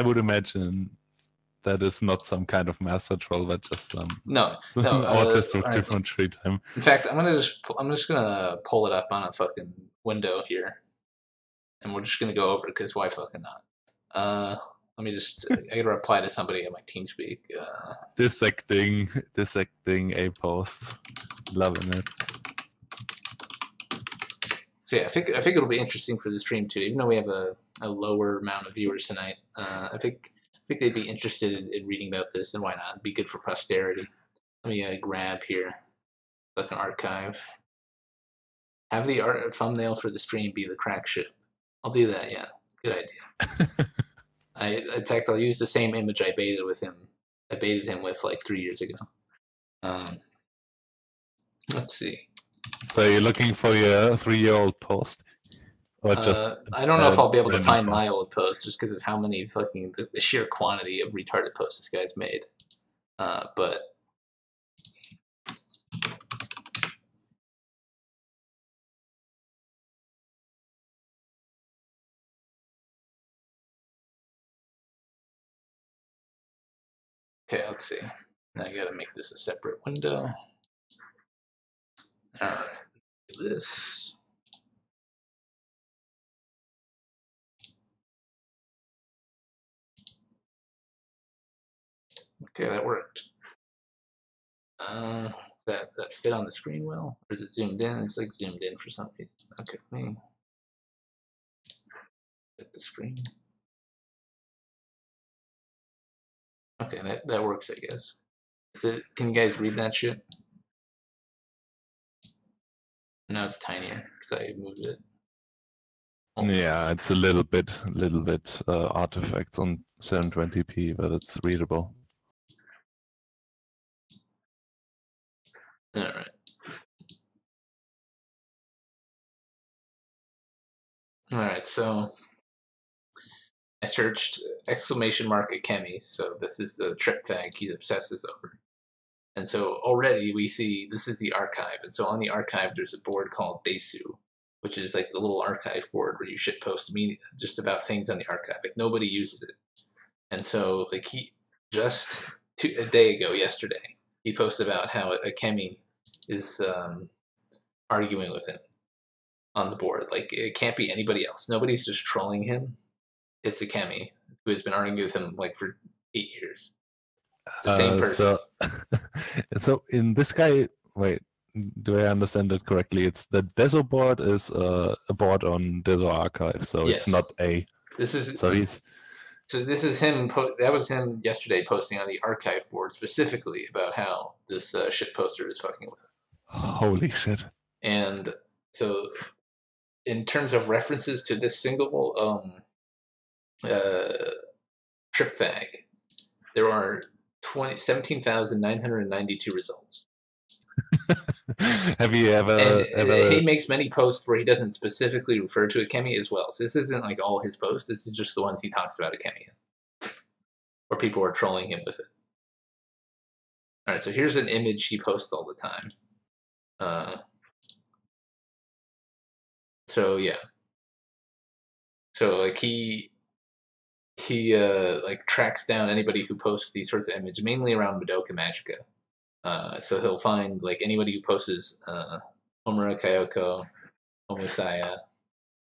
would imagine that is not some kind of master troll, but just some artist with different free time. In fact, I'm just gonna pull it up on a fucking window here, and we're just gonna go over it because why fucking not? Let me just I gotta reply to somebody at my TeamSpeak. Dissecting a post, loving it. So yeah, I think it'll be interesting for the stream too. Even though we have a lower amount of viewers tonight, I think they'd be interested in reading about this, and why not? It'd be good for posterity. Let me grab here, an archive. Have the thumbnail for the stream be the crack ship. I'll do that. Yeah, good idea. In fact, I'll use the same image I baited him with 3 years ago. Let's see. So you're looking for your 3-year-old post? Or just I don't know if I'll be able to find my old post just because of how many the sheer quantity of retarded posts this guy's made. But okay, let's see. Now I gotta make this a separate window. All right, do this. Okay, that worked. Does that fit on the screen well? Or is it zoomed in? It's zoomed in for some reason. Okay, let me hit the screen. Okay, that works, I guess. Can you guys read that shit? Now it's tinier because I moved it. Oh. Yeah, it's a little bit artifacts on 720p, but it's readable. All right. All right, so I searched !Akemi, so this is the trip fag he obsesses over. And so already we see this is the archive. And so on the archive, there's a board called Desu, which is the little archive board where you shitpost just about things on the archive. Nobody uses it. And so he just a day ago, yesterday, he posted about how Akemi is arguing with him on the board. It can't be anybody else. Nobody's just trolling him. It's Akemi, who has been arguing with him for 8 years. It's the same person. So in this guy, wait, do I understand it correctly? It's the Deso board is a board on Deso Archive, so yes. It's not a. This is So this is him. That was him yesterday posting on the archive board specifically about how this shit poster is fucking with him. Holy shit! And so, in terms of references to this single trip fag, there are 17,992 results. Have you ever? He makes many posts where he doesn't specifically refer to Akemi as well. So this isn't like all his posts. This is just the ones he talks about Akemi in, where people are trolling him with it. All right, so here's an image he posts all the time. So yeah. So like he like tracks down anybody who posts these sorts of images, mainly around Madoka Magica. So he'll find like anybody who posts Homura Kayoko, Homusaya,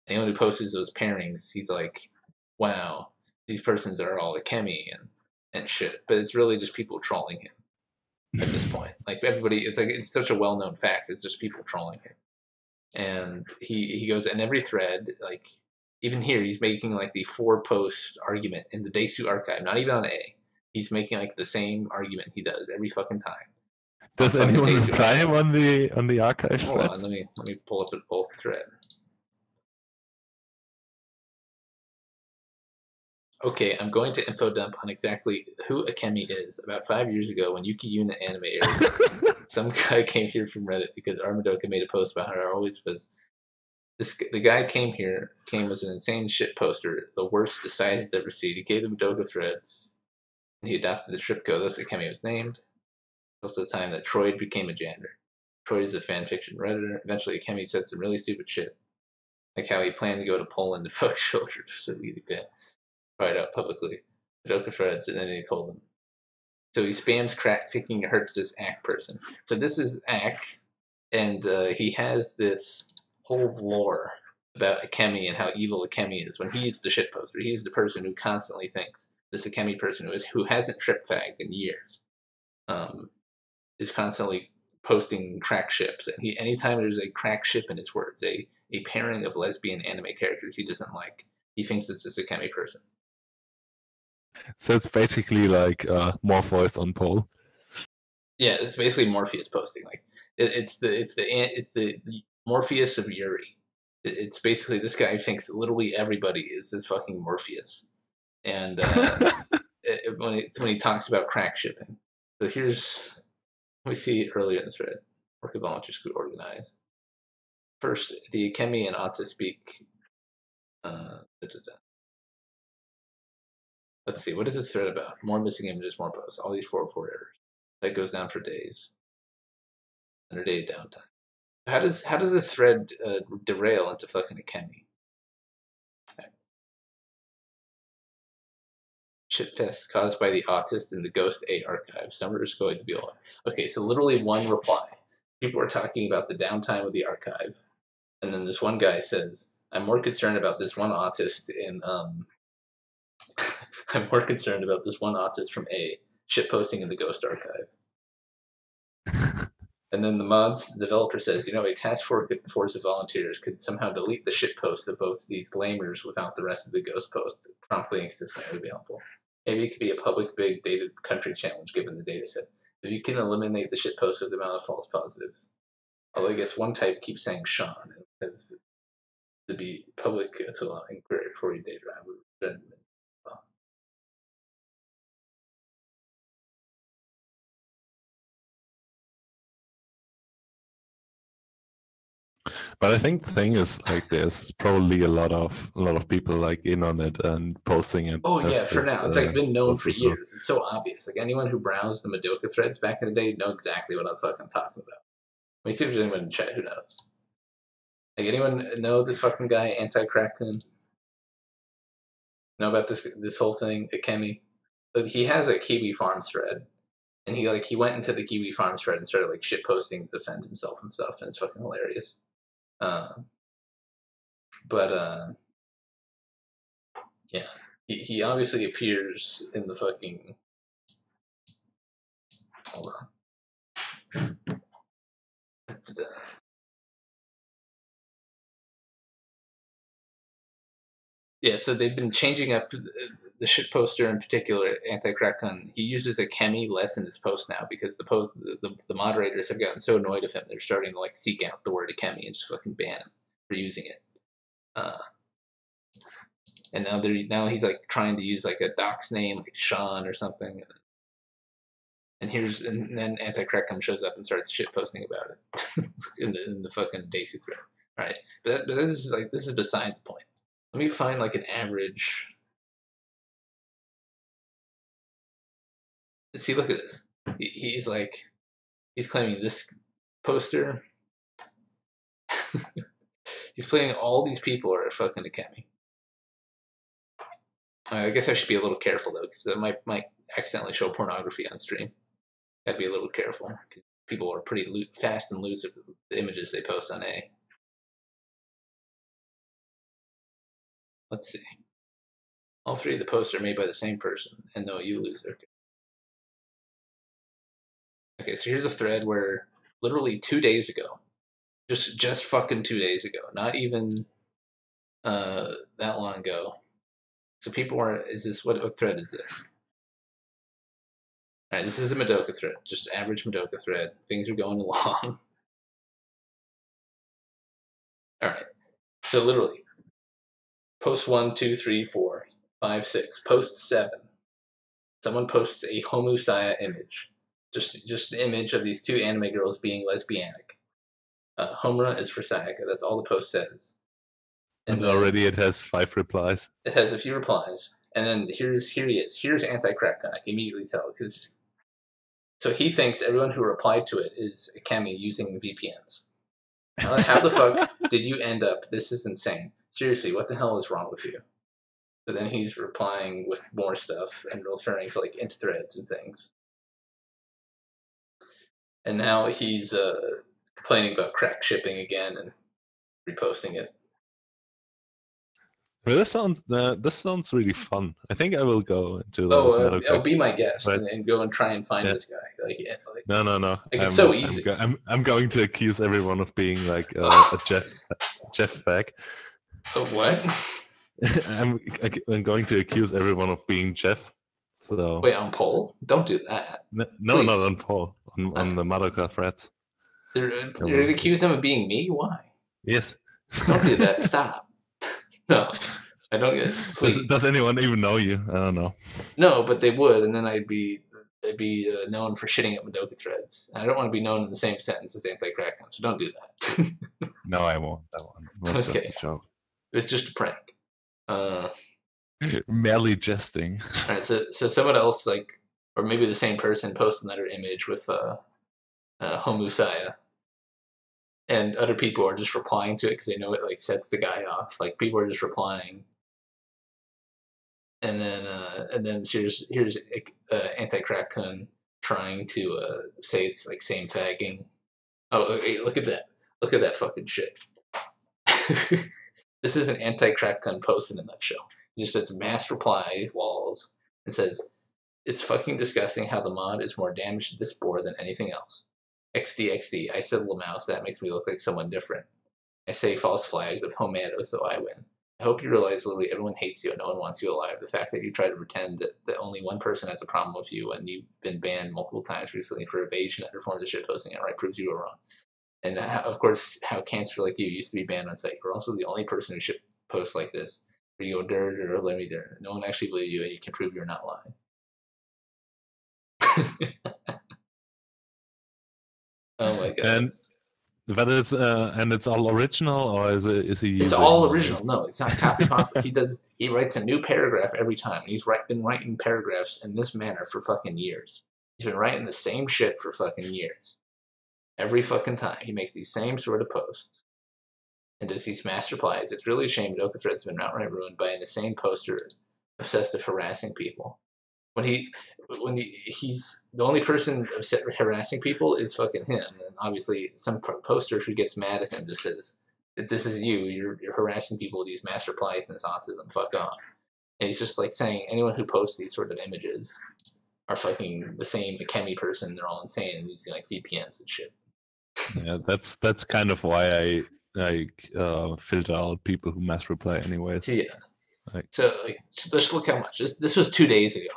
anyone who posts those pairings, he's like, wow, these persons are all Akemi and shit. But it's really just people trolling him at this point. Like everybody, it's such a well known fact. It's just people trolling him. And he goes in every thread, like even here, he's making like the 4-post argument in the Daisu archive, not even on A. He's making like the same argument he does every fucking time. Does anyone reply him on the archive? Hold on, let me pull up the thread. Okay, I'm going to info dump on exactly who Akemi is. About 5 years ago, when Yuki Yuna anime aired, some guy came here from Reddit because Armadoka made a post about how it always was. The guy came as an insane shit poster, the worst decide he's ever seen. He gave the Madoka threads, and he adopted the trip code. Thus, Akemi was named. Also, the time that Troy became a janitor. Troy is a fanfiction redditor. Eventually, Akemi said some really stupid shit, like how he planned to go to Poland to fuck children, so he could try it out publicly. Madoka threads, and then he told them. So he spams crack, thinking it hurts this Ack person. So this is Ack, and he has this whole lore about Akemi and how evil Akemi is. When he's the shit poster, he's the person who constantly thinks this Akemi person who hasn't trip fagged in years, is constantly posting crack ships. And anytime there's a crack ship in his words, a pairing of lesbian anime characters he doesn't like, he thinks it's this Akemi person. So it's basically like Morpheus on pole. Yeah, it's basically Morpheus posting. Like it's the Morpheus of Yuri. It's basically this guy thinks literally everybody is this fucking Morpheus, and when he talks about crack shipping. So let me see earlier in the thread. Work of volunteers could organized. First, the Akemi and Atta speak. Let's see, what is this thread about? More missing images, more posts. All these 404 errors. That goes down for days. 100-day downtime. How does this thread derail into fucking Akemi? Shitfest caused by the autist in the Ghost A archive. Summer is going to be a lot. Okay, so literally one reply. People are talking about the downtime of the archive, and then this one guy says, "I'm more concerned about this one autist in I'm more concerned about this one autist from A shitposting in the Ghost archive." And then the mods developer says, a task force of volunteers could somehow delete the shitpost of both these lamers without the rest of the Ghost post. Promptly and consistently would be helpful. Maybe it could be a public big data country challenge given the data set. If you can eliminate the shitpost with the amount of false positives. Although I guess one type keeps saying Sean, and to be public to allow inquiry before you data around. But I think the thing is, like, there's probably a lot of people like in on it and posting it. Oh yeah, for now it's like been known for years. It's so obvious. Like anyone who browsed the Madoka threads back in the day know exactly what I'm talking about. Let me see if there's anyone in chat who knows. Like anyone know this fucking guy Anti-Crackton? Know about this whole thing, Akemi? Like, he has a Kiwi Farms thread, and he went into the Kiwi Farms thread and started like shit posting to defend himself and stuff, and it's fucking hilarious. Yeah, he obviously appears in the fucking. Hold on. Yeah, Yeah, so they've been changing up the shit poster in particular, Anti-Kraken. He uses a chemi less in his post now because the moderators have gotten so annoyed of him. They're starting to like seek out the word chemi and just fucking ban him for using it. And now he's like trying to use like a doc's name like Sean or something. And then Anti-Kraken shows up and starts shit posting about it in the fucking Daisy thread. All right, but this is beside the point. Let me find like an average. See, look at this. He's claiming this poster. He's claiming all these people are fucking Akemi. I guess I should be a little careful though, because I might accidentally show pornography on stream. Gotta be a little careful. People are pretty fast and loose with the images they post on A. Let's see. All three of the posts are made by the same person, and no, you lose. Okay, so here's a thread where literally 2 days ago, just fucking 2 days ago, not even that long ago. So people are. Is this what thread is this? All right, this is a Madoka thread, just average Madoka thread. Things are going along. All right, so literally, post 1, 2, 3, 4, 5, 6. Post 7. Someone posts a Homusaya image, just an image of these two anime girls being lesbianic. Homura is for Sayaka. That's all the post says. And already it has 5 replies. It has a few replies, and then here he is. Here's Anti-Kraken. I can immediately tell because. So he thinks everyone who replied to it is Akemi using VPNs. How the fuck did you end up? This is insane. Seriously, what the hell is wrong with you? So then he's replying with more stuff and referring to like int threads and things. And now he's complaining about crack shipping again and reposting it. Well, this sounds really fun. I think I will go into be my guest and go and try and find this guy. No. Like, it's so easy. I'm going to accuse everyone of being like a Jeff bag. What? I'm going to accuse everyone of being Jeff. So wait, on poll? Don't do that. No, not on poll. On the Madoka threads. You're going to accuse them of being me? Why? Yes. Don't do that. Stop. No, I don't get it. Does anyone even know you? I don't know. No, but they would, and then I'd be known for shitting at Madoka threads. And I don't want to be known in the same sentence as Anti-Kraken, so don't do that. No, I won't. Okay. It was just a prank. Merely jesting. All right, so someone else, or maybe the same person, posted another image with Homusaya. And other people are just replying to it because they know it sets the guy off. Like people are just replying, and then here's Anti-Kraken trying to say it's like same fagging. Oh, hey, look at that! Look at that fucking shit. This is an Anti-Kraken post in a nutshell. It just says mass reply walls and says it's fucking disgusting how the mod is more damaged to this board than anything else. XD, I said Lamouse, that makes me look like someone different. I say false flags of Homado, so I win. I hope you realize literally everyone hates you and no one wants you alive. The fact that you try to pretend that only one person has a problem with you and you've been banned multiple times recently for evasion and other forms of shitposting outright proves you were wrong. And of course, how cancer like you used to be banned on site. You're also the only person who should post like this. Where you go dirt or let me dirt. No one actually believes you and you can prove you're not lying. Oh my god! But it's all original, or is he? It's all original. No, it's not copy pasta. He writes a new paragraph every time. He's been writing paragraphs in this manner for fucking years. He's been writing the same shit for fucking years. Every fucking time he makes these same sort of posts and does these mass replies. It's really a shame Madoka threads have been outright ruined by an insane poster obsessed with harassing people. When he's the only person harassing people is fucking him, and obviously some poster who gets mad at him just says, "This is you. You're harassing people with these mass replies and this autism. Fuck off." And he's just like saying anyone who posts these sort of images are fucking the same Akemi person. They're all insane and using like VPNs and shit. Yeah, that's kind of why I filter out people who mass reply anyways. Yeah. So let's look how much. This was 2 days ago.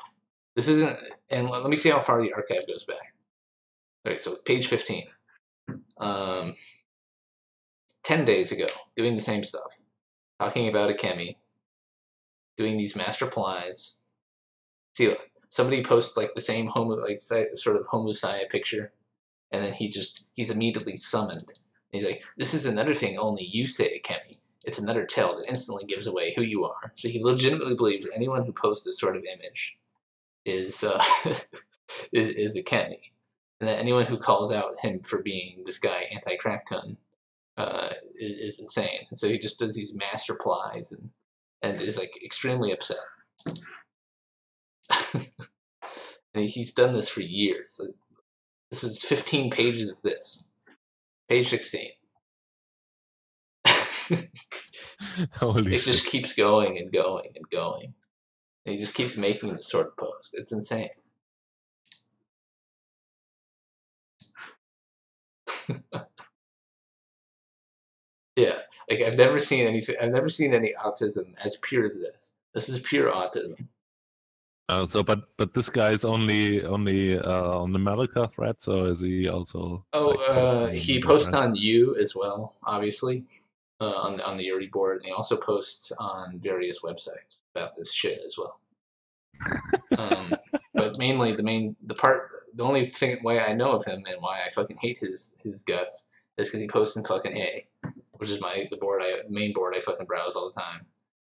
This isn't, and let me see how far the archive goes back. Okay, so page 15. 10 days ago, doing the same stuff, talking about a chemi, doing these master plies. See, somebody posts like the same sort of homicide picture, and then he's immediately summoned. He's like, this is another thing only you say, Kemi. It's another tell that instantly gives away who you are. So he legitimately believes anyone who posts this sort of image is is a Kemi. And that anyone who calls out him for being this guy anti-crack kun is insane. And so he just does these master plies and is like extremely upset. And he's done this for years. This is 15 pages of this. Page 16. Holy it just keeps going and going and going. And he just keeps making this sort of post. It's insane. Yeah, like I've never seen anything. I've never seen any autism as pure as this. This is pure autism. But this guy is only on the America thread, so is he also? He posts on You as well, obviously, on the Yuri board, and he also posts on various websites about this shit as well. But mainly the only thing why I know of him and why I fucking hate his guts is because he posts in fucking A, which is the main board I fucking browse all the time.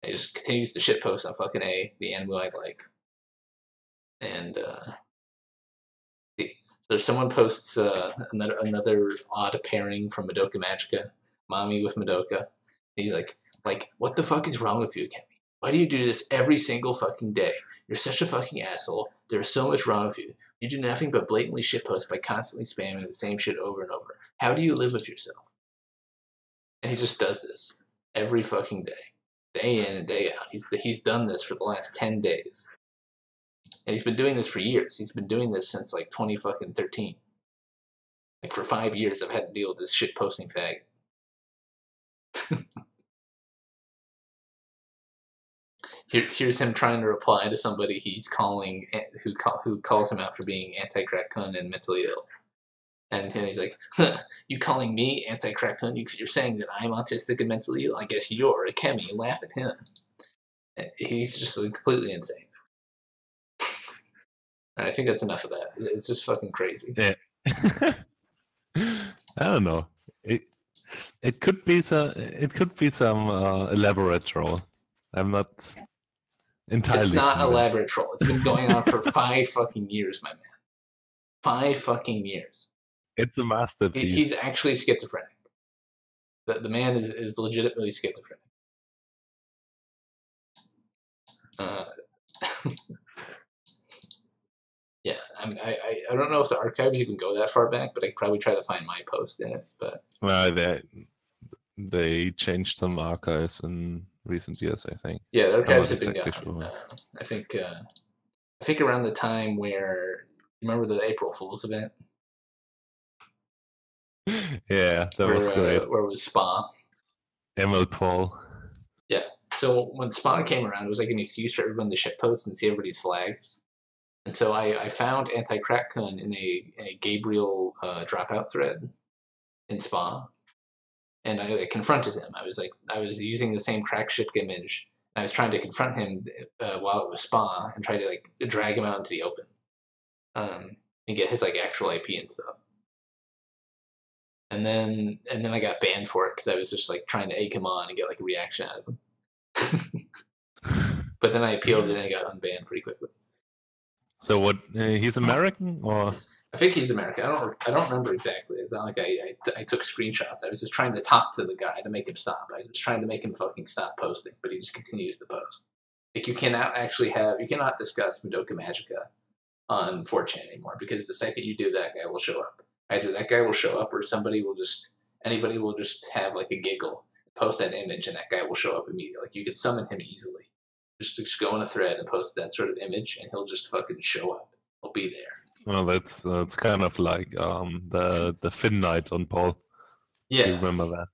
And he just continues to shit post on fucking A, the anime I like. And so someone posts another odd pairing from Madoka Magica, Mommy with Madoka. He's like, what the fuck is wrong with you, Kemi? Why do you do this every single fucking day? You're such a fucking asshole. There's so much wrong with you. You do nothing but blatantly shitpost by constantly spamming the same shit over and over. How do you live with yourself? And he just does this every fucking day in and day out. He's done this for the last 10 days. And he's been doing this for years. He's been doing this since like 2013. Like for 5 years I've had to deal with this shit posting fag. Here's him trying to reply to somebody he's calling who calls him out for being anti-crack kun and mentally ill. And he's like, you calling me anti-crack kun? You're saying that I'm autistic and mentally ill? I guess you're a Kemi. Laugh at him. And he's just completely insane. And I think that's enough of that. It's just fucking crazy. Yeah. I don't know. It could be some elaborate troll. I'm not entirely. It's not convinced. elaborate troll. It's been going on for 5 fucking years, my man. 5 fucking years. It's a masterpiece. He's actually schizophrenic. The man is legitimately schizophrenic. Yeah, I mean, I don't know if the archives you can go that far back, but I could probably try to find my post in it. But well, they changed some archives in recent years, I think. Yeah, the archives have been exactly gone. sure. I think around the time where, remember the April Fool's event? Yeah, that was great. Where it was Spa. Emil Paul. Yeah. So when Spa came around, it was like an excuse for everyone to shitpost and see everybody's flags. And so I found anti-crack kun in a Gabriel dropout thread in Spa, and I confronted him. I was using the same crack ship image. And I was trying to confront him while it was Spa and try to like drag him out into the open, and get his like actual IP and stuff. And then I got banned for it because I was just like trying to egg him on and get like a reaction out of him. But then I appealed it and I got unbanned pretty quickly. So what? He's American, or I think he's American. I don't remember exactly. It's not like I took screenshots. I was just trying to talk to the guy to make him stop. I was just trying to make him fucking stop posting, but he just continues to post. Like you cannot discuss Madoka Magica on 4chan anymore because the second you do, that guy will show up. Either that guy will show up or anybody will just have like a giggle, post that image, and that guy will show up immediately. Like you could summon him easily. Just go in a thread and post that sort of image, and he'll just fucking show up. He'll be there. Well, that's kind of like the Finn Knight on Paul. Yeah. Do you remember that?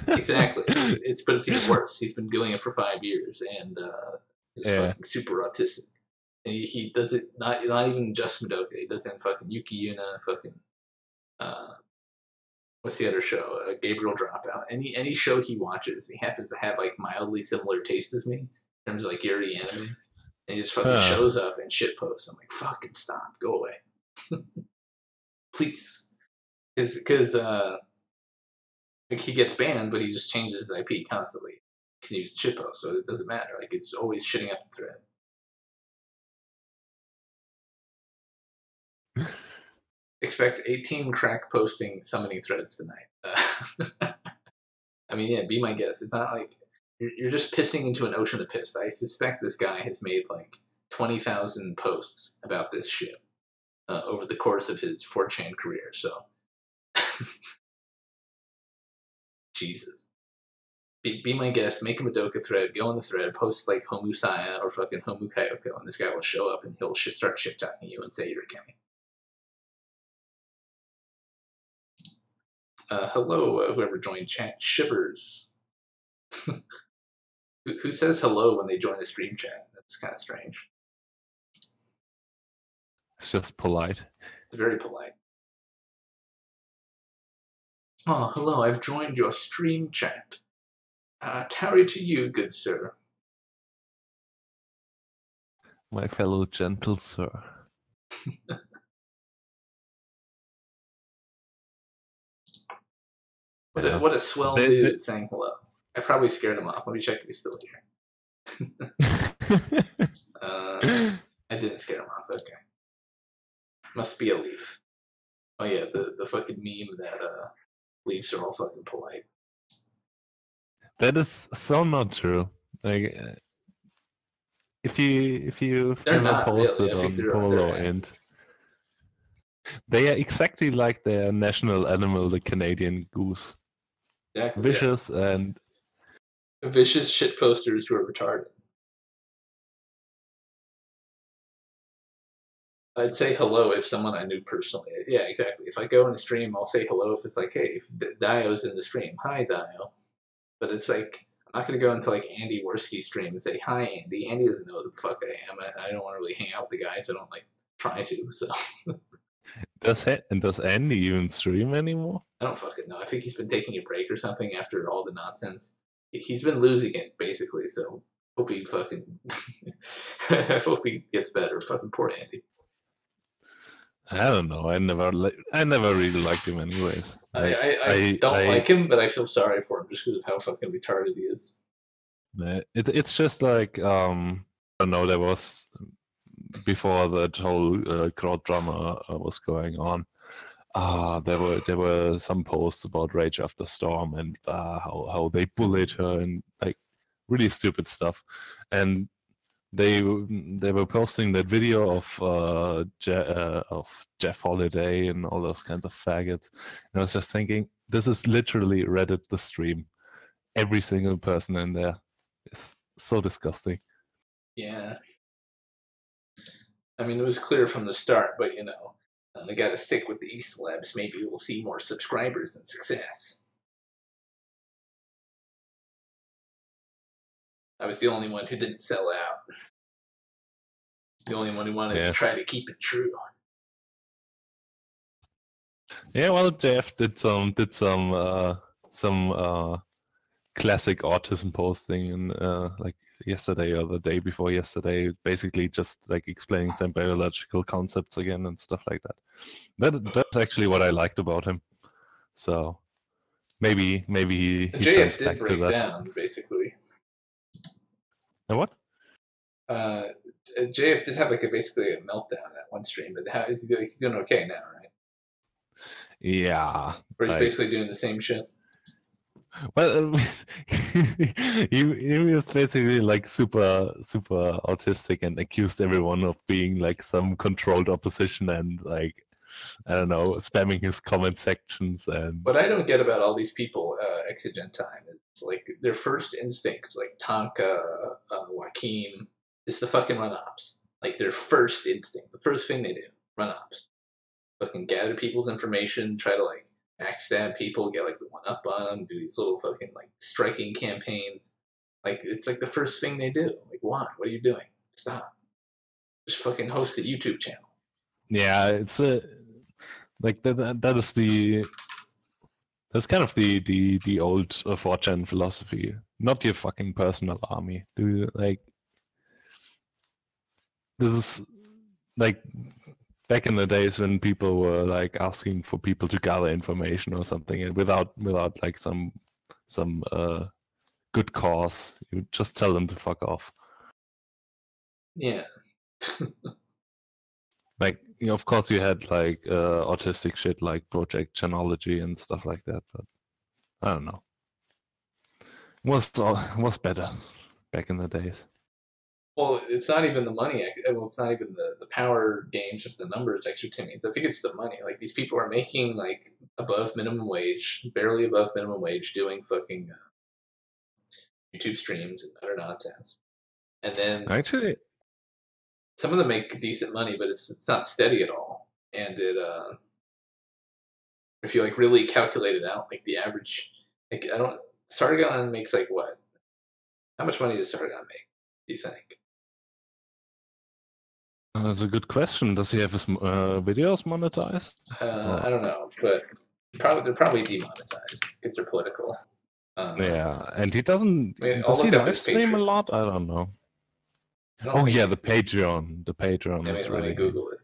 Exactly. But it's even worse. He's been doing it for 5 years, and he's Yeah. fucking super autistic. And he does it not even just Madoka. He does it in fucking Yuki Yuna, fucking what's the other show? Gabriel Dropout. Any show he watches, he happens to have like mildly similar taste as me in terms of like Yuri anime. And he just fucking shows up and shit posts. I'm like, fucking stop, go away, please, because like he gets banned, but he just changes his IP constantly. He can use the shit post, so it doesn't matter. Like it's always shitting up the thread. Expect 18 crack posting summoning threads tonight. I mean, yeah, be my guest. It's not like you're just pissing into an ocean of piss. I suspect this guy has made like 20,000 posts about this shit over the course of his 4chan career. So, Jesus. Be my guest, make a Madoka thread, go on the thread, post like Homu Saya or fucking Homu Kayoko, and this guy will show up and he'll start shit talking you and say you're a Kemi. Hello, whoever joined chat. Shivers. Who says hello when they join the stream chat? That's kind of strange. It's just polite. It's very polite. Oh, hello, I've joined your stream chat. Tarry to you, good sir. My fellow gentle sir. What a swell dude saying hello. I probably scared him off. Let me check if he's still here. I didn't scare him off. Okay. Must be a leaf. Oh yeah, the fucking meme that leaves are all fucking polite. That is so not true. Like, if you ever posted really. On Polo and they are exactly like their national animal, the Canadian goose. Exactly, vicious and vicious shit posters who are retarded. I'd say hello if someone I knew personally. Yeah, exactly. If I go in a stream, I'll say hello if it's like, hey, if Dio's in the stream, hi Dio. But it's like, I'm not going to go into like Andy Worski's stream and say, hi Andy. Andy doesn't know who the fuck I am. I don't want to really hang out with the guys. I don't like try to, so. Does Andy even stream anymore? I don't fucking know. I think he's been taking a break or something after all the nonsense. He's been losing it, basically, so hope he fucking... I hope he gets better. Fucking poor Andy. I don't know. I never really liked him anyways. I don't like him, but I feel sorry for him just because of how fucking retarded he is. It's just like, I don't know, there was... Before that whole crowd drama was going on, there were some posts about Rage After Storm and how they bullied her and like really stupid stuff, and they were posting that video of Jeff Holiday and all those kinds of faggots, and I was just thinking, this is literally Reddit the stream. Every single person in there is so disgusting. Yeah. I mean, it was clear from the start, but, you know, they got to stick with the East Labs. Maybe we'll see more subscribers and success. I was the only one who didn't sell out. The only one who wanted to try to keep it true. Yeah, well, Jeff did some classic autism posting and like yesterday or the day before yesterday, basically just like explaining some biological concepts again and stuff like that. That's actually what I liked about him. So maybe he JF did break down basically. And what? JF did have like basically a meltdown at one stream, but how is he doing? He's doing okay now, right? Yeah. Or he's basically doing the same shit. Well, he was basically like super autistic and accused everyone of being like some controlled opposition and like, I don't know, spamming his comment sections. And what I don't get about all these people, Exigent Time, is like their first instinct, like Tonka, Joaquin, is to fucking run ops. Like their first instinct, the first thing they do, run ops. Fucking gather people's information, try to like backstab people, get like the one up on them, do these little fucking like striking campaigns. Like it's like the first thing they do. Like why? What are you doing? Stop. Just fucking host a YouTube channel. Yeah, it's a like that is the that's kind of the old 4chan philosophy. Not your fucking personal army. Do you, like this is like back in the days when people were like asking for people to gather information or something, and without like some good cause, you just tell them to fuck off. Yeah. Like, you know, of course you had like autistic shit like Project Chanology and stuff like that, but I don't know. Was better back in the days. Well, it's not even the money. Well, it's not even the power game, just the numbers extra to me. I think it's the money. Like, these people are making, like, above minimum wage, barely above minimum wage, doing fucking YouTube streams and utter nonsense. And then Actually, some of them make decent money, but it's not steady at all. And it, if you, like, really calculate it out, like, the average, like, Sargon makes, like, what? How much money does Sargon make, do you think? that's a good question. Does he have his videos monetized? I don't know, but they're probably demonetized because they're political. Yeah, and he doesn't. I'll Does he look up live his stream a Patreon. lot? I don't know. I don't Oh think yeah, he- the Patreon. The Patreon is Let really me Google it.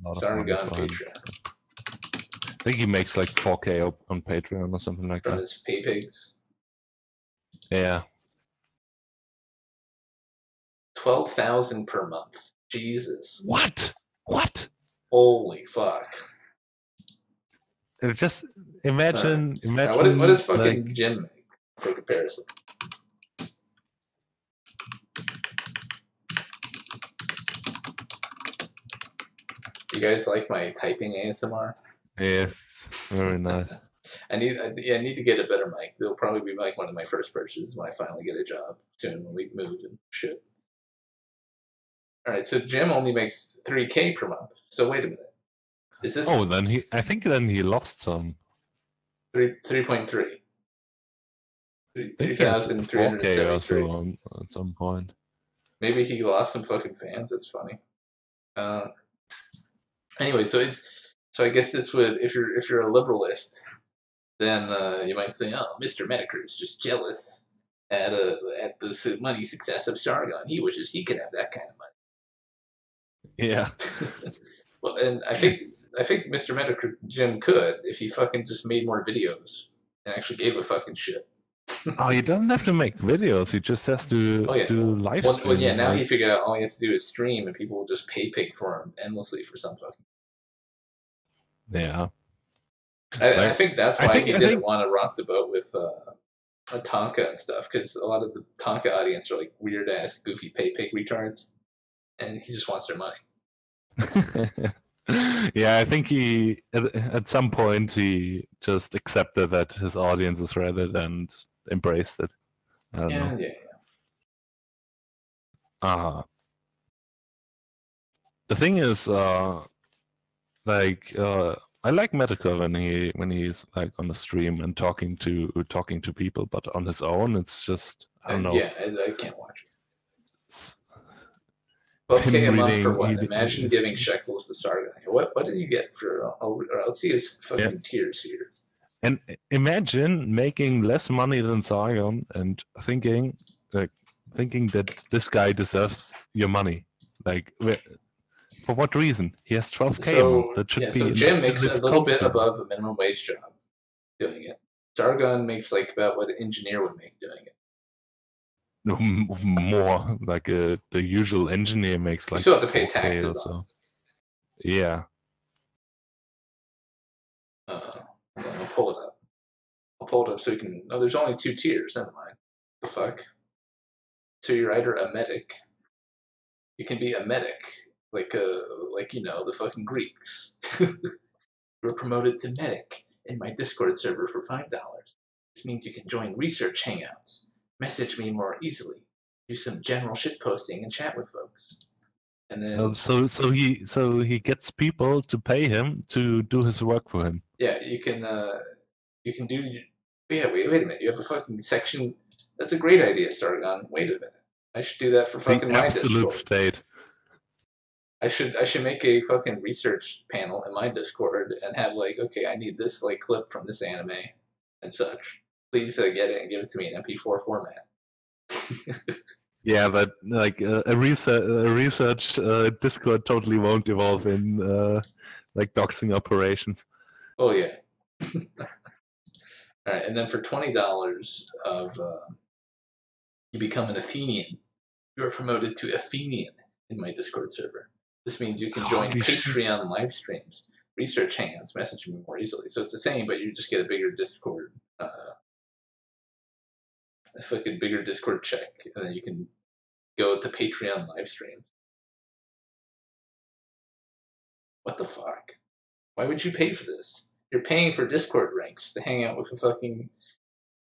a lot of money Sargon for him. Patreon I think he makes like 4K on Patreon or something like from that. his pay pigs. Yeah. 12,000 per month. Jesus. What? Holy fuck. Just imagine. Now, what does fucking like, Jim make for comparison? You guys like my typing ASMR? yes, very nice. I need to get a better mic. It'll probably be like one of my first purchases when I finally get a job soon when we move and shit. All right, so Jim only makes 3K per month. So wait a minute, is this? Oh, I think he lost some. 3.3. 3,373. At some point. Maybe he lost some fucking fans. That's funny. Anyway, so I guess this would, if you're a liberalist, then you might say, oh, Mr. Medicare is just jealous at the money success of Sargon. He wishes he could have that kind of money. Yeah. Well, and I think Mr. Medicare Jim could if he fucking just made more videos and actually gave a fucking shit. Oh, he doesn't have to make videos. He just has to do live streams. Well, yeah, now he figured out all he has to do is stream, and people will just pay pig for him endlessly for some fucking. Yeah. I think that's why he didn't want to rock the boat with a Tonka and stuff, because a lot of the Tonka audience are like weird ass, goofy pay pig retards, and he just wants their money. Yeah, I think he at some point he just accepted that his audience is Reddit and embraced it. I don't know. Yeah. The thing is, I like Medical when he's like on the stream and talking to people, but on his own, it's just I don't know. Yeah, I can't watch it. 12K a month for what? Imagine giving shekels to Sargon. What did you get for? Let's see his fucking tiers here. And imagine making less money than Sargon and thinking that this guy deserves your money. Like, for what reason? He has 12K a month. That should be. So Jim makes a little bit above a minimum wage job doing it. Sargon makes like about what an engineer would make doing it. More like the usual engineer makes like. You still have to pay taxes on. Yeah. I'll pull it up. I'll pull it up so you can. No, there's only 2 tiers. Never mind. The fuck. So you're either a medic. You can be a medic, like the fucking Greeks. You're promoted to medic in my Discord server for $5. This means you can join research hangouts. Message me more easily. Do some general shit posting and chat with folks. And then so he gets people to pay him to do his work for him. yeah, you can do. Yeah, wait a minute. You have a fucking section. That's a great idea, Sargon. Wait a minute. I should do that for fucking The my absolute Discord. state. I should make a fucking research panel in my Discord and have like, okay, I need this like clip from this anime and such. Please get it and give it to me in MP4 format. Yeah, but like a research Discord totally won't evolve in like doxing operations. Oh yeah. All right, and then for $20 of you become an Athenian. You are promoted to Athenian in my Discord server. This means you can join Patreon live streams, research hangouts, message me more easily. So it's the same, but you just get a bigger Discord, a fucking bigger Discord check, and then you can go to Patreon live streams. What the fuck? Why would you pay for this? You're paying for Discord ranks to hang out with a fucking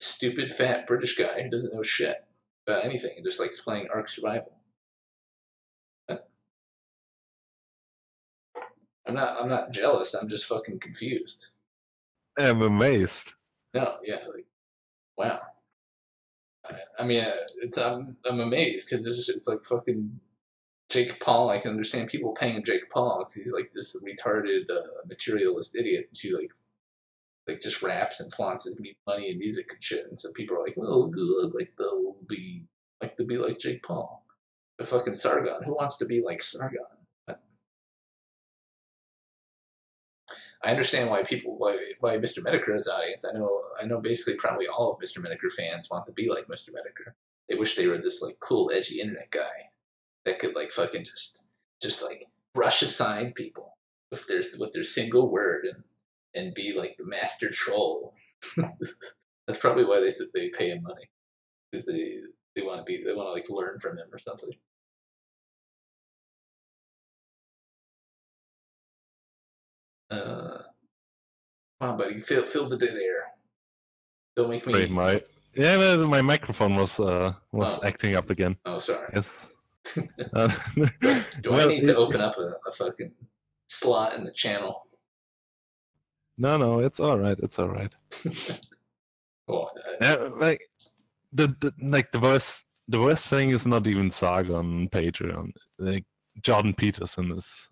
stupid fat British guy who doesn't know shit about anything and just likes playing Ark Survival. I'm not jealous. I'm just fucking confused. I'm amazed. No, yeah, like, wow. I mean, I'm amazed because it's like fucking Jake Paul. I can understand people paying Jake Paul because he's like this retarded materialist idiot who like just raps and flaunts his money and music and shit. And so people are like, oh, good, like they'll be like to be like Jake Paul. But fucking Sargon, who wants to be like Sargon? I understand why Mr. Metaker has audience. I know basically probably all of Mr. Metaker fans want to be like Mr. Metaker. They wish they were this like cool, edgy internet guy that could like fucking just like brush aside people with their single word and be like the master troll. That's probably why they pay him money, because they want to like learn from him or something. Come on, buddy, fill the dead air. Don't make me. Wait, my microphone was acting up again. Oh, sorry. Yes. Do I need to open up a fucking slot in the channel? No, it's all right. It's all right. Oh, like the worst thing is not even Saga on Patreon. Like Jordan Peterson is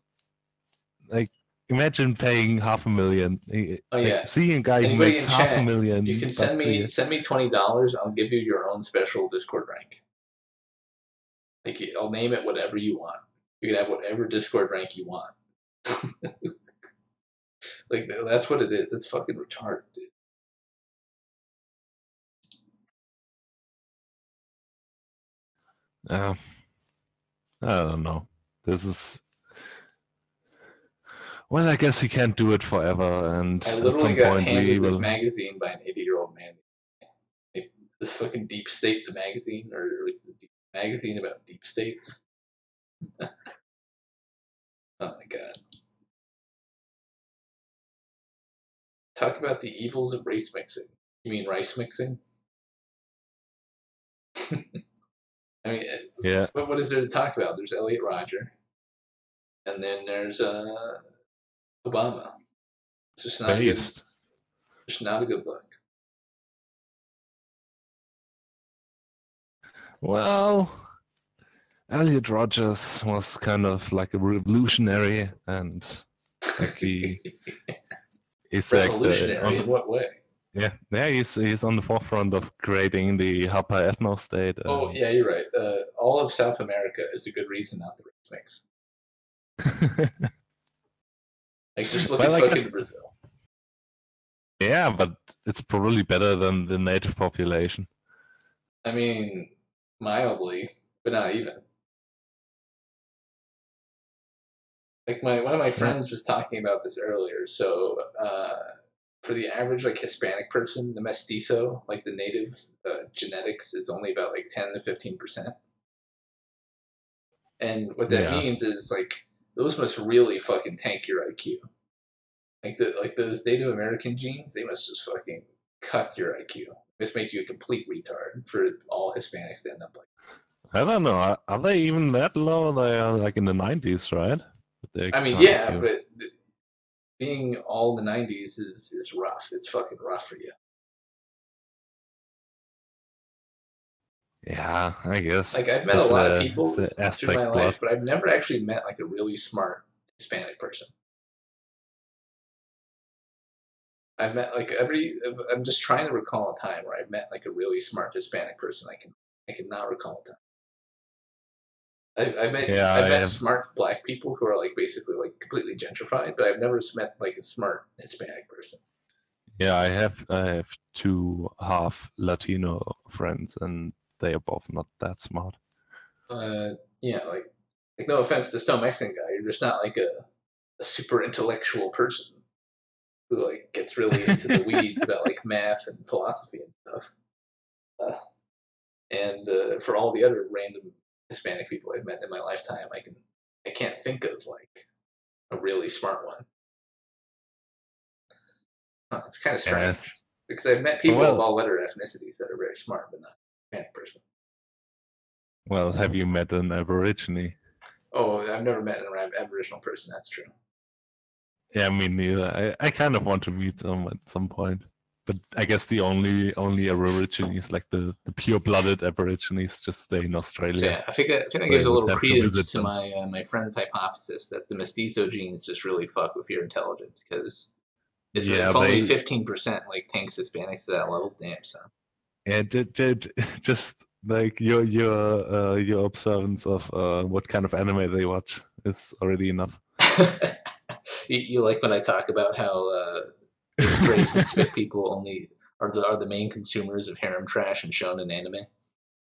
like, imagine paying $500,000. Oh yeah, seeing a guy who anybody makes in chat, $500,000. you can send me $20. I'll give you your own special Discord rank. Like, I'll name it whatever you want. You can have whatever Discord rank you want. Like, that's what it is. It's fucking retarded, dude. I don't know. This is. Well, I guess he can't do it forever, and I at literally some got point handed we this will. magazine by an 80-year-old man. Like, this fucking Deep State, the magazine, or like the magazine about deep states. Oh my god. Talk about the evils of race mixing. You mean rice mixing? I mean, Yeah. what is there to talk about? There's Elliot Rodger, and then there's Obama. It's just not Based. just not a good look. Well, Elliot Rogers was kind of like a revolutionary, and like he's Revolutionary in what way? Yeah, he's on the forefront of creating the Hapa ethno state. Oh yeah, you're right. All of South America is a good reason not to race mix. Like, just look at fucking Brazil. Yeah, but it's probably better than the native population. I mean, mildly, but not even. Like, one of my friends was talking about this earlier. So, for the average like Hispanic person, the mestizo, like the native genetics, is only about like 10 to 15%. And what that means is like those must really fucking tank your IQ. Like those Native American genes, they must just fucking cut your IQ. They must make you a complete retard for all Hispanics to end up like. I don't know. Are they even that low? They are like in the 90s, right? I mean, yeah, but being all in the 90s is rough. It's fucking rough for you. Yeah, I guess. Like, I've met a It's lot of the- people it's the through my Aztec life, blood. but I've never actually met like a really smart Hispanic person. I've met like I'm just trying to recall a time where I've met like a really smart Hispanic person. I cannot recall a time. I've met smart black people who are like basically like completely gentrified, but I've never met like a smart Hispanic person. Yeah, I have two half Latino friends, and they are both not that smart. Yeah, like no offense to Stone Mexican guy, you're just not like a super intellectual person who like gets really into the weeds about like math and philosophy and stuff. And for all the other random Hispanic people I've met in my lifetime, I can't think of like a really smart one. It's kind of strange because I've met people of all other ethnicities that are very smart, but not a Hispanic person. Well, have you met an Aborigine? Oh, I've never met an Aboriginal person. That's true. Yeah, me neither. I kind of want to meet them at some point, but I guess the only Aborigines, like the pure-blooded Aborigines, just stay in Australia. So yeah, I think that gives a little credence to my my friend's hypothesis that the mestizo genes just really fuck with your intelligence because if only 15% like tanks Hispanics to that level, damn son. Yeah, just like your observance of what kind of anime they watch is already enough. You like when I talk about how mixed race and spit people only are the main consumers of harem trash and shonen anime?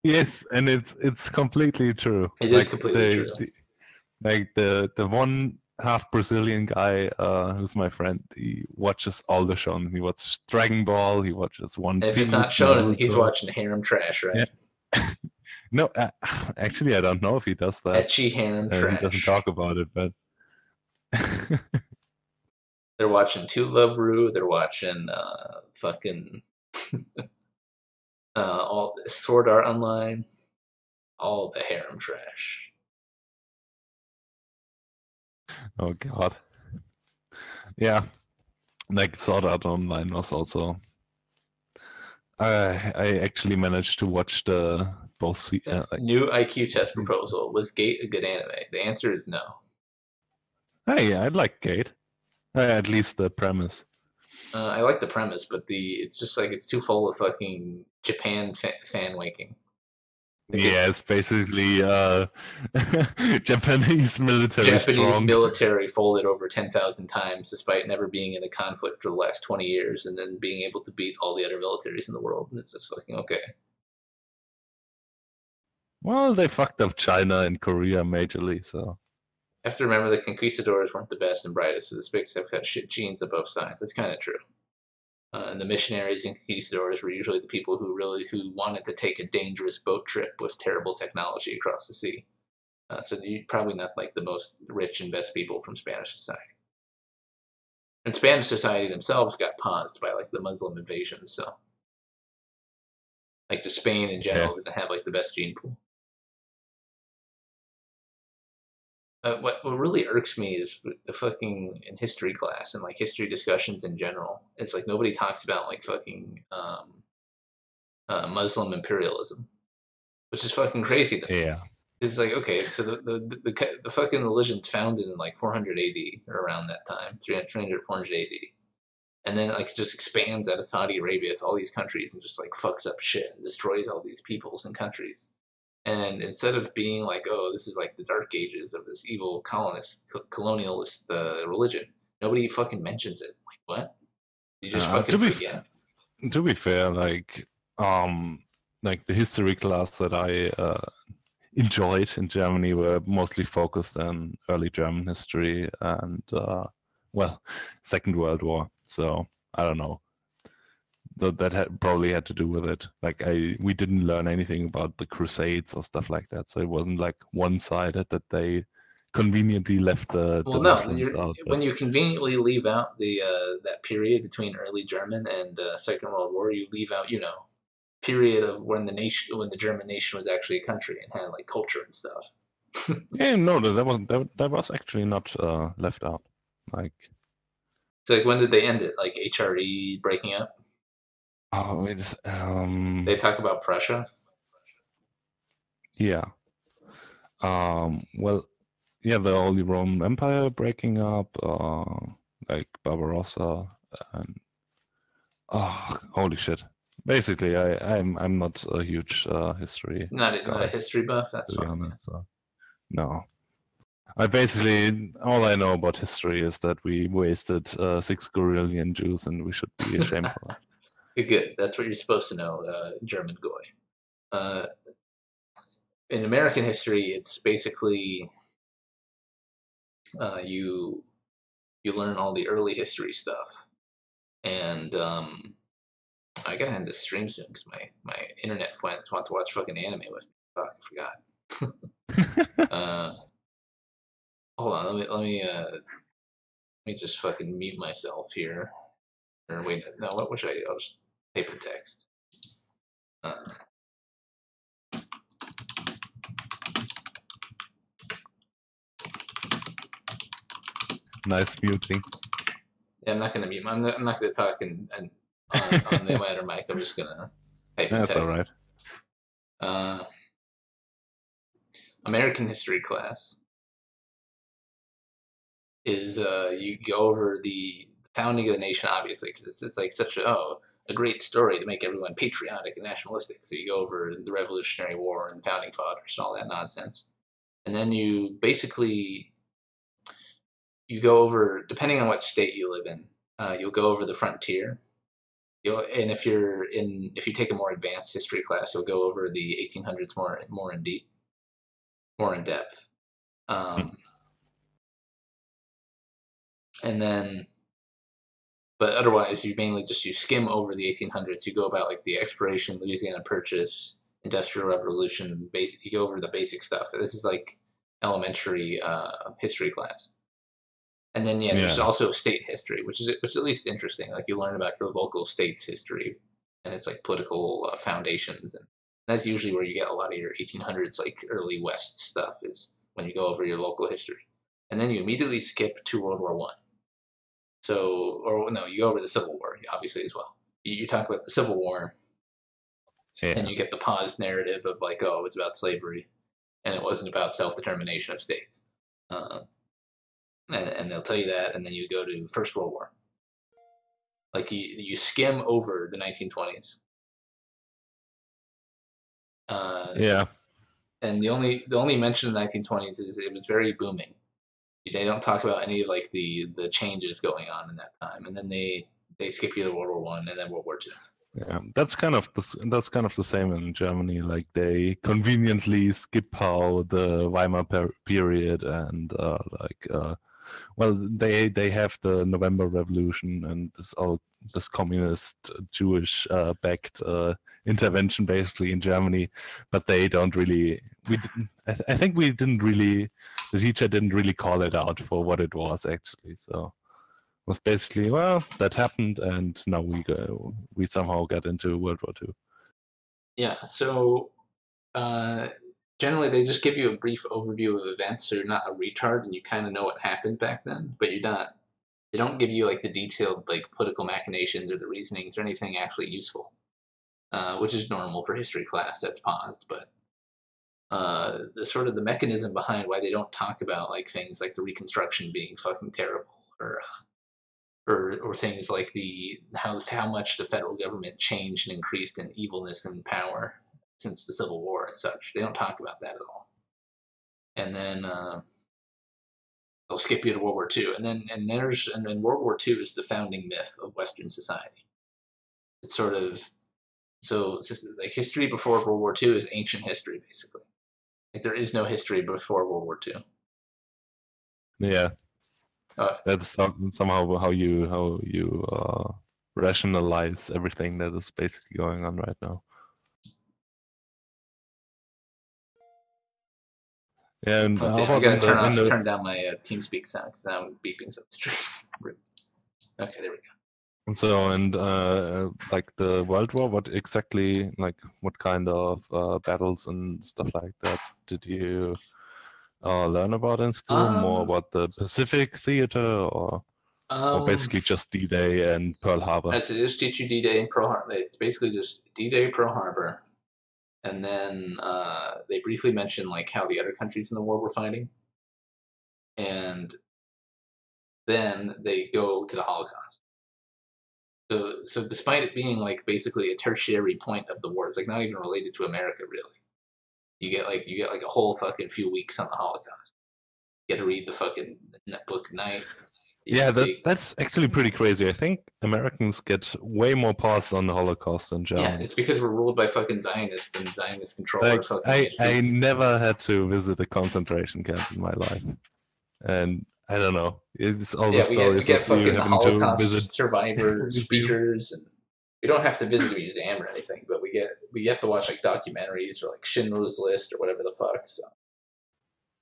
Yes, and it's completely true. It is completely true. Like the one half Brazilian guy who's my friend, he watches all the shonen. He watches Dragon Ball, he watches One Piece. If it's not shonen, he's watching harem trash, right? Yeah. No, actually, I don't know if he does that. Ecchi harem trash. He doesn't talk about it, but they're watching To Love Ru. They're watching fucking all Sword Art Online, all the harem trash. Oh god, yeah, like Sword Art Online was also. I actually managed to watch the both. New IQ test proposal: was Gate a good anime? The answer is no. Hey, I like Gate. At least the premise. I like the premise, but it's just like it's too full of fucking Japan fan waking. Like it's basically Japanese military folded over 10,000 times despite never being in a conflict for the last 20 years and then being able to beat all the other militaries in the world. And it's just fucking okay. Well, they fucked up China and Korea majorly, so. I have to remember the conquistadors weren't the best and brightest, so the Spics have got shit genes on both sides. That's kind of true. And the missionaries and conquistadors were usually the people who wanted to take a dangerous boat trip with terrible technology across the sea. So you're probably not like the most rich and best people from Spanish society. And Spanish society themselves got paused by like the Muslim invasions, so like Spain in general didn't have like the best gene pool. What really irks me is the fucking in history class and like history discussions in general. It's like nobody talks about like fucking Muslim imperialism, which is fucking crazy to me. Yeah, it's like okay, so the fucking religion's founded in like 400 AD or around that time, 300 400 AD, and then like it just expands out of Saudi Arabia to all these countries and just like fucks up shit and destroys all these peoples and countries. And instead of being like, oh, this is like the dark ages of this evil colonialist religion, nobody fucking mentions it. Like, what? You just fucking forget. To be fair, like the history class that I enjoyed in Germany were mostly focused on early German history and, Second World War. So, I don't know. That probably had to do with it. Like we didn't learn anything about the Crusades or stuff like that, so it wasn't like one-sided that they conveniently left the. Well, no, when you conveniently leave out the that period between early German and Second World War, you leave out period of when the German nation was actually a country and had like culture and stuff. Yeah, no, that was actually not left out. Like, So like when did they end it? Like HRE breaking up? oh, it's They talk about Prussia. yeah. Well, yeah, the Holy Roman Empire breaking up, like Barbarossa, and holy shit. Basically, I'm not a huge history Not guy, a history buff. That's to be fine. honest. So, no, all I know about history is that we wasted 6 Gorillion Jews, and we should be ashamed for that. Good. That's what you're supposed to know, German goy. In American history, it's basically you learn all the early history stuff, and I gotta end this stream soon because my internet friends want to watch fucking anime with me. Fuck, I forgot. Hold on, let me just fucking mute myself here. Or wait, no, what should I do? I'll just type in text. Nice muting. Yeah, I'm not gonna mute. I'm not gonna talk on the matter mic. I'm just gonna type in That's text. all right. American history class is you go over the founding of the nation, obviously, because it's like such a great story to make everyone patriotic and nationalistic. So you go over the Revolutionary War and founding fathers and all that nonsense, and then you basically go over, depending on what state you live in, you'll go over the frontier. And if you take a more advanced history class, you'll go over the 1800s more in depth. And then, but otherwise, you skim over the 1800s. You go about like the exploration, Louisiana Purchase, Industrial Revolution. You go over the basic stuff. This is like elementary history class. And then there's also state history, which is at least interesting. Like you learn about your local state's history, and it's like political foundations, and that's usually where you get a lot of your 1800s, like early West stuff, is when you go over your local history. And then you immediately skip to World War I. So, or no, you go over the Civil War, obviously, as well. You talk about the Civil War, and you get the paused narrative of like, oh, it was about slavery, and it wasn't about self-determination of states. And they'll tell you that, and then you go to First World War. Like you skim over the 1920s. And the only mention of the 1920s is it was very booming. They don't talk about any of like the changes going on in that time, and then they skip you to World War One and then World War Two. Yeah, that's kind of the same in Germany. Like they conveniently skip how the Weimar period and well, they have the November Revolution and this communist Jewish backed intervention basically in Germany, but they don't really. I think we didn't really. The teacher didn't really call it out for what it was actually. So it was basically, well, that happened, and now we somehow got into World War II. Yeah. So generally, they just give you a brief overview of events, so you're not a retard and you kind of know what happened back then, but you're not. They don't give you like the detailed like political machinations or the reasonings or anything actually useful, which is normal for history class. That's paused, but the sort of the mechanism behind why they don't talk about like things like the Reconstruction being fucking terrible, or things like how much the federal government changed and increased in evilness and power since the Civil War and such. They don't talk about that at all. And then they'll skip you to World War II, and then World War II is the founding myth of Western society. It's sort of it's just like history before World War II is ancient history, basically. Like there is no history before World War II. Yeah, that's somehow how you rationalize everything that is basically going on right now. Yeah, and I gotta turn down my TeamSpeak sound because I'm beeping so stream. Okay, there we go. So, and like the World War, what exactly, like what kind of battles and stuff like that did you learn about in school? More about the Pacific Theater, or basically just D-Day and Pearl Harbor? So they just teach you D-Day and Pearl Harbor. It's basically just D-Day, Pearl Harbor, and then they briefly mention like how the other countries in the war were fighting, and then they go to the Holocaust. So despite it being like basically a tertiary point of the war, it's like not even related to America really. You get like a whole fucking few weeks on the Holocaust. You get to read the fucking book at night. Yeah, that's actually pretty crazy. I think Americans get way more pass on the Holocaust than Germans. Yeah, it's because we're ruled by fucking Zionists and Zionists control our fucking I never had to visit a concentration camp in my life. And I don't know. It's all the stories we get of fucking you having Holocaust to visit survivor speakers, and we don't have to visit a museum or anything, but we have to watch like documentaries or like Schindler's List or whatever the fuck. So.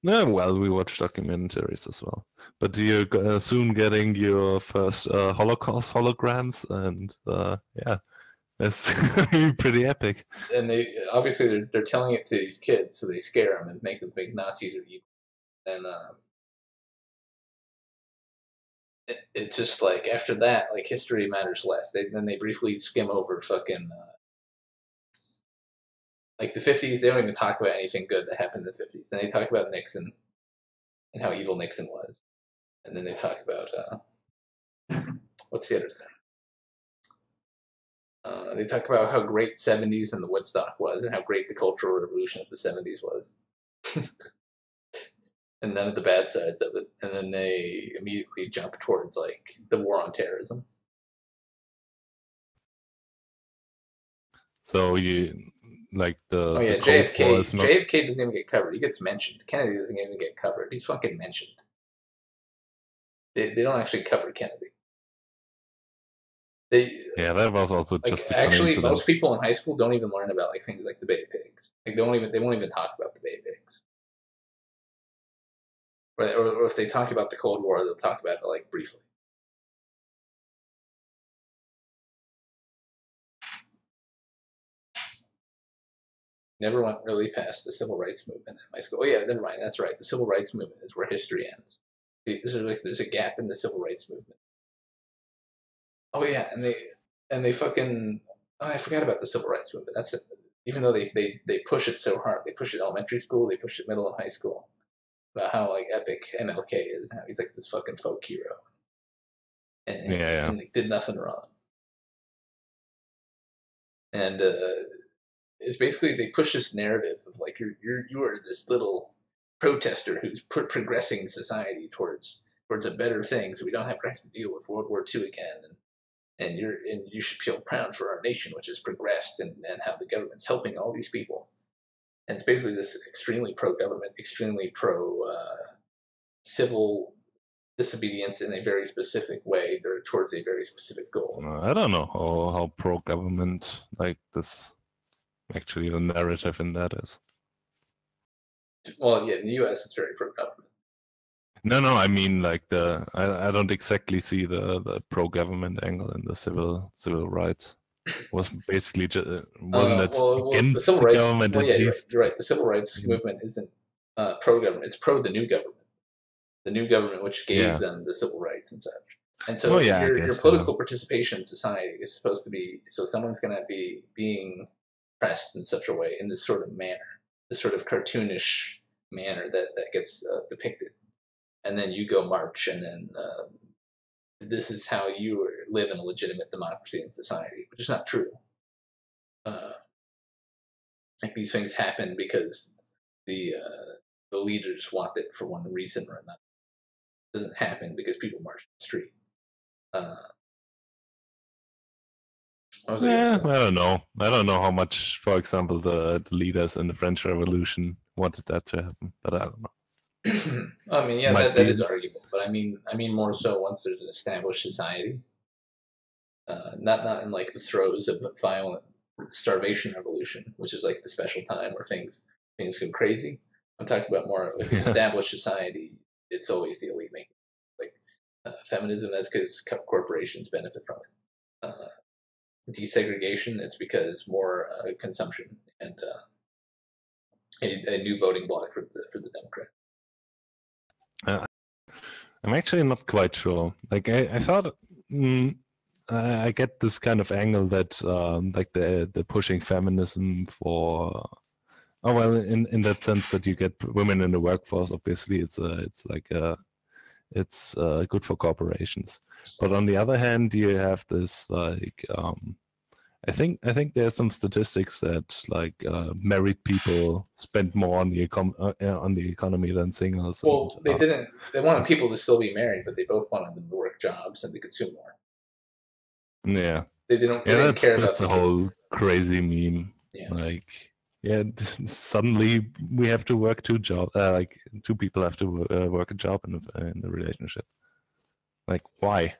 Yeah, well, we watch documentaries as well. But you're soon getting your first Holocaust holograms, and yeah, that's pretty epic. And they obviously they're telling it to these kids, so they scare them and make them think Nazis are evil. And it's just like after that, like history matters less. Then they briefly skim over fucking like the 50s. They don't even talk about anything good that happened in the 50s. And they talk about Nixon and how evil Nixon was. And then they talk about what's the other thing? They talk about how great 70s and the Woodstock was, and how great the Cultural Revolution of the 70s was. And none of the bad sides of it. And then they immediately jump towards like the war on terrorism. So you like the JFK. JFK doesn't even get covered. He gets mentioned. Kennedy doesn't even get covered. He's fucking mentioned. They don't actually cover Kennedy. Yeah, that was also just actually most people in high school don't even learn about like things like the Bay Pigs. Like they won't even talk about the Bay Pigs. Or if they talk about the Cold War, they'll talk about it like briefly. Never went really past the civil rights movement in my school. Oh yeah, never mind. That's right. The civil rights movement is where history ends. There's a gap in the civil rights movement. Oh yeah, and they fucking I forgot about the civil rights movement. That's it. Even though they push it so hard, they push it elementary school, they push it middle and high school, about how like epic MLK is, how he's like this fucking folk hero, and like, did nothing wrong. And it's basically they push this narrative of like you are this little protester who's progressing society towards a better thing, so we don't have to deal with World War II again, and you should feel proud for our nation, which has progressed, and how the government's helping all these people. And it's basically this extremely pro-government, extremely pro-civil disobedience in a very specific way. They're towards a very specific goal. I don't know how pro-government like this. Actually, the narrative in that is. Well, yeah, in the U.S. it's very pro-government. No, I mean like I don't exactly see the pro-government angle in the civil rights. Was basically just wasn't it against the civil rights government? Well, yeah, you're right. The civil rights movement isn't pro-government; it's pro the new government. The new government, which gave them the civil rights and such. And so your political participation in society is supposed to be so someone's going to be being pressed in such a way, in this sort of manner, this sort of cartoonish manner that gets depicted, and then you go march, and then this is how you live in a legitimate democracy and society, which is not true. Like these things happen because the leaders want it for one reason or another. It doesn't happen because people march in the street. I don't know. I don't know how much, for example, the leaders in the French Revolution wanted that to happen, but I don't know. I mean, yeah, that is arguable, but I mean more so once there's an established society, not in like the throes of a violent starvation revolution, which is like the special time where things go crazy. I'm talking about more like an established society. It's always the elite making like feminism. That's because corporations benefit from it. desegregation, it's because more consumption and a new voting bloc for the Democrat. I'm actually not quite sure. Like I thought, I get this kind of angle that like the pushing feminism for. Oh well, in that sense that you get women in the workforce, obviously it's good for corporations. But on the other hand, you have this like I think there's some statistics that like married people spend more on the economy than singles. Well, and, they didn't. They wanted people to still be married, but they both wanted them to work jobs and to consume more. Yeah. They didn't care about that's the a whole kids. crazy meme. Yeah. Like, yeah, suddenly we have to work two jobs. Like, two people have to work a job in a relationship. Like, why?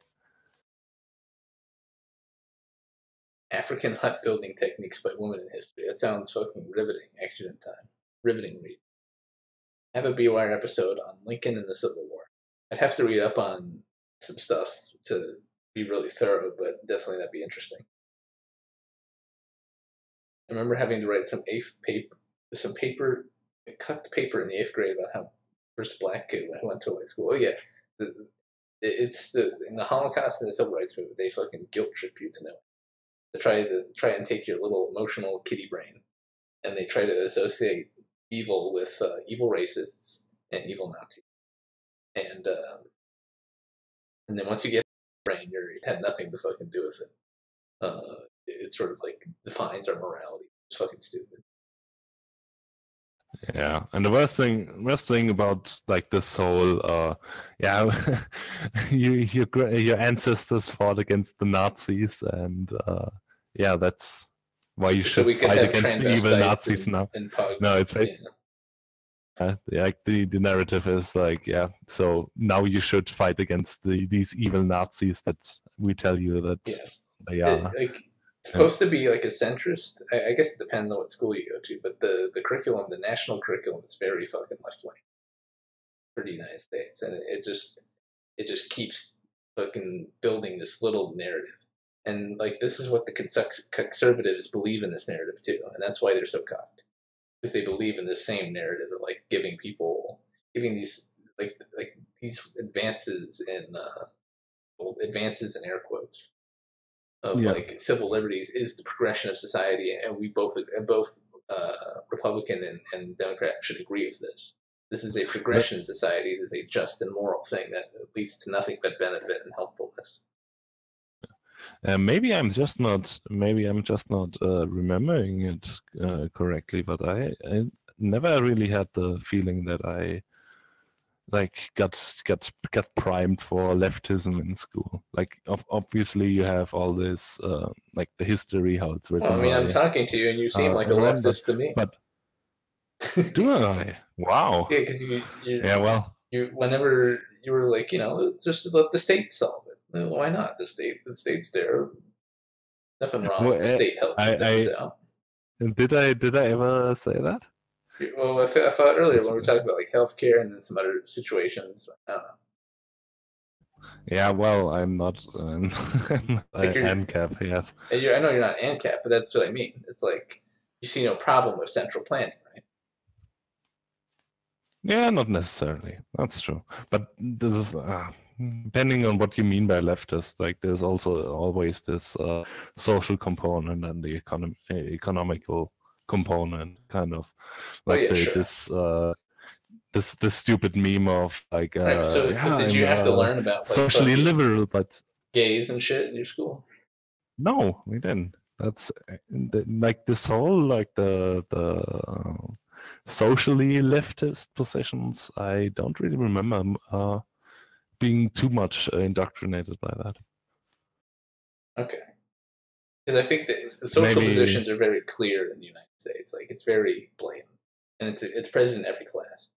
African hut building techniques by women in history. That sounds fucking riveting. Accident time. Riveting read. I have a BWire episode on Lincoln and the Civil War. I'd have to read up on some stuff to be really thorough, but definitely that'd be interesting. I remember having to write some cut paper in the 8th grade about how first black kid who went to a white school. Oh yeah, in the Holocaust and the Civil Rights Movement, they fucking guilt trip you to know. They try and take your little emotional kitty brain, and they try to associate evil with evil racists and evil Nazis, and then once you get the brain, it had nothing to fucking do with it. It sort of like defines our morality. It's fucking stupid. Yeah, and the worst thing about like this whole your ancestors fought against the Nazis, and yeah, that's why you should fight against the evil Nazis now. No, it's like the narrative is like, yeah, so now you should fight against these evil Nazis that we tell you that they are. It's supposed to be like a centrist. I guess it depends on what school you go to, but the curriculum, the national curriculum, is very fucking left wing for the United States, and it just keeps fucking building this little narrative. And like this is what the conservatives believe in this narrative too, and that's why they're so cocked, because they believe in this same narrative of like giving these like these advances in air quotes of like civil liberties is the progression of society, and we both Republican and Democrat should agree with this. This is a progression in society. It is a just and moral thing that leads to nothing but benefit and helpfulness. Maybe I'm just not remembering it correctly, but I never really had the feeling that I like got primed for leftism in school. Like obviously you have all this like the history, how it's written. Well, I mean, I'm talking to you and you seem like a leftist to me. But do I? Wow. Yeah, because you whenever you were like, just let the state solve it. Well, why not? The state's there. Nothing wrong with the state helping things out. Did I ever say that? Well, I thought earlier when we were talking about like healthcare and then some other situations. I don't know. Yeah, well, I'm not Ancap, yes. And I know you're not Ancap, but that's what I mean. It's like you see no problem with central planning, right? Yeah, not necessarily. That's true. But this is depending on what you mean by leftist. Like, there's also always this social component and the economical component, kind of like this stupid meme of like. Right, but did you have to learn about like, socially liberal, but gays and shit in your school? No, we didn't. That's like this whole like the socially leftist positions. I don't really remember being too much indoctrinated by that. Okay, because I think that the social positions are very clear in the United States. Like it's very blatant, and it's present in every class.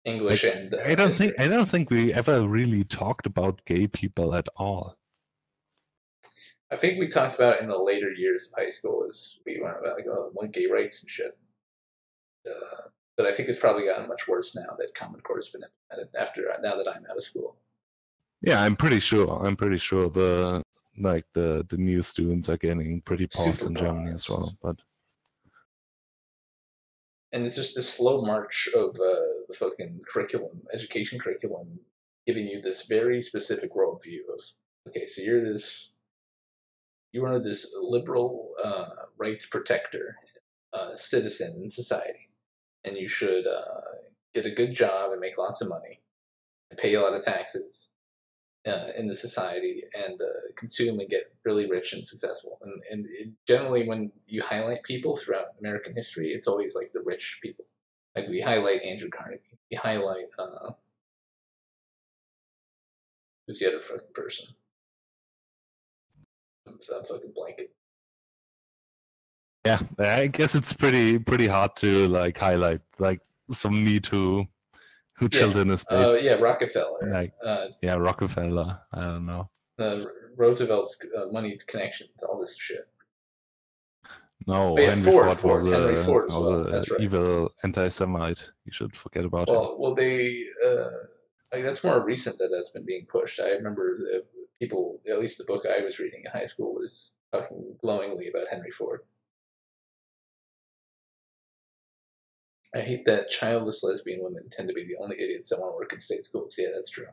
English and I don't think we ever really talked about gay people at all. I think we talked about it in the later years of high school as we went about like gay rights and shit. But I think it's probably gotten much worse now that Common Core has been implemented now that I'm out of school. Yeah, I'm pretty sure the new students are getting pretty paused Super in Germany as well. paused. But And it's just a slow march of the fucking curriculum, education curriculum, giving you this very specific worldview of, okay, so you are this liberal rights protector, citizen in society, and you should get a good job and make lots of money, and pay a lot of taxes in the society, and consume and get really rich and successful. And generally, when you highlight people throughout American history, it's always like the rich people. Like we highlight Andrew Carnegie, we highlight who's the other fucking person? I'm fucking blanking. yeah, I guess it's pretty hard to like highlight like some need who chilled in his base. Yeah, Rockefeller. Like yeah, Rockefeller. I don't know. Roosevelt's money connections, all this shit. No, Oh, yeah, Henry Ford was Henry Ford as was well. a That's right. evil anti-Semite. You should forget about him. Well, they like, that's more recent that's been being pushed. I remember the people, at least the book I was reading in high school, was talking glowingly about Henry Ford. I hate that childless lesbian women tend to be the only idiots that want to work in state schools. Yeah, that's true.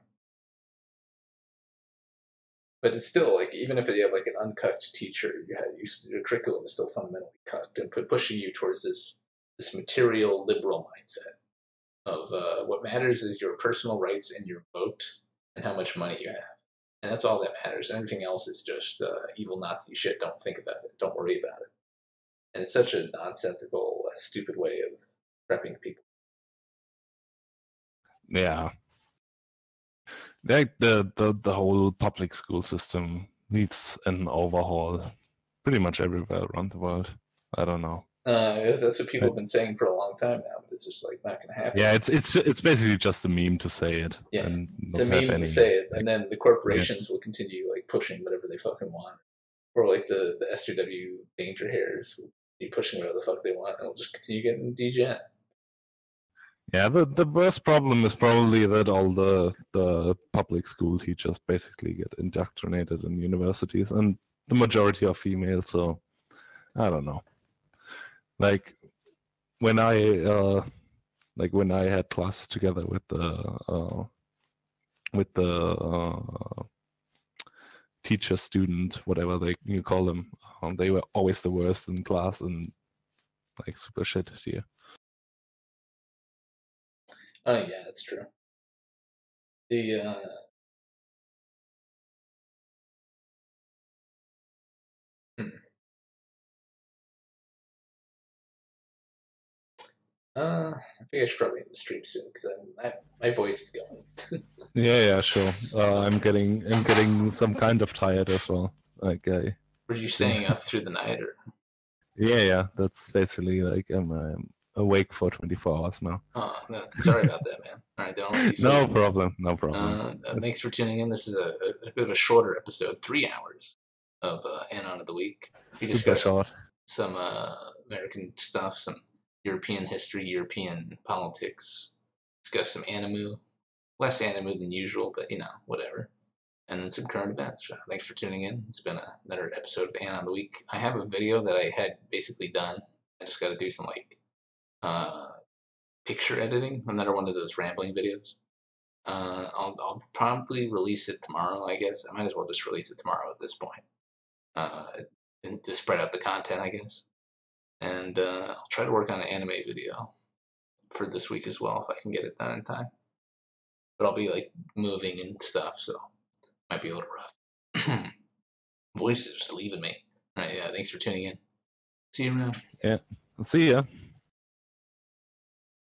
But it's still like, even if you have like an uncucked teacher, your curriculum is still fundamentally cucked and pushing you towards this material liberal mindset of what matters is your personal rights and your vote and how much money you have, and that's all that matters. Everything else is just evil Nazi shit. Don't think about it. Don't worry about it. And it's such a nonsensical, stupid way of prepping people. Yeah. Like the whole public school system needs an overhaul pretty much everywhere around the world. I don't know. That's what people have been saying for a long time now, but it's just like not going to happen. Yeah, it's basically just a meme to say it. Yeah, and it's a meme to say it, and then the corporations will continue like pushing whatever they fucking want, or like the SJW danger hairs will be pushing whatever the fuck they want, and it'll just continue getting degen. Yeah, the worst problem is probably that all the public school teachers basically get indoctrinated in universities, and the majority are female. So I don't know. Like when I had class together with the teacher student, whatever you call them, they were always the worst in class and like super shit here. Oh yeah, that's true. The I think I should probably end the stream soon because my voice is going. Yeah, sure. I'm getting some kind of tired as well. Like, were you staying up through the night, or? Yeah. That's basically like I'm awake for 24 hours now. Oh, no, sorry about that, man. All right, don't let you No problem. No problem. Thanks for tuning in. This is a bit of a shorter episode, 3 hours of Anon of the Week. We discussed some American stuff, some European history, European politics. Discussed some animu, less animu than usual, but whatever. And then some current events. Thanks for tuning in. It's been another episode of Anon of the Week. I have a video that I had basically done. I just got to do some picture editing. Another one of those rambling videos. I'll probably release it tomorrow, I guess. I might as well just release it tomorrow at this point. And to spread out the content, I guess. And I'll try to work on an anime video for this week as well, if I can get it done in time. But I'll be like moving and stuff, so it might be a little rough. Voice is just leaving me. All right, yeah, thanks for tuning in. See you around. Yeah, see ya.